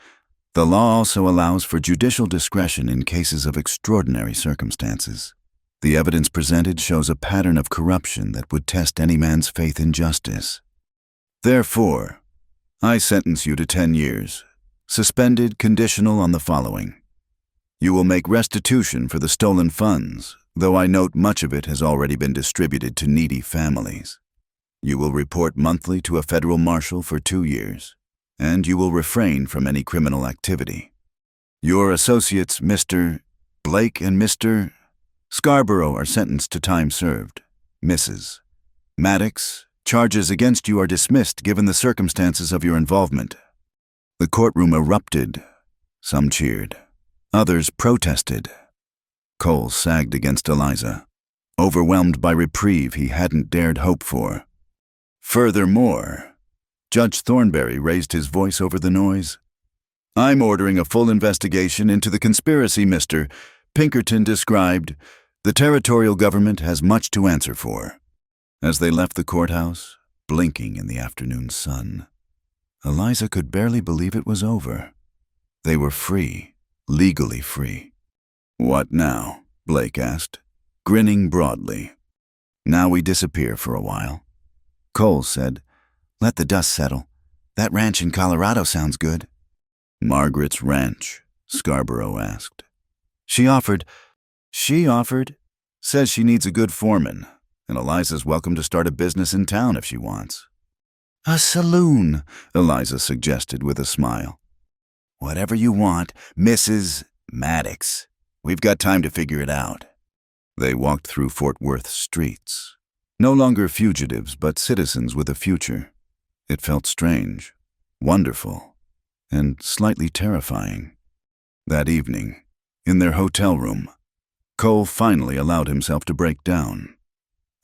the law also allows for judicial discretion in cases of extraordinary circumstances. The evidence presented shows a pattern of corruption that would test any man's faith in justice. Therefore, I sentence you to 10 years, suspended conditional on the following. You will make restitution for the stolen funds, though I note much of it has already been distributed to needy families. You will report monthly to a federal marshal for 2 years, and you will refrain from any criminal activity. Your associates, Mr. Blake and Mr. Scarborough, are sentenced to time served. Mrs. Maddox, charges against you are dismissed given the circumstances of your involvement. The courtroom erupted. Some cheered. Others protested. Cole sagged against Eliza, overwhelmed by reprieve he hadn't dared hope for. Furthermore, Judge Thornberry raised his voice over the noise. "I'm ordering a full investigation into the conspiracy Mr. Pinkerton described. The territorial government has much to answer for." As they left the courthouse, blinking in the afternoon sun, Eliza could barely believe it was over. They were free, legally free. "What now?" Blake asked, grinning broadly. "Now we disappear for a while." Cole said, "Let the dust settle. That ranch in Colorado sounds good." "Margaret's ranch?" Scarborough asked. She offered. Says she needs a good foreman, and Eliza's welcome to start a business in town if she wants." "A saloon," Eliza suggested with a smile. "Whatever you want, Mrs. Maddox. We've got time to figure it out." They walked through Fort Worth's streets. No longer fugitives, but citizens with a future. It felt strange, wonderful, and slightly terrifying. That evening, in their hotel room, Cole finally allowed himself to break down.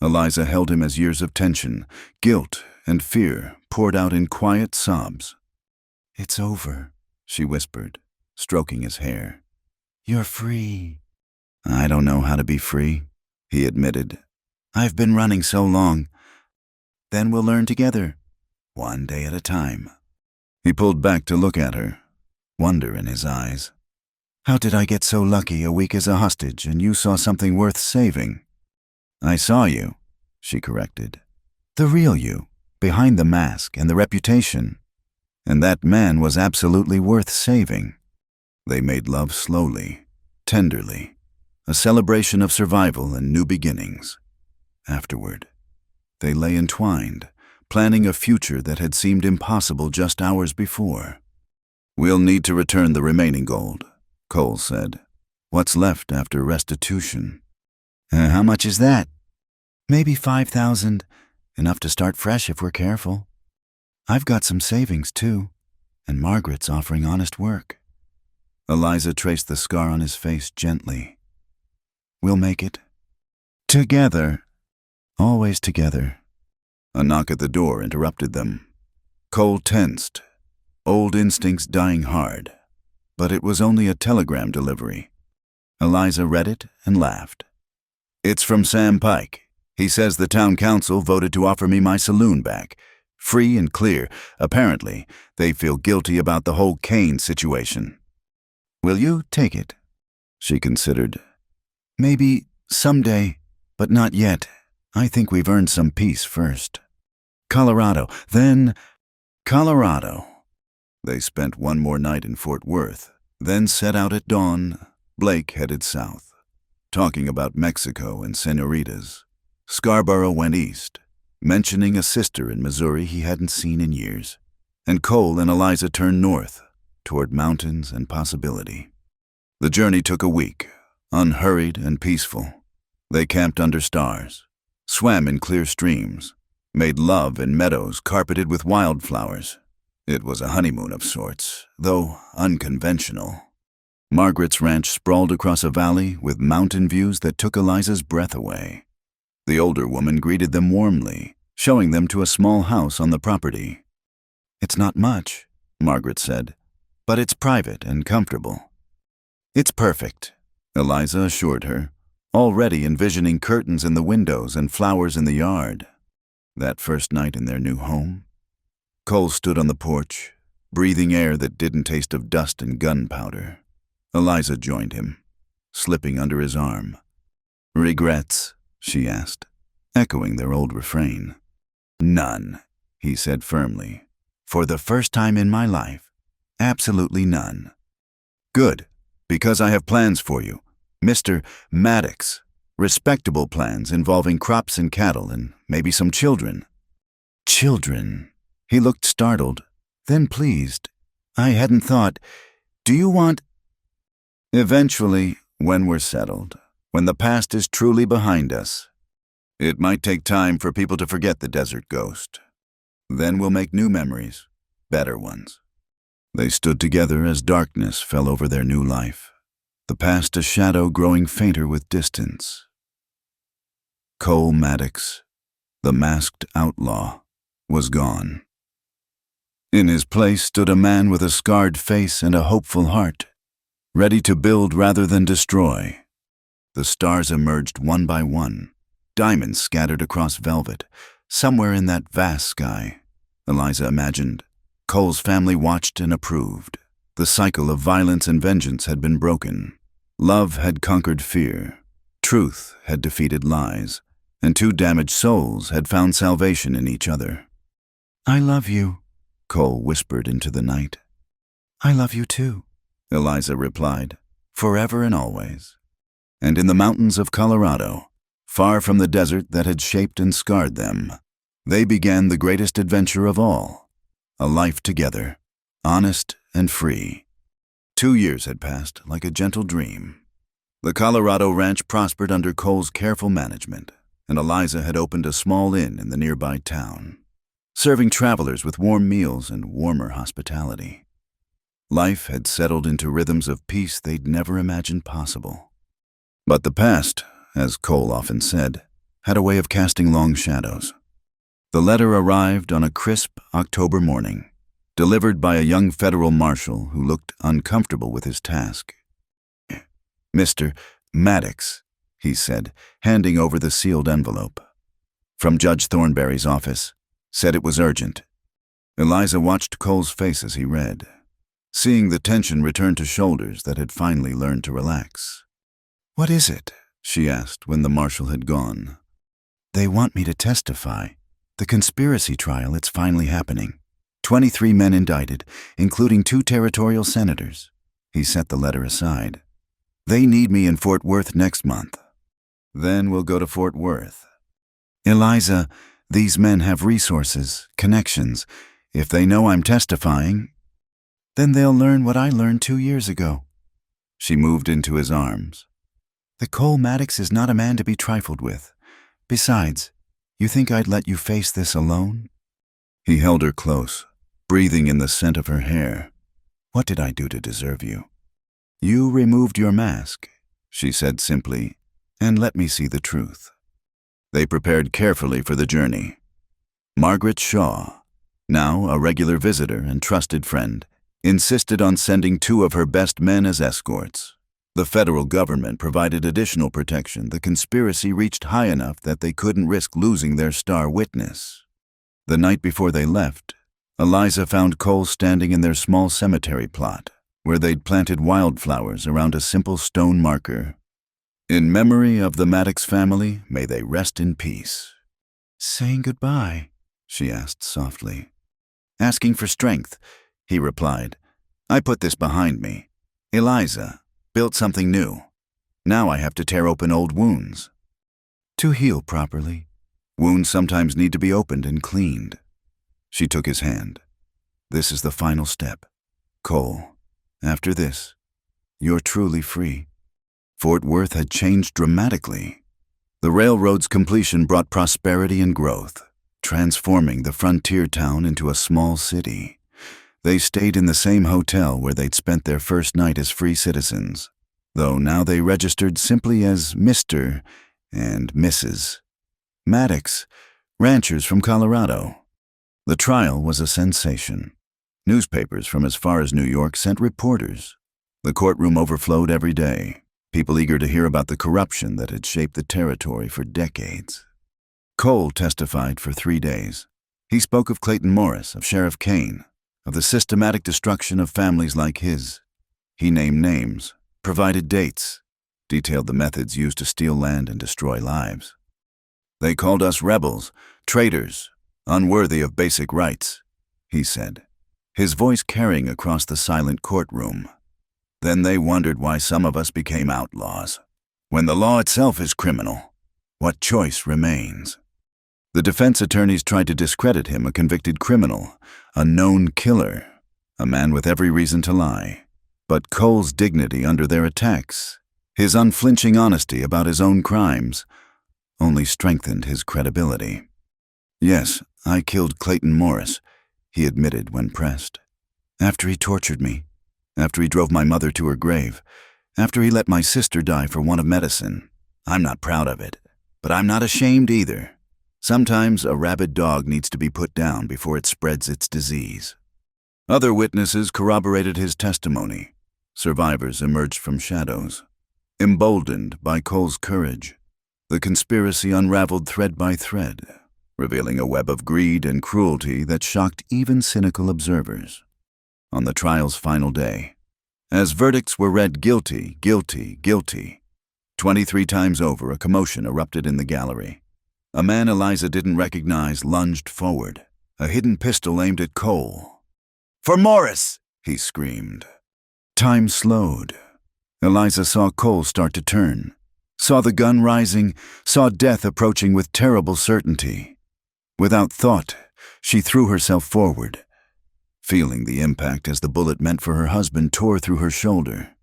Eliza held him as years of tension, guilt, and fear poured out in quiet sobs. "It's over," she whispered, stroking his hair. "You're free." "I don't know how to be free," he admitted. "I've been running so long. Then we'll learn together, one day at a time." He pulled back to look at her, wonder in his eyes. "How did I get so lucky a week as a hostage and you saw something worth saving?" "I saw you," she corrected. "The real you, behind the mask and the reputation. And that man was absolutely worth saving." They made love slowly, tenderly, a celebration of survival and new beginnings. Afterward, they lay entwined, planning a future that had seemed impossible just hours before. "We'll need to return the remaining gold," Cole said. "What's left after restitution?" How much is that?" "Maybe 5,000, enough to start fresh if we're careful. I've got some savings, too, and Margaret's offering honest work." Eliza traced the scar on his face gently. "We'll make it. Together. Always together." A knock at the door interrupted them. Cole tensed, old instincts dying hard, but it was only a telegram delivery. Eliza read it and laughed. "It's from Sam Pike. He says the town council voted to offer me my saloon back. Free and clear. Apparently, they feel guilty about the whole Kane situation." "Will you take it?" She considered. "Maybe someday, but not yet. I think we've earned some peace first. Colorado, then Colorado." They spent one more night in Fort Worth, then set out at dawn. Blake headed south, talking about Mexico and senoritas. Scarborough went east, mentioning a sister in Missouri he hadn't seen in years. And Cole and Eliza turned north, toward mountains and possibility. The journey took a week, unhurried and peaceful. They camped under stars, swam in clear streams, made love in meadows carpeted with wildflowers. It was a honeymoon of sorts, though unconventional. Margaret's ranch sprawled across a valley with mountain views that took Eliza's breath away. The older woman greeted them warmly, showing them to a small house on the property. "It's not much," Margaret said, "but it's private and comfortable." "It's perfect," Eliza assured her, already envisioning curtains in the windows and flowers in the yard. That first night in their new home, Cole stood on the porch, breathing air that didn't taste of dust and gunpowder. Eliza joined him, slipping under his arm. "Regrets?" she asked, echoing their old refrain. "None," he said firmly. "For the first time in my life, absolutely none." "Good, because I have plans for you, Mr. Maddox. Respectable plans involving crops and cattle and maybe some children." "Children?" He looked startled, then pleased. "I hadn't thought. Do you want—" "Eventually, when we're settled, when the past is truly behind us. It might take time for people to forget the desert ghost. Then we'll make new memories, better ones." They stood together as darkness fell over their new life. the past a shadow growing fainter with distance. Cole Maddox, the masked outlaw, was gone. In his place stood a man with a scarred face and a hopeful heart, ready to build rather than destroy. The stars emerged one by one, diamonds scattered across velvet. Somewhere in that vast sky, Eliza imagined, Cole's family watched and approved. The cycle of violence and vengeance had been broken. Love had conquered fear. Truth had defeated lies. And two damaged souls had found salvation in each other. "I love you," Cole whispered into the night. "I love you too," Eliza replied, "forever and always." And in the mountains of Colorado, far from the desert that had shaped and scarred them, they began the greatest adventure of all, a life together, honest and free. 2 years had passed like a gentle dream. The Colorado ranch prospered under Cole's careful management, and Eliza had opened a small inn in the nearby town, serving travelers with warm meals and warmer hospitality. Life had settled into rhythms of peace they'd never imagined possible. But the past, as Cole often said, had a way of casting long shadows. The letter arrived on a crisp October morning, delivered by a young federal marshal who looked uncomfortable with his task. "Mr. Maddox," he said, handing over the sealed envelope. "From Judge Thornberry's office. Said it was urgent." Eliza watched Cole's face as he read, seeing the tension return to shoulders that had finally learned to relax. "What is it?" she asked when the marshal had gone. "They want me to testify. The conspiracy trial, it's finally happening. 23 men indicted, including 2 territorial senators." He set the letter aside. "They need me in Fort Worth next month. Then we'll go to Fort Worth. Eliza, these men have resources, connections. If they know I'm testifying, then they'll learn what I learned 2 years ago." She moved into his arms. "The Cole Maddox is not a man to be trifled with. Besides, you think I'd let you face this alone?" He held her close, breathing in the scent of her hair. "What did I do to deserve you?" "You removed your mask," she said simply, "and let me see the truth." They prepared carefully for the journey. Margaret Shaw, now a regular visitor and trusted friend, insisted on sending 2 of her best men as escorts. The federal government provided additional protection. The conspiracy reached high enough that they couldn't risk losing their star witness. The night before they left, Eliza found Cole standing in their small cemetery plot, where they'd planted wildflowers around a simple stone marker. "In memory of the Maddox family, may they rest in peace." "Saying goodbye?" she asked softly. "Asking for strength," he replied. "I put this behind me. Eliza, built something new. Now I have to tear open old wounds. To heal properly, wounds sometimes need to be opened and cleaned." She took his hand. "This is the final step. Cole, after this, you're truly free." Fort Worth had changed dramatically. The railroad's completion brought prosperity and growth, transforming the frontier town into a small city. They stayed in the same hotel where they'd spent their first night as free citizens, though now they registered simply as Mr. and Mrs. Maddox, ranchers from Colorado. The trial was a sensation. Newspapers from as far as New York sent reporters. The courtroom overflowed every day, people eager to hear about the corruption that had shaped the territory for decades. Cole testified for 3 days. He spoke of Clayton Morris, of Sheriff Kane, of the systematic destruction of families like his. He named names, provided dates, detailed the methods used to steal land and destroy lives. "They called us rebels, traitors, unworthy of basic rights," he said, his voice carrying across the silent courtroom. "Then they wondered why some of us became outlaws. When the law itself is criminal, what choice remains?" The defense attorneys tried to discredit him, a convicted criminal, a known killer, a man with every reason to lie. But Cole's dignity under their attacks, his unflinching honesty about his own crimes, only strengthened his credibility. "Yes, I killed Clayton Morris," he admitted when pressed. "After he tortured me, after he drove my mother to her grave, After he let my sister die for want of medicine. I'm not proud of it, but I'm not ashamed either. Sometimes a rabid dog needs to be put down before it spreads its disease. Other witnesses corroborated his testimony. Survivors emerged from shadows. Emboldened by Cole's courage, the conspiracy unraveled thread by thread, revealing a web of greed and cruelty that shocked even cynical observers. On the trial's final day, as verdicts were read guilty, guilty, guilty, 23 times over a commotion erupted in the gallery. A man Eliza didn't recognize lunged forward, a hidden pistol aimed at Cole. "For Morris!" he screamed. Time slowed. Eliza saw Cole start to turn, saw the gun rising, saw death approaching with terrible certainty. Without thought, she threw herself forward, feeling the impact as the bullet meant for her husband tore through her shoulder.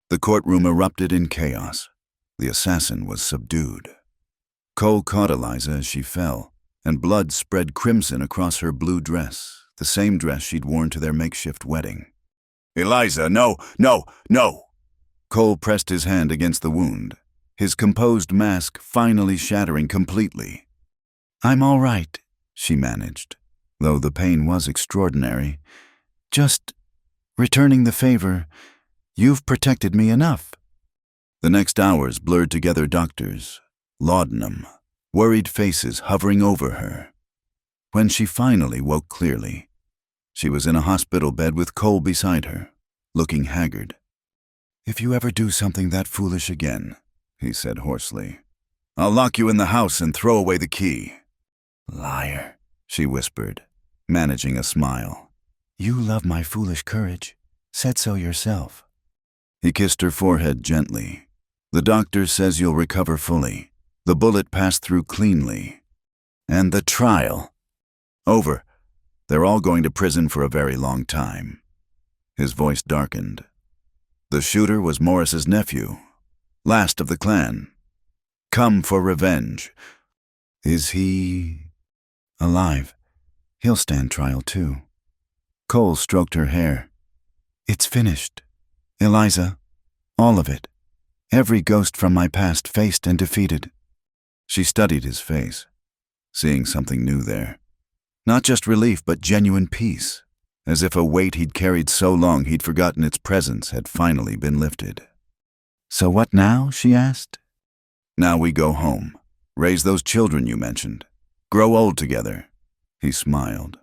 The courtroom erupted in chaos. The assassin was subdued. Cole caught Eliza as she fell, and blood spread crimson across her blue dress, the same dress she'd worn to their makeshift wedding. "Eliza, no, no, no!" Cole pressed his hand against the wound, his composed mask finally shattering completely. "I'm all right," she managed, though the pain was extraordinary. "Just returning the favor. You've protected me enough." The next hours blurred together doctors, laudanum, worried faces hovering over her. When she finally woke clearly, she was in a hospital bed with Cole beside her, looking haggard. "If you ever do something that foolish again," he said hoarsely, "I'll lock you in the house and throw away the key." "Liar," she whispered, managing a smile. "You love my foolish courage. Said so yourself." He kissed her forehead gently. "The doctor says you'll recover fully. The bullet passed through cleanly. And the trial? Over. They're all going to prison for a very long time." His voice darkened. The shooter was Morris's nephew, last of the clan. Come for revenge. Is he alive? He'll stand trial too. Cole stroked her hair. "It's finished. Eliza, all of it. Every ghost from my past faced and defeated." She studied his face, seeing something new there. Not just relief, but genuine peace, as if a weight he'd carried so long he'd forgotten its presence had finally been lifted. "So what now?" she asked. "Now we go home, raise those children you mentioned, grow old together." He smiled,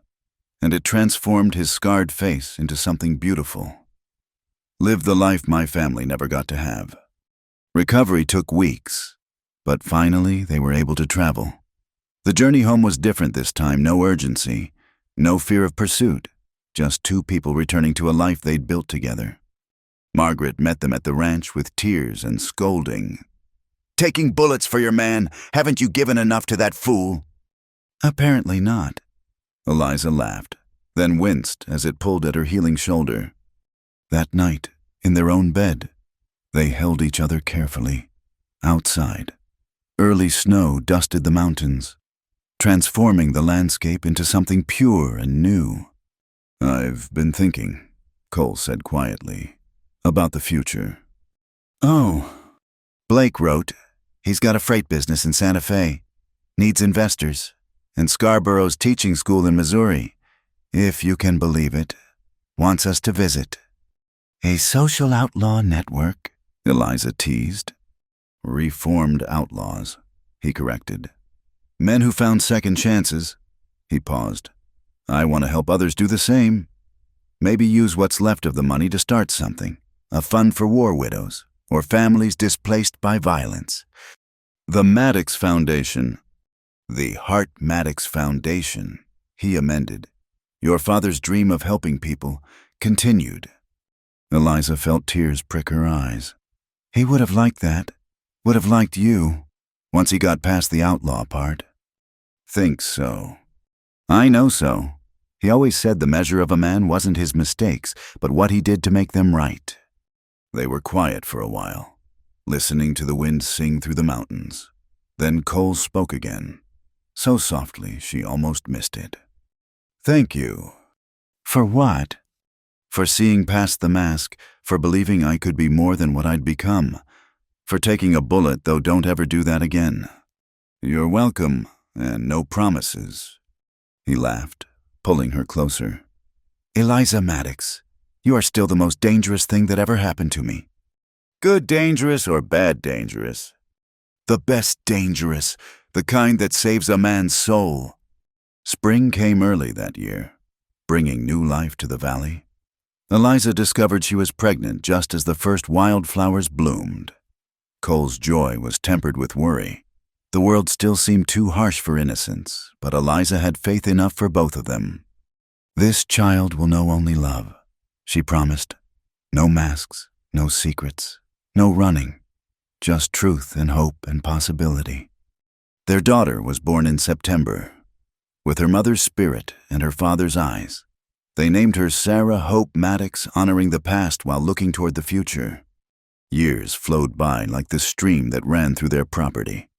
and it transformed his scarred face into something beautiful. Live the life my family never got to have. Recovery took weeks, but finally they were able to travel. The journey home was different this time, no urgency, no fear of pursuit, just two people returning to a life they'd built together. Margaret met them at the ranch with tears and scolding. "Taking bullets for your man, haven't you given enough to that fool?" "Apparently not." Eliza laughed, then winced as it pulled at her healing shoulder. That night, in their own bed, they held each other carefully. Outside, early snow dusted the mountains, transforming the landscape into something pure and new. "I've been thinking," Cole said quietly, "about the future." "Oh." Blake wrote. He's got a freight business in Santa Fe. Needs investors. And Scarborough's teaching school in Missouri, if you can believe it, wants us to visit. "A social outlaw network," Eliza teased. "Reformed outlaws," he corrected. "Men who found second chances." He paused. "I want to help others do the same. Maybe use what's left of the money to start something. A fund for war widows, or families displaced by violence. The Maddox Foundation." "The Hart Maddox Foundation," he amended. "Your father's dream of helping people continued." Eliza felt tears prick her eyes. "He would have liked that. Would have liked you, once he got past the outlaw part." "Think so." "I know so. He always said the measure of a man wasn't his mistakes, but what he did to make them right." They were quiet for a while, listening to the wind sing through the mountains. Then Cole spoke again, so softly she almost missed it. "Thank you." "For what?" For seeing past the mask, for believing I could be more than what I'd become, for taking a bullet, though don't ever do that again. You're welcome, and no promises." He laughed, pulling her closer. "Eliza Maddox, you are still the most dangerous thing that ever happened to me." "Good dangerous or bad dangerous?" "The best dangerous, the kind that saves a man's soul." Spring came early that year, bringing new life to the valley. Eliza discovered she was pregnant just as the first wildflowers bloomed. Cole's joy was tempered with worry. The world still seemed too harsh for innocence, but Eliza had faith enough for both of them. "This child will know only love," she promised. "No masks, no secrets, no running, just truth and hope and possibility." Their daughter was born in September. With her mother's spirit and her father's eyes, they named her Sarah Hope Maddox, honoring the past while looking toward the future. Years flowed by like the stream that ran through their property.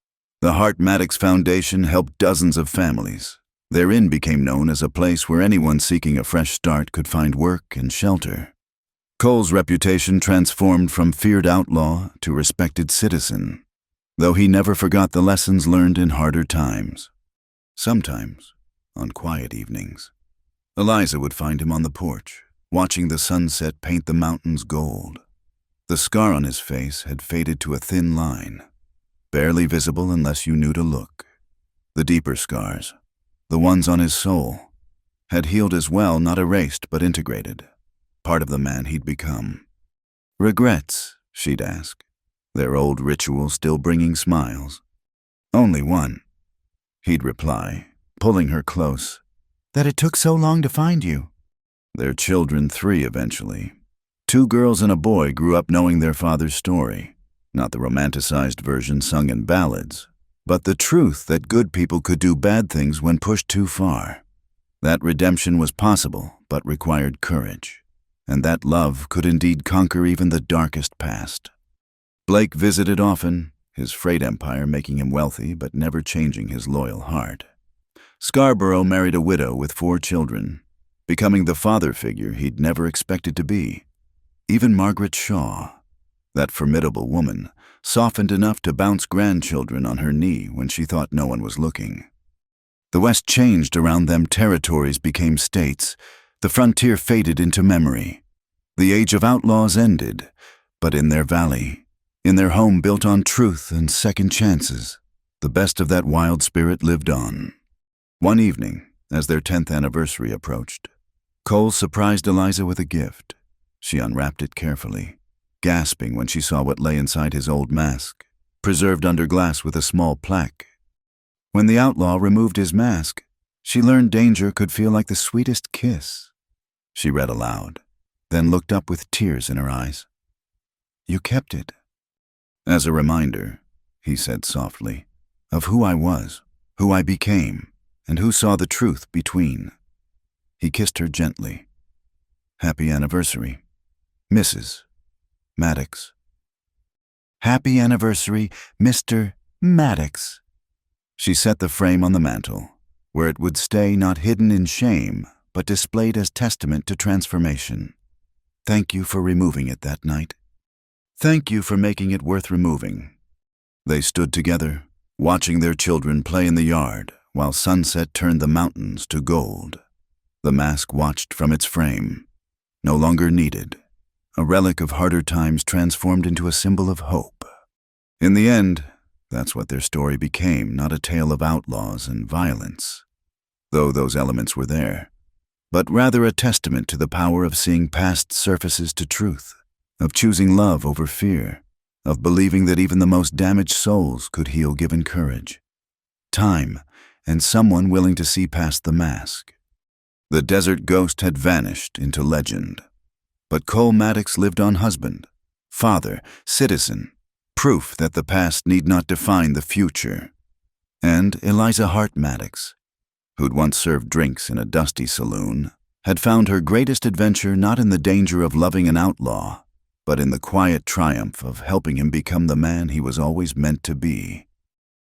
The Hart Maddox Foundation helped dozens of families. Their inn became known as a place where anyone seeking a fresh start could find work and shelter. Cole's reputation transformed from feared outlaw to respected citizen, though he never forgot the lessons learned in harder times. Sometimes, on quiet evenings, Eliza would find him on the porch, watching the sunset paint the mountains gold. The scar on his face had faded to a thin line, barely visible unless you knew to look. The deeper scars, the ones on his soul, had healed as well, not erased but integrated, part of the man he'd become. "Regrets?" she'd ask, their old ritual still bringing smiles. "Only one," he'd reply, pulling her close. "That it took so long to find you." Their children, 3 eventually. 2 girls and a boy, grew up knowing their father's story, not the romanticized version sung in ballads, but the truth that good people could do bad things when pushed too far. That redemption was possible, but required courage, and that love could indeed conquer even the darkest past. Blake visited often, his freight empire making him wealthy but never changing his loyal heart. Scarborough married a widow with 4 children, becoming the father figure he'd never expected to be. Even Margaret Shaw, that formidable woman, softened enough to bounce grandchildren on her knee when she thought no one was looking. The West changed around them. Territories became states. The frontier faded into memory. The age of outlaws ended, but in their valley, in their home built on truth and second chances, the best of that wild spirit lived on. One evening, as their 10th anniversary approached, Cole surprised Eliza with a gift. She unwrapped it carefully, gasping when she saw what lay inside his old mask, preserved under glass with a small plaque. When the outlaw removed his mask, she learned danger could feel like the sweetest kiss. She read aloud, then looked up with tears in her eyes. "You kept it." "As a reminder," he said softly, "of who I was, who I became, and who saw the truth between." He kissed her gently. "Happy anniversary, Mrs. Maddox." "Happy anniversary, Mr. Maddox." She set the frame on the mantel, where it would stay not hidden in shame, but displayed as testament to transformation. "Thank you for removing it that night. Thank you for making it worth removing." They stood together, watching their children play in the yard, while sunset turned the mountains to gold. The mask watched from its frame, no longer needed, a relic of harder times transformed into a symbol of hope. In the end, that's what their story became, not a tale of outlaws and violence, though those elements were there, but rather a testament to the power of seeing past surfaces to truth, of choosing love over fear, of believing that even the most damaged souls could heal given courage, time, and someone willing to see past the mask. The desert ghost had vanished into legend, but Cole Maddox lived on, husband, father, citizen, proof that the past need not define the future. And Eliza Hart Maddox, who'd once served drinks in a dusty saloon, had found her greatest adventure not in the danger of loving an outlaw, but in the quiet triumph of helping him become the man he was always meant to be.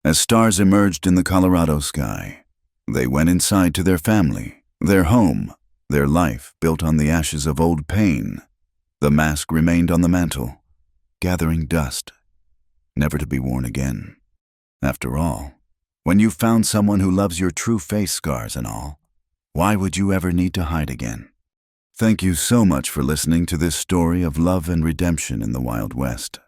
As stars emerged in the Colorado sky, they went inside to their family, their home, their life built on the ashes of old pain. The mask remained on the mantle, gathering dust, never to be worn again. After all, when you've found someone who loves your true face scars and all, why would you ever need to hide again? Thank you so much for listening to this story of love and redemption in the Wild West.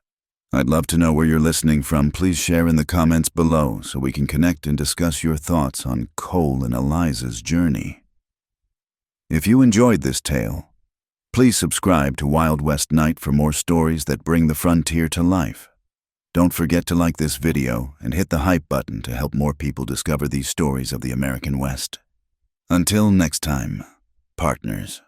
I'd love to know where you're listening from. Please share in the comments below so we can connect and discuss your thoughts on Cole and Eliza's journey. If you enjoyed this tale, please subscribe to Wild West Night for more stories that bring the frontier to life. Don't forget to like this video and hit the hype button to help more people discover these stories of the American West. Until next time, partners.